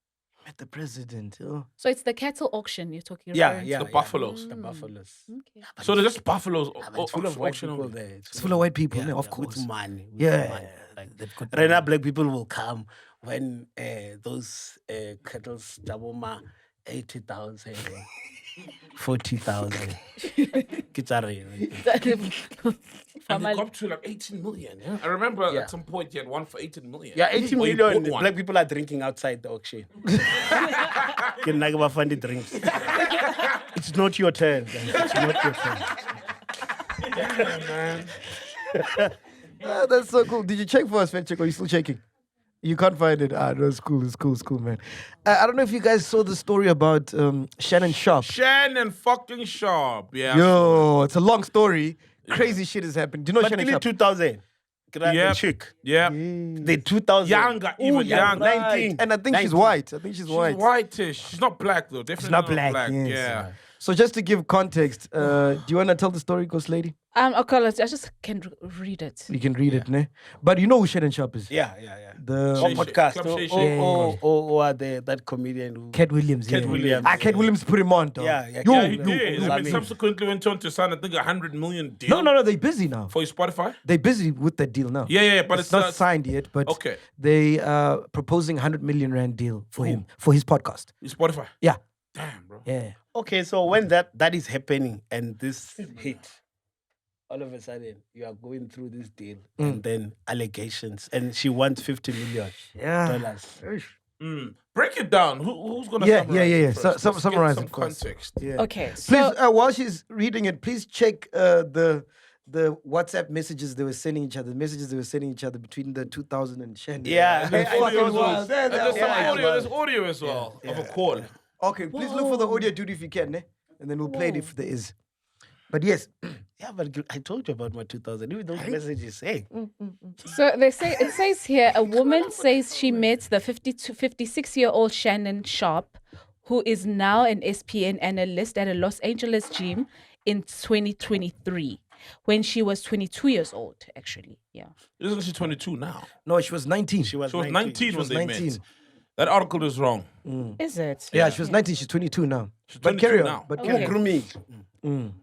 [SPEAKER 1] Met the president. Oh.
[SPEAKER 2] So it's the cattle auction you're talking
[SPEAKER 4] Yeah,
[SPEAKER 2] about?
[SPEAKER 4] yeah.
[SPEAKER 3] The
[SPEAKER 4] yeah.
[SPEAKER 3] buffaloes.
[SPEAKER 4] The buffaloes.
[SPEAKER 2] Okay.
[SPEAKER 3] So they're just buffaloes.
[SPEAKER 4] But it's full of white
[SPEAKER 3] auction
[SPEAKER 4] people
[SPEAKER 3] only.
[SPEAKER 4] there.
[SPEAKER 1] It's full of white people, yeah, of
[SPEAKER 4] With
[SPEAKER 1] course.
[SPEAKER 4] money. With
[SPEAKER 1] Yeah.
[SPEAKER 4] money. Like,
[SPEAKER 1] They've got
[SPEAKER 4] right now, black people will come when those cattle staboma 80,000, 40,000. Kitare.
[SPEAKER 3] And they got to like 18 million. Yeah? I remember at some point you had one for 18 million.
[SPEAKER 4] Yeah, 18
[SPEAKER 3] Or you
[SPEAKER 4] million.
[SPEAKER 3] bought one.
[SPEAKER 4] Black people are drinking outside the auction. Can like about funny drinks. It's not your turn, guys. It's not your turn.
[SPEAKER 3] Yeah, man.
[SPEAKER 1] Ah, that's so cool. Did you check for us, Fenchek, or are you still checking? You can't find it. Ah, no, it's cool, man. I don't know if you guys saw the story about Shannon Sharpe.
[SPEAKER 3] Shannon fucking Sharpe. Yeah.
[SPEAKER 1] Yo, it's a long story. Crazy shit has happened. Do you know
[SPEAKER 4] But
[SPEAKER 1] Shannon
[SPEAKER 4] in
[SPEAKER 1] Sharpe?
[SPEAKER 4] 2000,
[SPEAKER 3] Yeah.
[SPEAKER 4] chick.
[SPEAKER 3] Yeah.
[SPEAKER 4] The 2000.
[SPEAKER 3] Younger, even younger.
[SPEAKER 4] 19.
[SPEAKER 1] And I think she's
[SPEAKER 4] 19.
[SPEAKER 1] white.
[SPEAKER 3] She's whitish. She's not black though. Definitely
[SPEAKER 1] She's not black. Yes.
[SPEAKER 3] Yeah.
[SPEAKER 1] So just to give context, do you want to tell the story, Ghost Lady?
[SPEAKER 2] Okay, I just can read it.
[SPEAKER 1] You can read it, ne? But you know who Shannon Sharpe is?
[SPEAKER 4] Yeah.
[SPEAKER 1] The
[SPEAKER 3] Shay-
[SPEAKER 4] Podcast.
[SPEAKER 3] Club Shay-
[SPEAKER 4] Or that comedian who.
[SPEAKER 1] Cat Williams.
[SPEAKER 4] Cat
[SPEAKER 1] yeah.
[SPEAKER 4] Williams.
[SPEAKER 1] Ah, Cat Williams put him on, though.
[SPEAKER 4] Yeah.
[SPEAKER 3] Yeah, he did.
[SPEAKER 4] you-
[SPEAKER 3] I mean,
[SPEAKER 4] you-
[SPEAKER 3] subsequently went on to sign, I think, 100 million deal.
[SPEAKER 1] No, they're busy now.
[SPEAKER 3] For his Spotify?
[SPEAKER 1] They're busy with that deal now.
[SPEAKER 3] Yeah, but
[SPEAKER 1] It's not signed yet, but
[SPEAKER 3] Okay.
[SPEAKER 1] they are proposing 100 million rand deal for him, for his podcast.
[SPEAKER 3] His Spotify.
[SPEAKER 1] Yeah.
[SPEAKER 3] Damn, bro.
[SPEAKER 1] Yeah.
[SPEAKER 4] Okay, so when that is happening and this hit, all of a sudden you are going through this deal and then allegations, and she wants $50 million.
[SPEAKER 1] Yeah.
[SPEAKER 3] Break it down. Who's gonna
[SPEAKER 1] Yeah,
[SPEAKER 3] summarize
[SPEAKER 1] yeah.
[SPEAKER 3] it first?
[SPEAKER 1] So-
[SPEAKER 3] Let's
[SPEAKER 1] summarize
[SPEAKER 3] get
[SPEAKER 1] it
[SPEAKER 3] some
[SPEAKER 1] first.
[SPEAKER 3] context.
[SPEAKER 1] Yeah.
[SPEAKER 2] Okay,
[SPEAKER 1] Please,
[SPEAKER 2] so
[SPEAKER 1] while she's reading it, please check the WhatsApp messages they were sending each other, the messages they were sending each other between the 2000 and Shannon.
[SPEAKER 4] Yeah.
[SPEAKER 3] There's
[SPEAKER 1] Fucking
[SPEAKER 3] audio as well.
[SPEAKER 1] wild.
[SPEAKER 3] And there's some
[SPEAKER 4] Yeah.
[SPEAKER 3] audio. There's audio as well of a call.
[SPEAKER 1] Okay, please look for the audio, dude, if you can, ne? And then we'll play it if there is. But yes,
[SPEAKER 4] Yeah, but I told you about my 2000. Even those messages, hey.
[SPEAKER 2] So it says here a woman says she met the 56-year-old Shannon Sharpe, who is now an SPN analyst at a Los Angeles gym in 2023, when she was 22 years old, actually. Yeah.
[SPEAKER 3] Isn't she 22 now?
[SPEAKER 1] no, she was 19.
[SPEAKER 4] She was
[SPEAKER 3] She was
[SPEAKER 4] 19.
[SPEAKER 3] 19 when
[SPEAKER 1] was
[SPEAKER 3] they
[SPEAKER 1] 19.
[SPEAKER 3] met. That article is wrong.
[SPEAKER 2] Is it?
[SPEAKER 1] Yeah, she was 19. She's 22 now.
[SPEAKER 3] She's
[SPEAKER 1] But
[SPEAKER 3] 22
[SPEAKER 1] carry on.
[SPEAKER 3] now.
[SPEAKER 1] But
[SPEAKER 2] Okay.
[SPEAKER 1] carry on.
[SPEAKER 4] Grooming.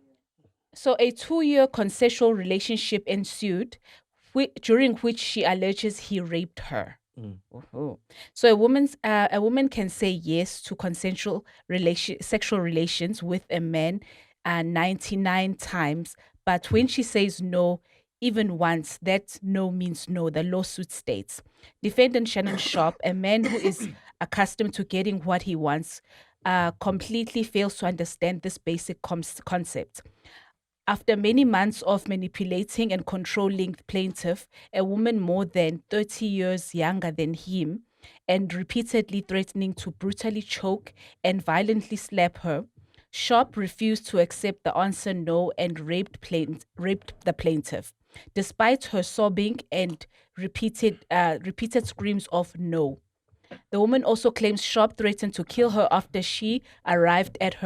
[SPEAKER 2] So a 2-year consensual relationship ensued, during which she alleges he raped her. Oh. So a woman can say yes to consensual sexual relations with a man 99 times, but when she says no, even once, that no means no, the lawsuit states. Defendant Shannon Sharpe, a man who is accustomed to getting what he wants, completely fails to understand this basic concept. After many months of manipulating and controlling the plaintiff, a woman more than 30 years younger than him, and repeatedly threatening to brutally choke and violently slap her, Sharpe refused to accept the answer no and raped the plaintiff. Despite her sobbing and repeated screams of no. The woman also claims Sharpe threatened to kill her after she arrived at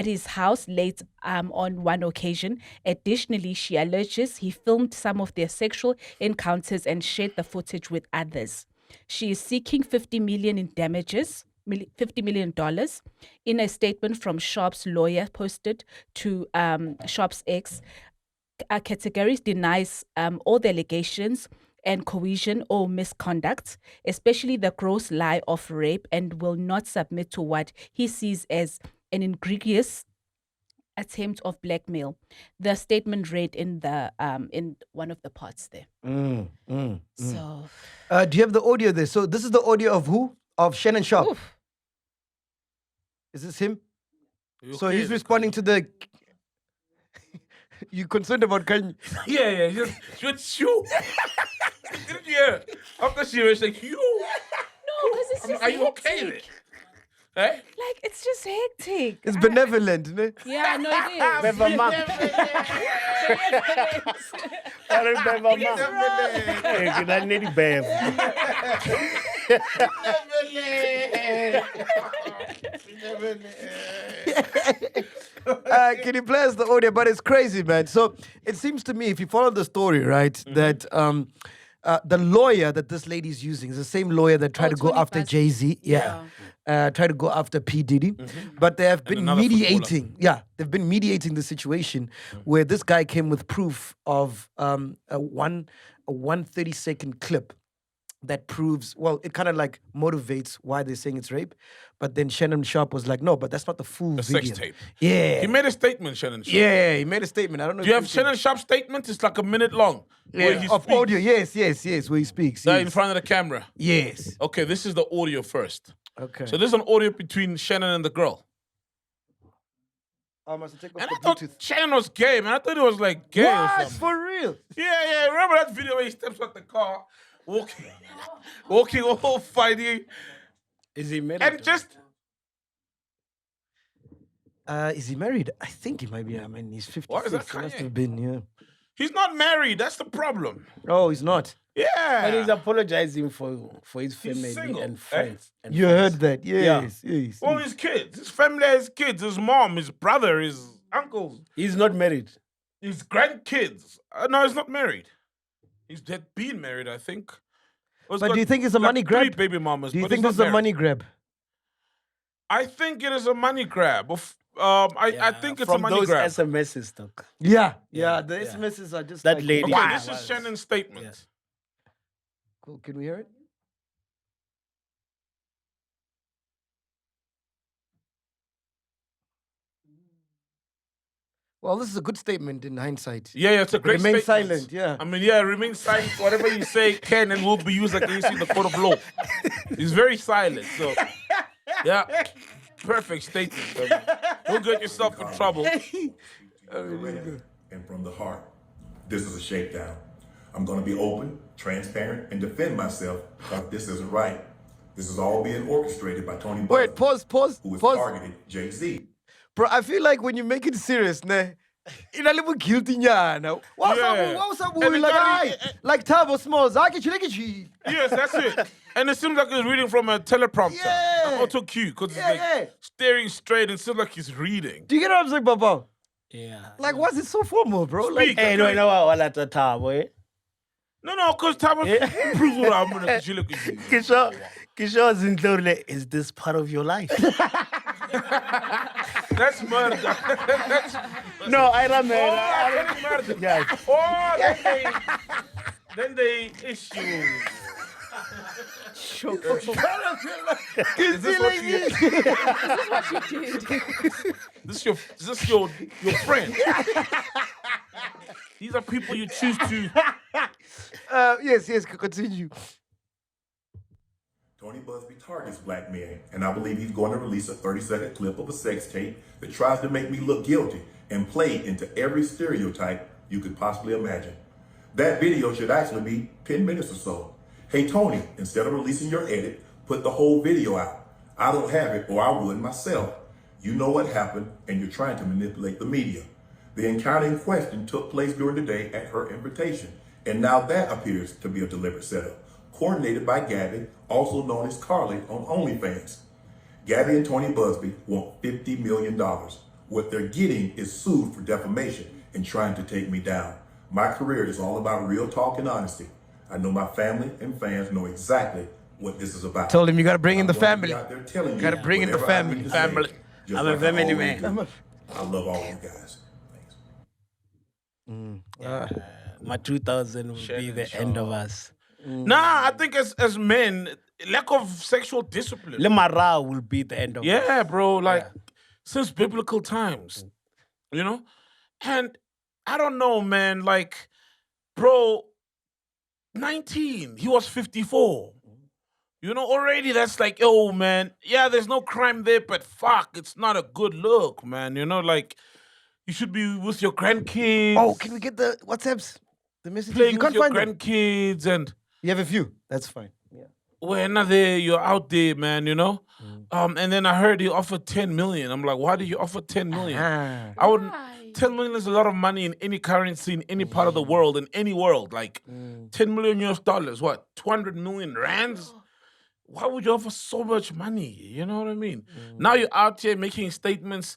[SPEAKER 2] his house late on one occasion. Additionally, she alleges he filmed some of their sexual encounters and shared the footage with others. She is seeking $50 million in damages. $50 million in a statement from Sharpe's lawyer posted to Sharpe's ex. Categories denies all the allegations and coercion or misconduct, especially the gross lie of rape, and will not submit to what he sees as an egregious attempt of blackmail. The statement read in the in one of the parts there. So,
[SPEAKER 1] do you have the audio there? So this is the audio of who? Of Shannon Sharpe.
[SPEAKER 2] oof.
[SPEAKER 1] Is this him? So
[SPEAKER 3] Okay,
[SPEAKER 1] he's responding to the. You concerned about Kanye?
[SPEAKER 3] Yeah, just you. Didn't you hear? After she was like, you.
[SPEAKER 2] No, because it's just
[SPEAKER 3] Are you okay with
[SPEAKER 2] hectic.
[SPEAKER 3] it? Eh?
[SPEAKER 2] Like, it's just hectic.
[SPEAKER 1] It's benevolent, isn't it?
[SPEAKER 2] Yeah, no, it is.
[SPEAKER 4] Beva Mang. Sorry, Beva Mang. Hey, good night, Nitty Bev.
[SPEAKER 1] Can you play us the audio? But it's crazy, man. So it seems to me, if you follow the story, right, that the lawyer that this lady's using is the same lawyer that tried to go
[SPEAKER 2] 20
[SPEAKER 1] after
[SPEAKER 2] Bus.
[SPEAKER 1] Jay-Z. Yeah. Tried to go after P. Diddy. But they have been
[SPEAKER 3] another
[SPEAKER 1] mediating. Yeah. They've been mediating the situation where this guy came with proof of a 130-second clip that proves, well, it kind of like motivates why they're saying it's rape. But then Shannon Sharpe was like, no, but that's not the full
[SPEAKER 3] The
[SPEAKER 1] video.
[SPEAKER 3] sex tape.
[SPEAKER 1] Yeah.
[SPEAKER 3] He made a statement, Shannon Sharpe.
[SPEAKER 1] Yeah, he made a statement. I don't know.
[SPEAKER 3] Do you
[SPEAKER 1] if
[SPEAKER 3] have Shannon Sharpe's statement? It's like a minute long. Where he
[SPEAKER 1] of
[SPEAKER 3] speaks.
[SPEAKER 1] audio? Yes, where he speaks.
[SPEAKER 3] There in
[SPEAKER 1] Yes.
[SPEAKER 3] front of the camera.
[SPEAKER 1] Yes.
[SPEAKER 3] Okay, this is the audio first.
[SPEAKER 1] Okay.
[SPEAKER 3] So this is an audio between Shannon and the girl.
[SPEAKER 1] I must take off
[SPEAKER 3] And
[SPEAKER 1] the
[SPEAKER 3] I thought
[SPEAKER 1] Bluetooth.
[SPEAKER 3] Shannon was gay, man. I thought he was like gay or
[SPEAKER 1] What?
[SPEAKER 3] something.
[SPEAKER 1] For real?
[SPEAKER 3] Yeah. Remember that video where he steps out the car, walking all fighting,
[SPEAKER 4] Is he married?
[SPEAKER 3] and just
[SPEAKER 1] Is he married? I think he might be. I mean, he's 56.
[SPEAKER 3] Why is that
[SPEAKER 1] He must
[SPEAKER 3] Kanye?
[SPEAKER 1] have been, yeah.
[SPEAKER 3] he's not married. That's the problem.
[SPEAKER 1] Oh, he's not.
[SPEAKER 3] Yeah.
[SPEAKER 4] But he's apologizing for his family
[SPEAKER 3] single,
[SPEAKER 4] and
[SPEAKER 3] eh?
[SPEAKER 4] friends. And
[SPEAKER 1] You
[SPEAKER 4] friends.
[SPEAKER 1] heard that? Yes. Yes.
[SPEAKER 3] All his kids, his family, his kids, his mom, his brother, his uncles,
[SPEAKER 4] He's not married.
[SPEAKER 3] his grandkids. No, he's not married. He's been married, I think.
[SPEAKER 1] But do you think it's a money grab?
[SPEAKER 3] 3 baby mamas.
[SPEAKER 1] Do you
[SPEAKER 3] but
[SPEAKER 1] think
[SPEAKER 3] he's
[SPEAKER 1] this is
[SPEAKER 3] not
[SPEAKER 1] a
[SPEAKER 3] married.
[SPEAKER 1] money grab?
[SPEAKER 3] I think it is a money grab. I think it's a
[SPEAKER 4] from
[SPEAKER 3] money
[SPEAKER 4] those
[SPEAKER 3] grab.
[SPEAKER 4] SMSs, doc.
[SPEAKER 1] Yeah.
[SPEAKER 4] Yeah,
[SPEAKER 1] The
[SPEAKER 4] yeah.
[SPEAKER 1] SMSs are just
[SPEAKER 4] That
[SPEAKER 1] like,
[SPEAKER 4] lady.
[SPEAKER 3] Okay,
[SPEAKER 4] Wow.
[SPEAKER 3] this is Shannon's statement.
[SPEAKER 4] Yeah.
[SPEAKER 1] Cool. Can we hear it? Well, this is a good statement in hindsight.
[SPEAKER 3] Yeah, it's a great
[SPEAKER 1] Remain
[SPEAKER 3] statement.
[SPEAKER 1] silent, yeah.
[SPEAKER 3] I mean, remain silent. Whatever you say can and will be used against you in the court of law. He's very silent. So, yeah, perfect statement. Don't get yourself in trouble.
[SPEAKER 9] And from the heart, this is a shakedown. I'm going to be open, transparent, and defend myself because this isn't right. This is all being orchestrated by Tony
[SPEAKER 1] Wait,
[SPEAKER 9] Buzz,
[SPEAKER 1] pause.
[SPEAKER 9] who has targeted Jay-Z.
[SPEAKER 1] Bro, I feel like when you make it serious, ne, in a little guilty nyana. What's up?
[SPEAKER 3] And the
[SPEAKER 1] Like,
[SPEAKER 3] guy-
[SPEAKER 1] aye, like Tabo Smalls. Yes,
[SPEAKER 3] Yes, that's it. And it seems like he's reading from a teleprompter, an auto cue, because he's like staring straight and seems like he's reading.
[SPEAKER 1] Do you get what I'm saying, Papa?
[SPEAKER 4] Yeah.
[SPEAKER 1] Like, what's it so formal, bro? Like,
[SPEAKER 3] Speak.
[SPEAKER 4] Hey, no, all at the time, boy.
[SPEAKER 3] No, because Thomas proves what I'm going to look at you.
[SPEAKER 4] Kishore Zintlorle, is this part of your life?
[SPEAKER 3] That's murder.
[SPEAKER 4] No, I
[SPEAKER 3] Oh,
[SPEAKER 4] remember.
[SPEAKER 3] that's murder.
[SPEAKER 4] Yes.
[SPEAKER 3] Oh, then they issue. Is this what you Is this your friend? These are people you choose to.
[SPEAKER 1] yes, continue.
[SPEAKER 9] Tony Busby targets black men, and I believe he's going to release a 30-second clip of a sex tape that tries to make me look guilty and play into every stereotype you could possibly imagine. That video should actually be 10 minutes or so. Hey, Tony, instead of releasing your edit, put the whole video out. I don't have it, or I would myself. You know what happened, and you're trying to manipulate the media. The encounter in question took place during the day at her invitation, and now that appears to be a deliberate setup. coordinated by Gabby, also known as Carly, on OnlyFans. Gabby and Tony Busby want $50 million. What they're getting is sued for defamation and trying to take me down. My career is all about real talk and honesty. I know my family and fans know exactly what this is about.
[SPEAKER 1] Told him you gotta bring in the
[SPEAKER 9] I'm gonna be
[SPEAKER 1] family.
[SPEAKER 9] out there telling you
[SPEAKER 1] Gotta bring in the
[SPEAKER 9] whatever I
[SPEAKER 1] family.
[SPEAKER 9] need to say,
[SPEAKER 3] Family.
[SPEAKER 9] just
[SPEAKER 4] I'm a
[SPEAKER 9] like I
[SPEAKER 4] family
[SPEAKER 9] always
[SPEAKER 4] man.
[SPEAKER 9] do. I love all you guys. Thanks.
[SPEAKER 4] My 2000 will be
[SPEAKER 3] Shannon
[SPEAKER 4] the end of us.
[SPEAKER 3] Nah, I think as men, lack of sexual discipline.
[SPEAKER 4] Le Mara will be the end of us.
[SPEAKER 3] Yeah, bro. Like since biblical times, you know. And I don't know, man. Like, bro, 19. He was 54. You know, already that's like, oh man, yeah, there's no crime there, but fuck, it's not a good look, man. You know, like you should be with your grandkids.
[SPEAKER 1] Oh, can we get the WhatsApps? The messages?
[SPEAKER 3] playing
[SPEAKER 1] You
[SPEAKER 3] with
[SPEAKER 1] can't
[SPEAKER 3] your
[SPEAKER 1] find them.
[SPEAKER 3] grandkids and
[SPEAKER 1] You have a few. That's fine.
[SPEAKER 3] when are there, you're out there, man, you know? And then I heard he offered 10 million. I'm like, why did you offer 10 million?
[SPEAKER 1] Ah.
[SPEAKER 3] I wouldn't.
[SPEAKER 2] Why?
[SPEAKER 3] 10 million is a lot of money in any currency, in any part of the world, in any world. Like 10 million US dollars, what? 200 million rands? Why would you offer so much money? You know what I mean? Now you're out here making statements,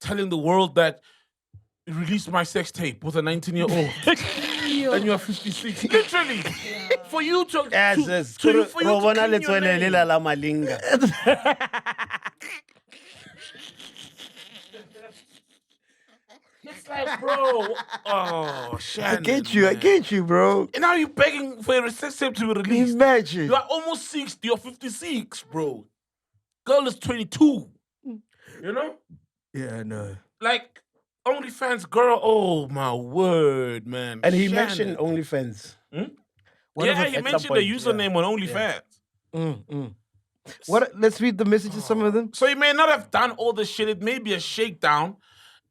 [SPEAKER 3] telling the world that release my sex tape with a 19-year-old. And you're 56. Literally. For you to,
[SPEAKER 4] Yes,
[SPEAKER 3] to,
[SPEAKER 4] yes.
[SPEAKER 3] to, for you to
[SPEAKER 4] Robona
[SPEAKER 3] clean
[SPEAKER 4] le
[SPEAKER 3] your
[SPEAKER 4] tswele
[SPEAKER 3] name.
[SPEAKER 4] le la malinga.
[SPEAKER 3] It's like, bro, oh, Shannon,
[SPEAKER 1] I
[SPEAKER 3] man.
[SPEAKER 1] get you, bro.
[SPEAKER 3] And now you're begging for a sex tape to be released.
[SPEAKER 1] Imagine.
[SPEAKER 3] You are almost 60, you're 56, bro. Girl is 22. You know?
[SPEAKER 1] Yeah, I know.
[SPEAKER 3] Like, OnlyFans girl, oh my word, man.
[SPEAKER 4] And he
[SPEAKER 3] Shannon.
[SPEAKER 4] mentioned OnlyFans.
[SPEAKER 1] One of
[SPEAKER 3] Yeah,
[SPEAKER 1] the-
[SPEAKER 3] he
[SPEAKER 4] at some
[SPEAKER 3] mentioned the
[SPEAKER 4] point,
[SPEAKER 3] username on OnlyFans.
[SPEAKER 1] What? Let's read the messages. Some of them.
[SPEAKER 3] So he may not have done all the shit. It may be a shakedown.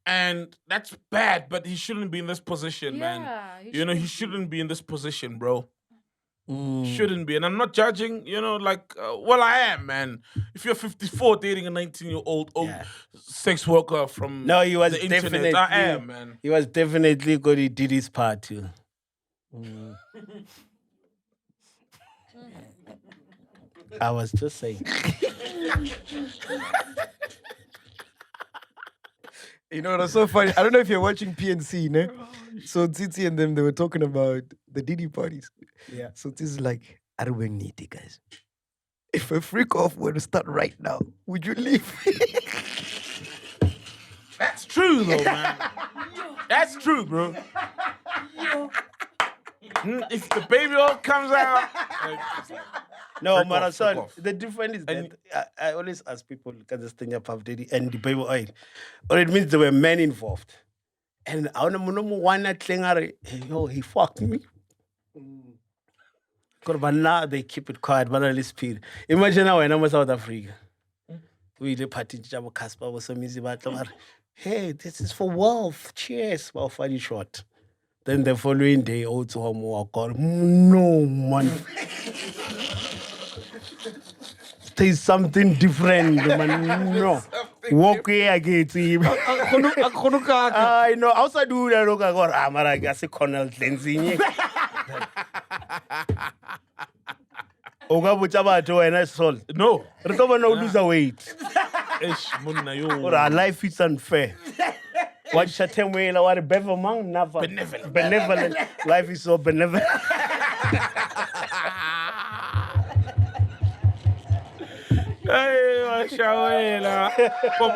[SPEAKER 3] And that's bad, but he shouldn't be in this position, man.
[SPEAKER 2] Yeah,
[SPEAKER 3] You know, he shouldn't be in this position, bro.
[SPEAKER 1] Mm.
[SPEAKER 3] Shouldn't be. And I'm not judging, you know, like, well, I am, man. If you're 54 dating a 19-year-old sex worker from
[SPEAKER 4] No, he was
[SPEAKER 3] the internet,
[SPEAKER 4] definitely.
[SPEAKER 3] I am, man.
[SPEAKER 4] He was definitely good. He did his part too. I was just saying.
[SPEAKER 1] You know what's so funny? I don't know if you're watching PNC, ne? So Titi and them, they were talking about the Diddy parties.
[SPEAKER 4] Yeah.
[SPEAKER 1] So this is like, I don't need it, guys. If a freak off were to start right now, would you leave?
[SPEAKER 3] That's true, though, man. That's true, bro. If the baby oil comes out, like,
[SPEAKER 4] No,
[SPEAKER 3] Freak off,
[SPEAKER 4] Marathon.
[SPEAKER 3] freak off.
[SPEAKER 4] The difference is
[SPEAKER 3] And-
[SPEAKER 4] that I always ask people, can this thing up Diddy and the baby oil? Or it means there were men involved. And I don't know one yo, he fucked me. But now they keep it quiet, but at least speed. Imagine now when I'm in South Africa. We the party Jabo Casper was some easy but hey, this is for wealth. Cheers. Well, funny short. Then the following day, also homework call. No man. There's something different, man. No. Walk away again. I know. Outside do that. Look, I got Amara. I say Colonel cleansing. Oga buchaba to and I sold.
[SPEAKER 3] no.
[SPEAKER 4] Recover no lose weight.
[SPEAKER 3] Ish, munna, yo.
[SPEAKER 4] Or our life is unfair. What Shatemwela, what a beverman, never.
[SPEAKER 3] Benevolent.
[SPEAKER 4] Benevolent. Life is so benevolent.
[SPEAKER 3] Hey, Mashabela.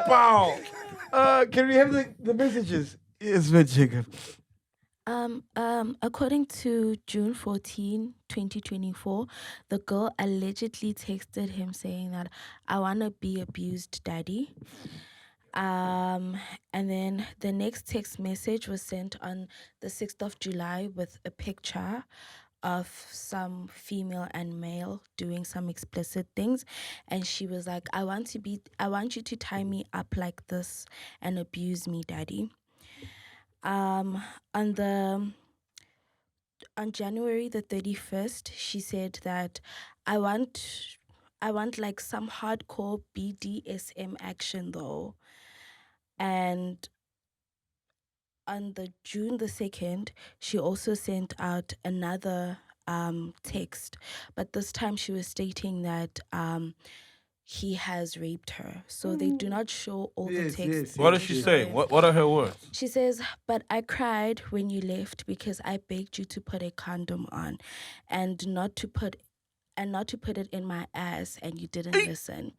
[SPEAKER 3] Pow.
[SPEAKER 1] Can we have the messages? Yes, but Jacob.
[SPEAKER 7] According to June 14, 2024, the girl allegedly texted him saying that I wanna be abused, daddy. And then the next text message was sent on the 6th of July with a picture of some female and male doing some explicit things, and she was like, I want you to tie me up like this and abuse me, daddy. On January the 31st, she said that I want like some hardcore BDSM action though. And on the June the 2nd, she also sent out another text, but this time she was stating that he has raped her. So they do not show all the texts.
[SPEAKER 3] What does she say? What are her words?
[SPEAKER 7] She says, "But I cried when you left because I begged you to put a condom on and not to put it in my ass, and you didn't listen.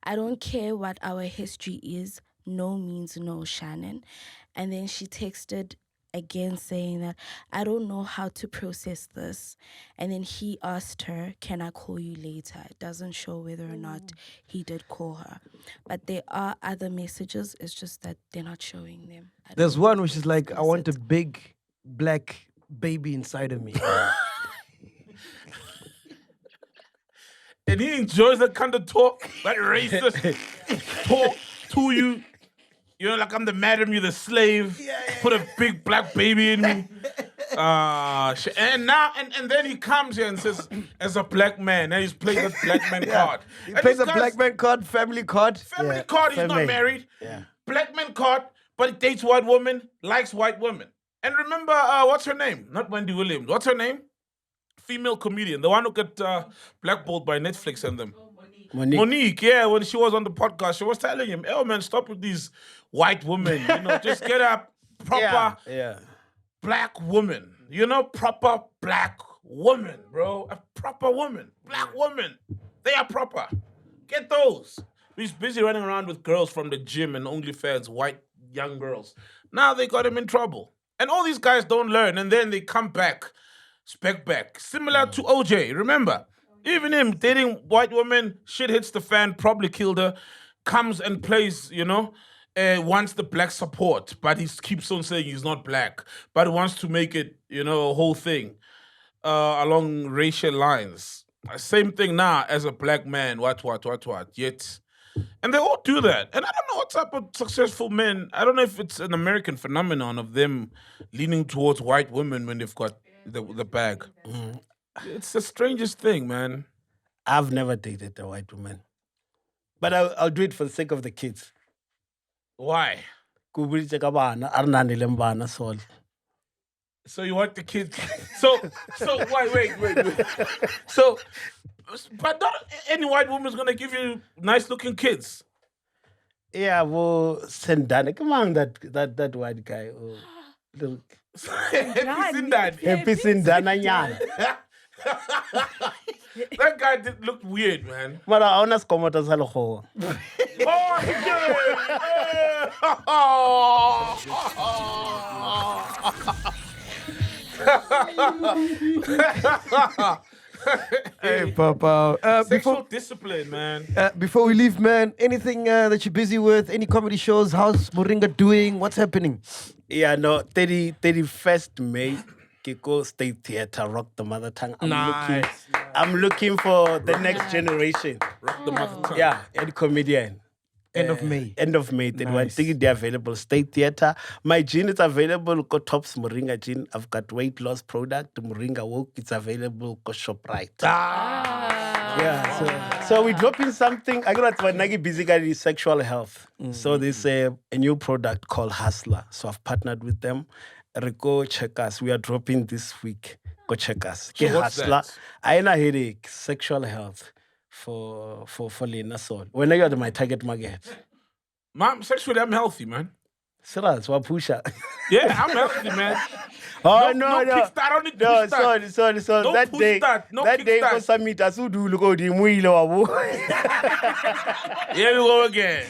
[SPEAKER 7] I don't care what our history is. No means no, Shannon." And then she texted again saying that, "I don't know how to process this." And then he asked her, "Can I call you later?" It doesn't show whether or not he did call her. But there are other messages. It's just that they're not showing them. I don't
[SPEAKER 1] There's
[SPEAKER 7] know
[SPEAKER 1] one
[SPEAKER 7] if
[SPEAKER 1] which is
[SPEAKER 7] it's
[SPEAKER 1] like, I want a
[SPEAKER 7] explicit.
[SPEAKER 1] big black baby inside of me.
[SPEAKER 3] And he enjoys that kind of talk, that racist talk to you. You know, like I'm the madam, you're the slave. Put a big black baby in me. And now, and then he comes here and says, as a black man, and he's playing the black man card.
[SPEAKER 1] He
[SPEAKER 3] And
[SPEAKER 1] plays
[SPEAKER 3] this
[SPEAKER 1] a
[SPEAKER 3] guy's
[SPEAKER 1] black man card, family card.
[SPEAKER 3] family card, he's not
[SPEAKER 4] family.
[SPEAKER 3] married.
[SPEAKER 4] Yeah.
[SPEAKER 3] Black man card, but he dates white women, likes white women. And remember, what's her name? Not Wendy Williams. What's her name? Female comedian, the one who got blackballed by Netflix and them. Monique, yeah, when she was on the podcast, she was telling him, "Oh man, stop with these white women. You know, just get a proper black woman. You know, proper black woman, bro. A proper woman, black woman. They are proper. Get those." He's busy running around with girls from the gym and OnlyFans, white young girls. Now they got him in trouble, and all these guys don't learn, and then they come back, spec back, similar to OJ. Remember? Even him dating white women, shit hits the fan, probably killed her, comes and plays, you know, wants the black support, but he keeps on saying he's not black, but he wants to make it, you know, a whole thing along racial lines. Same thing now as a black man, what, yet. And they all do that. And I don't know what type of successful men, I don't know if it's an American phenomenon of them leaning towards white women when they've got the bag. It's the strangest thing, man.
[SPEAKER 4] I've never dated a white woman. But I'll do it for the sake of the kids.
[SPEAKER 3] Why?
[SPEAKER 4] Ku buritse ka bana, a re nang le bana, Saul.
[SPEAKER 3] So you want the kids? So wait. So, but not any white woman's gonna give you nice-looking kids.
[SPEAKER 4] Yeah, well, Sendane, come on, that white guy. Oh, look.
[SPEAKER 3] Happy seen that.
[SPEAKER 4] Happy Sendana nyana.
[SPEAKER 3] That guy looked weird, man.
[SPEAKER 4] Mara a ona skomota sa lekgowa.
[SPEAKER 3] Oh, he did.
[SPEAKER 1] Hey, Papa.
[SPEAKER 3] Sexual discipline, man.
[SPEAKER 1] Before we leave, man, anything that you're busy with? Any comedy shows? How's Moringa doing? What's happening?
[SPEAKER 4] Yeah, no, 31st May, Kiko State Theatre, Rock the Mother Tongue. I'm looking for the next generation.
[SPEAKER 3] Rock the mother tongue.
[SPEAKER 4] Yeah, and comedian.
[SPEAKER 1] End of May.
[SPEAKER 4] End of May. Then
[SPEAKER 1] Nice.
[SPEAKER 4] ticket they're available. State Theatre. My gin is available. Go Tops Moringa gin. I've got weight loss product. Moringa Woke. It's available. Go ShopRite. Yeah. So we're dropping something. I got what Nagi basically sexual health. So there's a new product called Hustler. So I've partnered with them. Go check us. We are dropping this week. Go check us.
[SPEAKER 3] So what's
[SPEAKER 4] Hustler.
[SPEAKER 3] that?
[SPEAKER 4] I ain't a headache. Sexual health. For Lena Soul. When are you my target market?
[SPEAKER 3] Mom, sexually, I'm healthy, man.
[SPEAKER 4] Serious, what pusher?
[SPEAKER 3] Yeah, I'm healthy, man.
[SPEAKER 4] Oh
[SPEAKER 3] No kickstart, I don't need to
[SPEAKER 4] No,
[SPEAKER 3] kickstart.
[SPEAKER 4] sorry.
[SPEAKER 3] Don't
[SPEAKER 4] That
[SPEAKER 3] push
[SPEAKER 4] day,
[SPEAKER 3] that. No
[SPEAKER 4] that day
[SPEAKER 3] kickstart.
[SPEAKER 4] for summit, asudu lugo di muilo wabu.
[SPEAKER 3] Here we go again.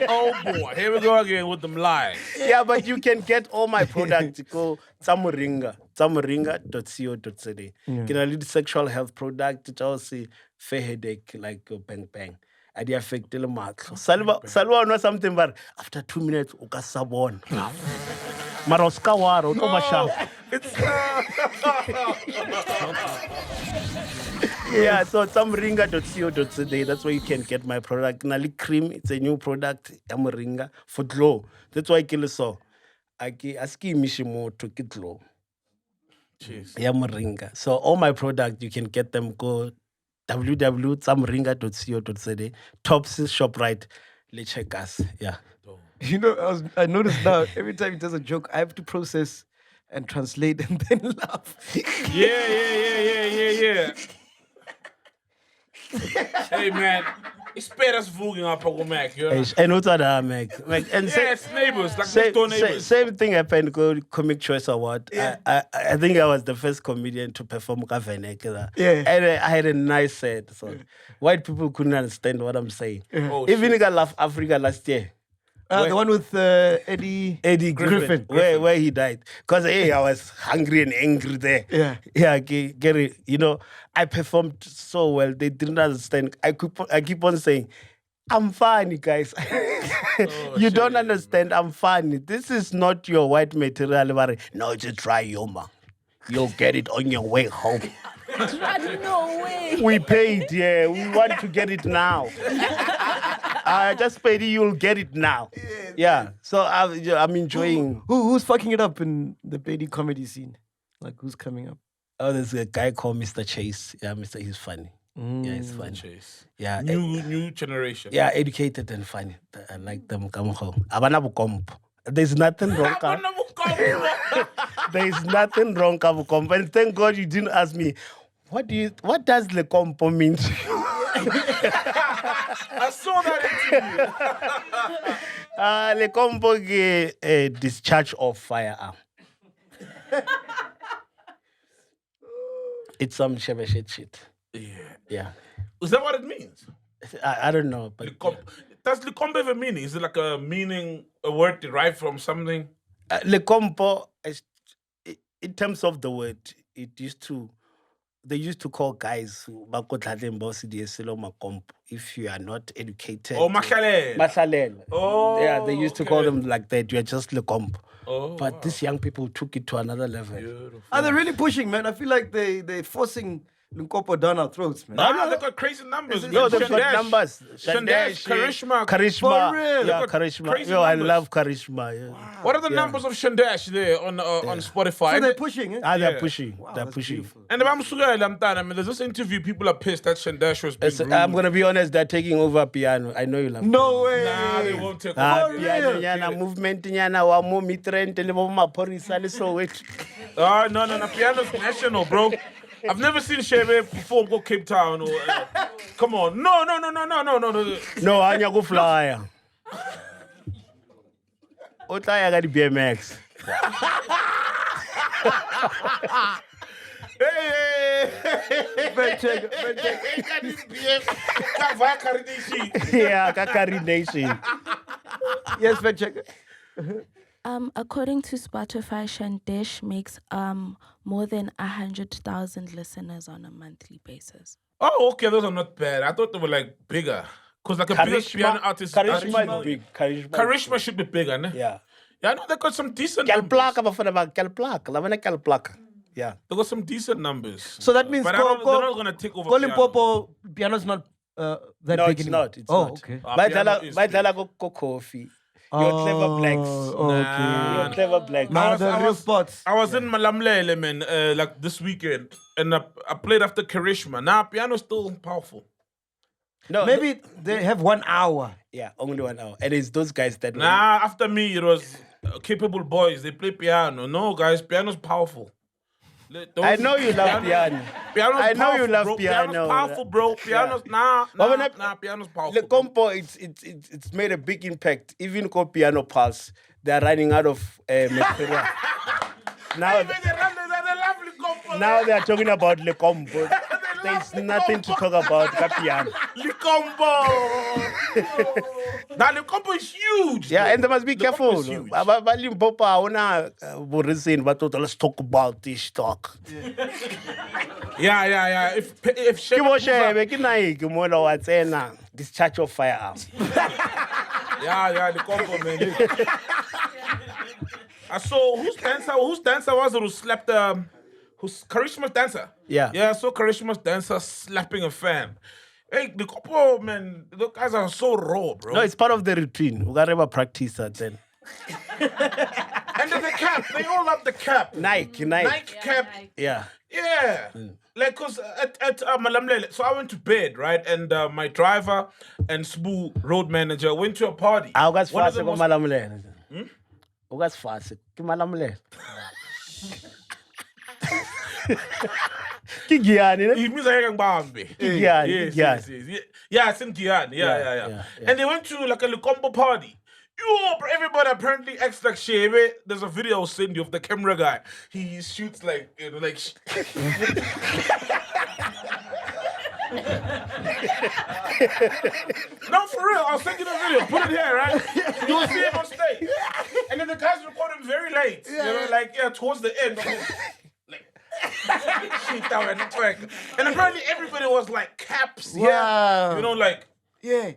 [SPEAKER 3] Oh boy, here we go again with them lies.
[SPEAKER 4] Yeah, but you can get all my products. Go tsamuringa.co.za. You can lead sexual health product. It's also fair headache like bang. I di affect the matlo. Salwa know something, but after 2 minutes, uka sabon. Maroska waro, to masha. Yeah, so tsamuringa.co.za. That's where you can get my product. Nali cream, it's a new product. Amuringa for glow. That's why I kill so. Aski mishimo to get glow.
[SPEAKER 3] Jeez.
[SPEAKER 4] Yeah, Moringa. So all my products, you can get them. Go www.tsamuringa.co.za. Tops ShopRite. Let's check us. Yeah.
[SPEAKER 1] You know, I noticed now, every time he does a joke, I have to process and translate and then laugh.
[SPEAKER 3] Yeah. Hey man, it's better voting up on Mac, you know?
[SPEAKER 4] And what's other Mac? And
[SPEAKER 3] Yes, neighbors, like
[SPEAKER 4] same,
[SPEAKER 3] next door neighbors.
[SPEAKER 4] same thing happened with Comic Choice Award. I think I was the first comedian to perform Kavenek.
[SPEAKER 1] Yeah.
[SPEAKER 4] And I had a nice set. So white people couldn't understand what I'm saying.
[SPEAKER 3] Oh,
[SPEAKER 4] Even I left Africa last year.
[SPEAKER 1] The one with Eddie
[SPEAKER 4] Griffin. Where he died. Because I was hungry and angry there.
[SPEAKER 1] Yeah.
[SPEAKER 4] Gary, you know, I performed so well. They didn't understand. I keep on saying, I'm funny, guys. You don't understand. I'm funny. This is not your white material. No, it's a dry humor. You'll get it on your way home.
[SPEAKER 7] No way.
[SPEAKER 4] We paid, yeah. We want to get it now. I just paid you. You'll get it now. Yeah. So I'm enjoying.
[SPEAKER 1] Who's fucking it up in the Baby comedy scene? Like, who's coming up?
[SPEAKER 4] Oh, there's a guy called Mr. Chase. Yeah, he's funny. Yeah, he's funny.
[SPEAKER 3] Chase.
[SPEAKER 4] Yeah.
[SPEAKER 3] New generation.
[SPEAKER 4] Yeah, educated and funny. I like them. Come home. There's nothing wrong. There's nothing wrong, Kabukompo. And thank God you didn't ask me. What does le compo mean?
[SPEAKER 3] I saw that interview.
[SPEAKER 4] Le compo is a discharge of firearm. It's some shit. Yeah.
[SPEAKER 3] Is that what it means?
[SPEAKER 4] I don't know, but
[SPEAKER 3] does le compo have a meaning? Is it like a word derived from something?
[SPEAKER 4] Le compo, in terms of the word, they used to call guys if you are not educated.
[SPEAKER 3] Oh, Mashatile.
[SPEAKER 4] Oh, yeah, they used to call them like that. You are just le compo. But these young people took it to another level.
[SPEAKER 3] Beautiful.
[SPEAKER 1] Are they really pushing, man? I feel like they're forcing Limpopo down our throats, man.
[SPEAKER 3] No, they've got crazy numbers.
[SPEAKER 4] No, they've got numbers.
[SPEAKER 3] Shandash, Charisma.
[SPEAKER 4] For
[SPEAKER 1] real?
[SPEAKER 4] Yeah, Charisma. Yo, I love Charisma. Yeah.
[SPEAKER 3] Wow. What are the numbers of Shandash there on Spotify?
[SPEAKER 1] So they're pushing, eh?
[SPEAKER 4] They're pushing.
[SPEAKER 1] Wow,
[SPEAKER 4] they're
[SPEAKER 1] that's
[SPEAKER 4] pushing.
[SPEAKER 1] beautiful.
[SPEAKER 3] And I mean, there's this interview, people are pissed that Shandash was being rude.
[SPEAKER 4] I'm going to be honest, they're taking over piano. I know you love
[SPEAKER 1] No way.
[SPEAKER 3] Nah, they won't take over.
[SPEAKER 4] Piano, nyana, movement, nyana, wa mo mitrend, telebo ma porisa, so it.
[SPEAKER 3] Oh, no, piano's national, bro. I've never seen Shebe perform go Cape Town or come on. No.
[SPEAKER 4] No, Anya go flyer. Otaya got the BMX.
[SPEAKER 3] Hey.
[SPEAKER 4] Yeah, Kakari Nation.
[SPEAKER 1] Yes, fact checker.
[SPEAKER 7] According to Spotify, Shandesh makes more than 100,000 listeners on a monthly basis.
[SPEAKER 3] Oh, okay, those are not bad. I thought they were like bigger. Because like a bigger piano artist.
[SPEAKER 4] Charisma is big.
[SPEAKER 3] Charisma should be bigger, ne?
[SPEAKER 4] Yeah.
[SPEAKER 3] Yeah, I know they got some decent
[SPEAKER 4] Yeah.
[SPEAKER 3] numbers. They got some decent numbers.
[SPEAKER 1] So that means
[SPEAKER 3] but they're not going to take over piano.
[SPEAKER 1] Popo piano's not that
[SPEAKER 4] No,
[SPEAKER 1] big
[SPEAKER 4] it's
[SPEAKER 1] anymore.
[SPEAKER 4] not. It's
[SPEAKER 1] oh,
[SPEAKER 4] not.
[SPEAKER 1] Okay.
[SPEAKER 3] Piano is big.
[SPEAKER 4] Go coffee. You're clever blacks.
[SPEAKER 1] Okay.
[SPEAKER 4] You're clever blacks.
[SPEAKER 1] Now the real spots.
[SPEAKER 3] I was in Malamlele, man, like this weekend, and I played after Charisma. Now, piano's still powerful.
[SPEAKER 4] No,
[SPEAKER 1] Maybe they have 1 hour.
[SPEAKER 4] Yeah, only 1 hour. And it's those guys that...
[SPEAKER 3] Nah, after me, it was Capable Boys. They play piano. No, guys, piano's powerful.
[SPEAKER 4] I know you love piano.
[SPEAKER 3] Piano's
[SPEAKER 4] I know
[SPEAKER 3] powerful,
[SPEAKER 4] you love
[SPEAKER 3] bro.
[SPEAKER 4] piano.
[SPEAKER 3] Piano's powerful, bro. Piano's piano's powerful.
[SPEAKER 4] The compo, it's made a big impact. Even called Piano Pulse, they are running out of material. Now they are talking about Le Combo. There's nothing to talk about piano.
[SPEAKER 3] Le Combo. Now Le Combo is huge.
[SPEAKER 4] Yeah, and they must be
[SPEAKER 3] Le Combo
[SPEAKER 4] careful.
[SPEAKER 3] is huge.
[SPEAKER 4] Let's talk about this talk.
[SPEAKER 3] Yeah. If
[SPEAKER 4] Discharge of firearm.
[SPEAKER 3] Yeah, the combo, man. I saw whose dancer was it who slapped who's Charisma's dancer?
[SPEAKER 4] Yeah.
[SPEAKER 3] Yeah, I saw Charisma's dancer slapping a fan. Hey, the couple, man, those guys are so raw, bro.
[SPEAKER 4] No, it's part of the routine. We gotta practice that then.
[SPEAKER 3] And then the cap, they all love the cap.
[SPEAKER 4] Nike
[SPEAKER 3] cap.
[SPEAKER 4] Yeah.
[SPEAKER 3] Yeah. Like, cause at Malamlele, so I went to bed, right? And my driver and Sbu road manager went to a party.
[SPEAKER 4] I got fast. Malamlele. Ugas fast. Malamlele. Kigiani,
[SPEAKER 3] He means like Bambi.
[SPEAKER 4] Kigiani.
[SPEAKER 3] Yes. Yeah, it's in Guyana. Yeah. And they went to like a Lukombo party. Everybody apparently acts like Shebe. There's a video I'll send you of the camera guy. He shoots like, No, for real. I'll send you the video. Put it here, right? You will see him on stage. And then the guys record him very late. Towards the end. And apparently everybody was like caps.
[SPEAKER 1] Wow.
[SPEAKER 3] Yeah.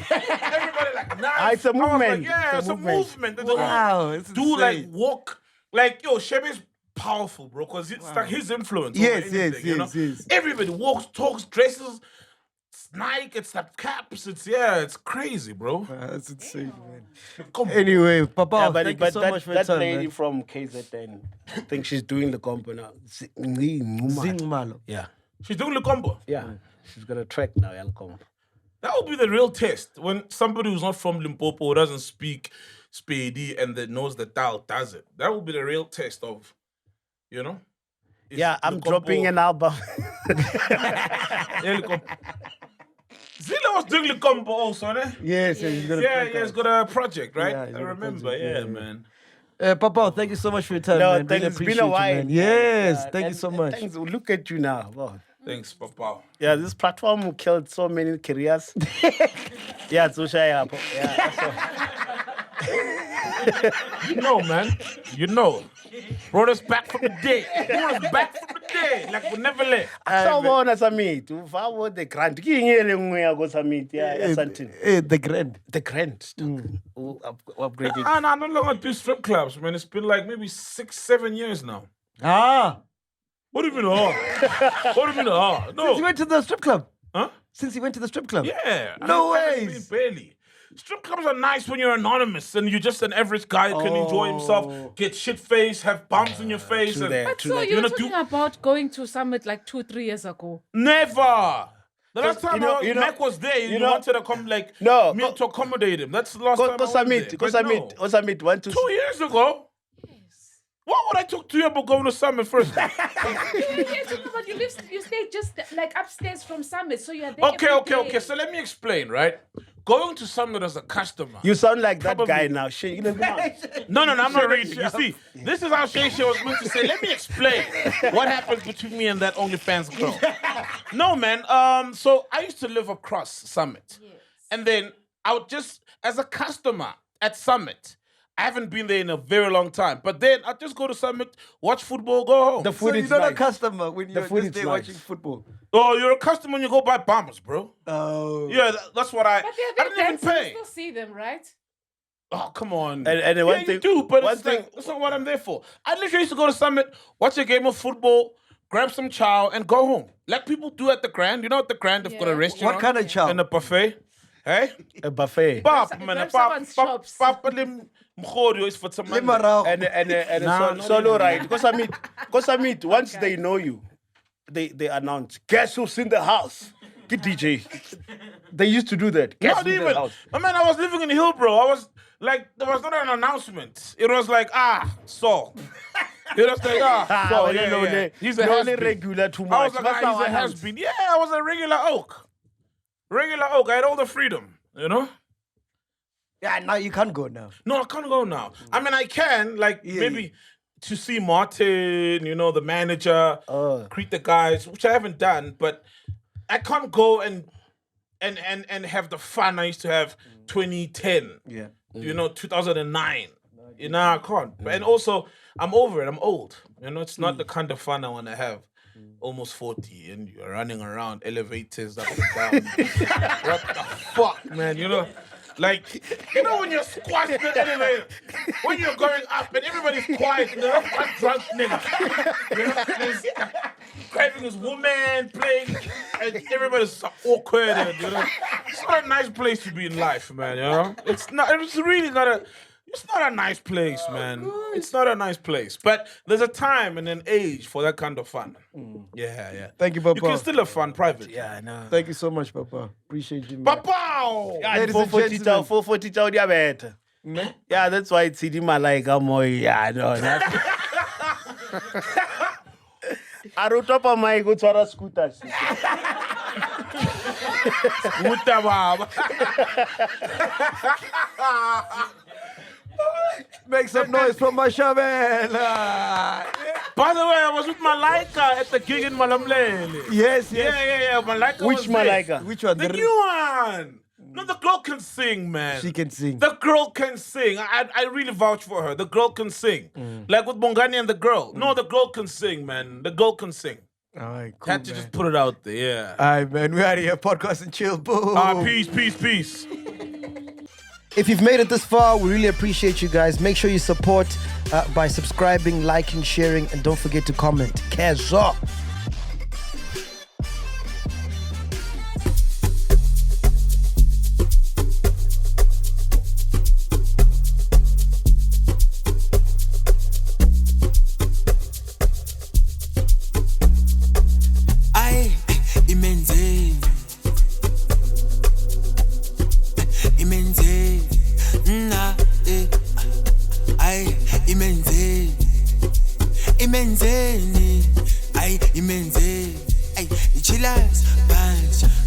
[SPEAKER 3] Everybody like nice.
[SPEAKER 4] It's a movement.
[SPEAKER 3] It's a movement.
[SPEAKER 1] Wow, it's
[SPEAKER 3] do like
[SPEAKER 1] insane.
[SPEAKER 3] walk Shebe's powerful, bro, because it's like his influence.
[SPEAKER 1] Yes,
[SPEAKER 3] over anything, you know?
[SPEAKER 1] yes.
[SPEAKER 3] Everybody walks, talks, dresses. It's Nike, it's like caps. It's crazy, bro.
[SPEAKER 1] That's insane, man.
[SPEAKER 3] Come on.
[SPEAKER 1] Anyway, Papa,
[SPEAKER 4] but
[SPEAKER 1] thank you so much for your
[SPEAKER 4] that
[SPEAKER 1] time,
[SPEAKER 4] lady
[SPEAKER 1] man.
[SPEAKER 4] from KZN, I think she's doing the combo now.
[SPEAKER 1] Zing Malo.
[SPEAKER 4] Yeah.
[SPEAKER 3] She's doing the combo.
[SPEAKER 4] Yeah. She's got a track now, Elcom.
[SPEAKER 3] That would be the real test. When somebody who's not from Limpopo, doesn't speak Spady, and that knows the Tao does it. That would be the real test of, is
[SPEAKER 4] Yeah, I'm
[SPEAKER 3] Limpopo-
[SPEAKER 4] dropping an album.
[SPEAKER 3] Zilla was doing the combo also, ne?
[SPEAKER 1] Yes, he's got a
[SPEAKER 3] He's got a project, right?
[SPEAKER 1] Yeah, he's
[SPEAKER 3] I
[SPEAKER 1] got a
[SPEAKER 3] remember,
[SPEAKER 1] project, yeah.
[SPEAKER 3] man.
[SPEAKER 1] Papa, thank you so much for your time,
[SPEAKER 4] No,
[SPEAKER 1] man. Really
[SPEAKER 4] thanks. It's
[SPEAKER 1] appreciate
[SPEAKER 4] been a
[SPEAKER 1] you,
[SPEAKER 4] while.
[SPEAKER 1] man. Yes,
[SPEAKER 4] Yeah,
[SPEAKER 1] thank you
[SPEAKER 4] and-
[SPEAKER 1] so
[SPEAKER 4] and
[SPEAKER 1] much.
[SPEAKER 4] Thanks. Look at you now. Wow.
[SPEAKER 3] Thanks, Papa.
[SPEAKER 4] Yeah, this platform killed so many careers. Yeah, it's Usha. Yeah,
[SPEAKER 3] You know, man. Brought us back from the dead. Brought us back from the dead. Like we never left.
[SPEAKER 4] so bona summit. Ufa wo the grant. Ki eng e le nngwe ya go summit ya something.
[SPEAKER 1] The grand.
[SPEAKER 4] The grant. Upgraded.
[SPEAKER 3] I no longer do strip clubs, man. It's been like maybe 6-7 years now. What do you mean, What do you mean,
[SPEAKER 1] Since
[SPEAKER 3] No.
[SPEAKER 1] you went to the strip club?
[SPEAKER 3] Huh?
[SPEAKER 1] Since you went to the strip club?
[SPEAKER 3] Yeah.
[SPEAKER 1] No
[SPEAKER 3] I haven't
[SPEAKER 1] ways.
[SPEAKER 3] been barely. Strip clubs are nice when you're anonymous and you're just an average guy who can enjoy himself, get shit-faced, have bumps in your face.
[SPEAKER 4] true
[SPEAKER 3] And
[SPEAKER 4] that.
[SPEAKER 2] But
[SPEAKER 4] True
[SPEAKER 2] so
[SPEAKER 4] that.
[SPEAKER 2] you were
[SPEAKER 3] know,
[SPEAKER 2] talking about going to Summit like 2-3 years ago.
[SPEAKER 3] Never. The last time Mac was there, you
[SPEAKER 4] know-
[SPEAKER 3] wanted to come like
[SPEAKER 4] No,
[SPEAKER 3] me to accommodate him. That's the last time I
[SPEAKER 4] Go
[SPEAKER 3] went
[SPEAKER 4] summit.
[SPEAKER 3] there.
[SPEAKER 4] Go
[SPEAKER 3] But
[SPEAKER 4] summit.
[SPEAKER 3] no.
[SPEAKER 4] Go summit. 1 2
[SPEAKER 3] 2 years ago? What would I talk to you about going to Summit first?
[SPEAKER 2] You're talking about you stay just like upstairs from Summit, so you're there. every
[SPEAKER 3] Okay.
[SPEAKER 2] day.
[SPEAKER 3] So let me explain, right? Going to Summit as a customer.
[SPEAKER 4] You sound like that
[SPEAKER 3] Probably.
[SPEAKER 4] guy now. Shit,
[SPEAKER 3] No, I'm not reading. You see, this is how Shay was meant to say. Let me explain what happens between me and that OnlyFans girl. No, man. So I used to live across Summit, and then I would just, as a customer at Summit, I haven't been there in a very long time. But then I'd just go to Summit, watch football, go home.
[SPEAKER 4] The
[SPEAKER 1] So
[SPEAKER 4] food
[SPEAKER 1] you're
[SPEAKER 4] is
[SPEAKER 1] not a
[SPEAKER 4] nice.
[SPEAKER 1] customer when you're
[SPEAKER 4] food
[SPEAKER 1] just
[SPEAKER 4] is
[SPEAKER 1] there
[SPEAKER 4] nice.
[SPEAKER 1] watching football.
[SPEAKER 3] Oh, you're a customer when you go buy bombers, bro.
[SPEAKER 1] Oh.
[SPEAKER 3] Yeah, that's what I.
[SPEAKER 2] But
[SPEAKER 3] I
[SPEAKER 2] they're
[SPEAKER 3] didn't even
[SPEAKER 2] dancing, you
[SPEAKER 3] pay.
[SPEAKER 2] still see them, right?
[SPEAKER 3] Oh, come on.
[SPEAKER 4] And
[SPEAKER 3] yeah,
[SPEAKER 4] one
[SPEAKER 3] you
[SPEAKER 4] thing,
[SPEAKER 3] do, but
[SPEAKER 4] one
[SPEAKER 3] it's
[SPEAKER 4] thing,
[SPEAKER 3] like, that's not what I'm there for. I literally used to go to Summit, watch a game of football, grab some chow, and go home. Like people do at the Grand. You know at the Grand, they've got a
[SPEAKER 2] Yeah.
[SPEAKER 3] restaurant.
[SPEAKER 1] What kind of chow?
[SPEAKER 3] And a buffet. Hey?
[SPEAKER 4] a buffet.
[SPEAKER 3] Pap,
[SPEAKER 2] Grab
[SPEAKER 3] man.
[SPEAKER 2] someone's chops.
[SPEAKER 3] Pap, lim mkhorio is for some money.
[SPEAKER 1] Limarao.
[SPEAKER 4] And
[SPEAKER 3] Nah, not
[SPEAKER 4] solo
[SPEAKER 3] even.
[SPEAKER 4] right. Go summit. Once they know you, they announce, guess who's in the house? Get DJ. They used to do that. Guess
[SPEAKER 3] Not
[SPEAKER 4] who's in the
[SPEAKER 3] even.
[SPEAKER 4] house?
[SPEAKER 3] I mean, I was living in Hillbrow. I was like, there was not an announcement. It was like, so. It was like, so, yeah. He's a
[SPEAKER 4] only
[SPEAKER 3] has-been.
[SPEAKER 4] regular too
[SPEAKER 3] I
[SPEAKER 4] much.
[SPEAKER 3] was like, he's a has-been. Yeah, I was a regular oak. Regular oak. I had all the freedom, you know?
[SPEAKER 1] Yeah, now you can't go now.
[SPEAKER 3] No, I can't go now. I mean, I can, like, maybe to see Martin, you know, the manager, greet the guys, which I haven't done, but I can't go and have the fun I used to have 2010.
[SPEAKER 1] Yeah.
[SPEAKER 3] You know, 2009. You know, I can't. And also, I'm over it. I'm old. You know, it's not the kind of fun I want to have. Almost 40 and you're running around elevators up and down. What the fuck, man? You know, like, you know when you're squatting in the elevator, when you're going up and everybody's quiet and there's one drunk nigga. You know, there's grabbing his woman, playing, and everybody's so awkward. And, you know, it's not a nice place to be in life, man. You know, it's really not a. It's not a nice place, man. It's not a nice place. But there's a time and an age for that kind of fun. Yeah.
[SPEAKER 1] Thank you, Papa.
[SPEAKER 3] You can still have fun private.
[SPEAKER 4] Yeah, I know.
[SPEAKER 1] Thank you so much, Papa. Appreciate you, man.
[SPEAKER 3] Papa!
[SPEAKER 1] Ladies and gentlemen.
[SPEAKER 4] 440 diabetes. Yeah, that's why it's Sidima like I'm yeah, I know. A re o topa mic o tshwara scooter.
[SPEAKER 3] Uta baba.
[SPEAKER 1] Make some noise for Mashabela.
[SPEAKER 3] By the way, I was with Malaika at the gig in Malamlele.
[SPEAKER 1] Yes,
[SPEAKER 3] Yeah. Malaika
[SPEAKER 4] Which
[SPEAKER 3] was there.
[SPEAKER 4] Malaika?
[SPEAKER 1] Which one?
[SPEAKER 3] The new one. No, the girl can sing, man.
[SPEAKER 1] She can sing.
[SPEAKER 3] The girl can sing. I really vouch for her. The girl can sing. Like with Bongani and the girl. No, the girl can sing, man. The girl can sing.
[SPEAKER 1] All right, cool,
[SPEAKER 3] Had to just put it out there, yeah.
[SPEAKER 1] All right, man. We out of here. Podcast and chill. Boom.
[SPEAKER 3] Peace.
[SPEAKER 1] If you've made it this far, we really appreciate you guys. Make sure you support by subscribing, liking, sharing, and don't forget to comment. Cash up.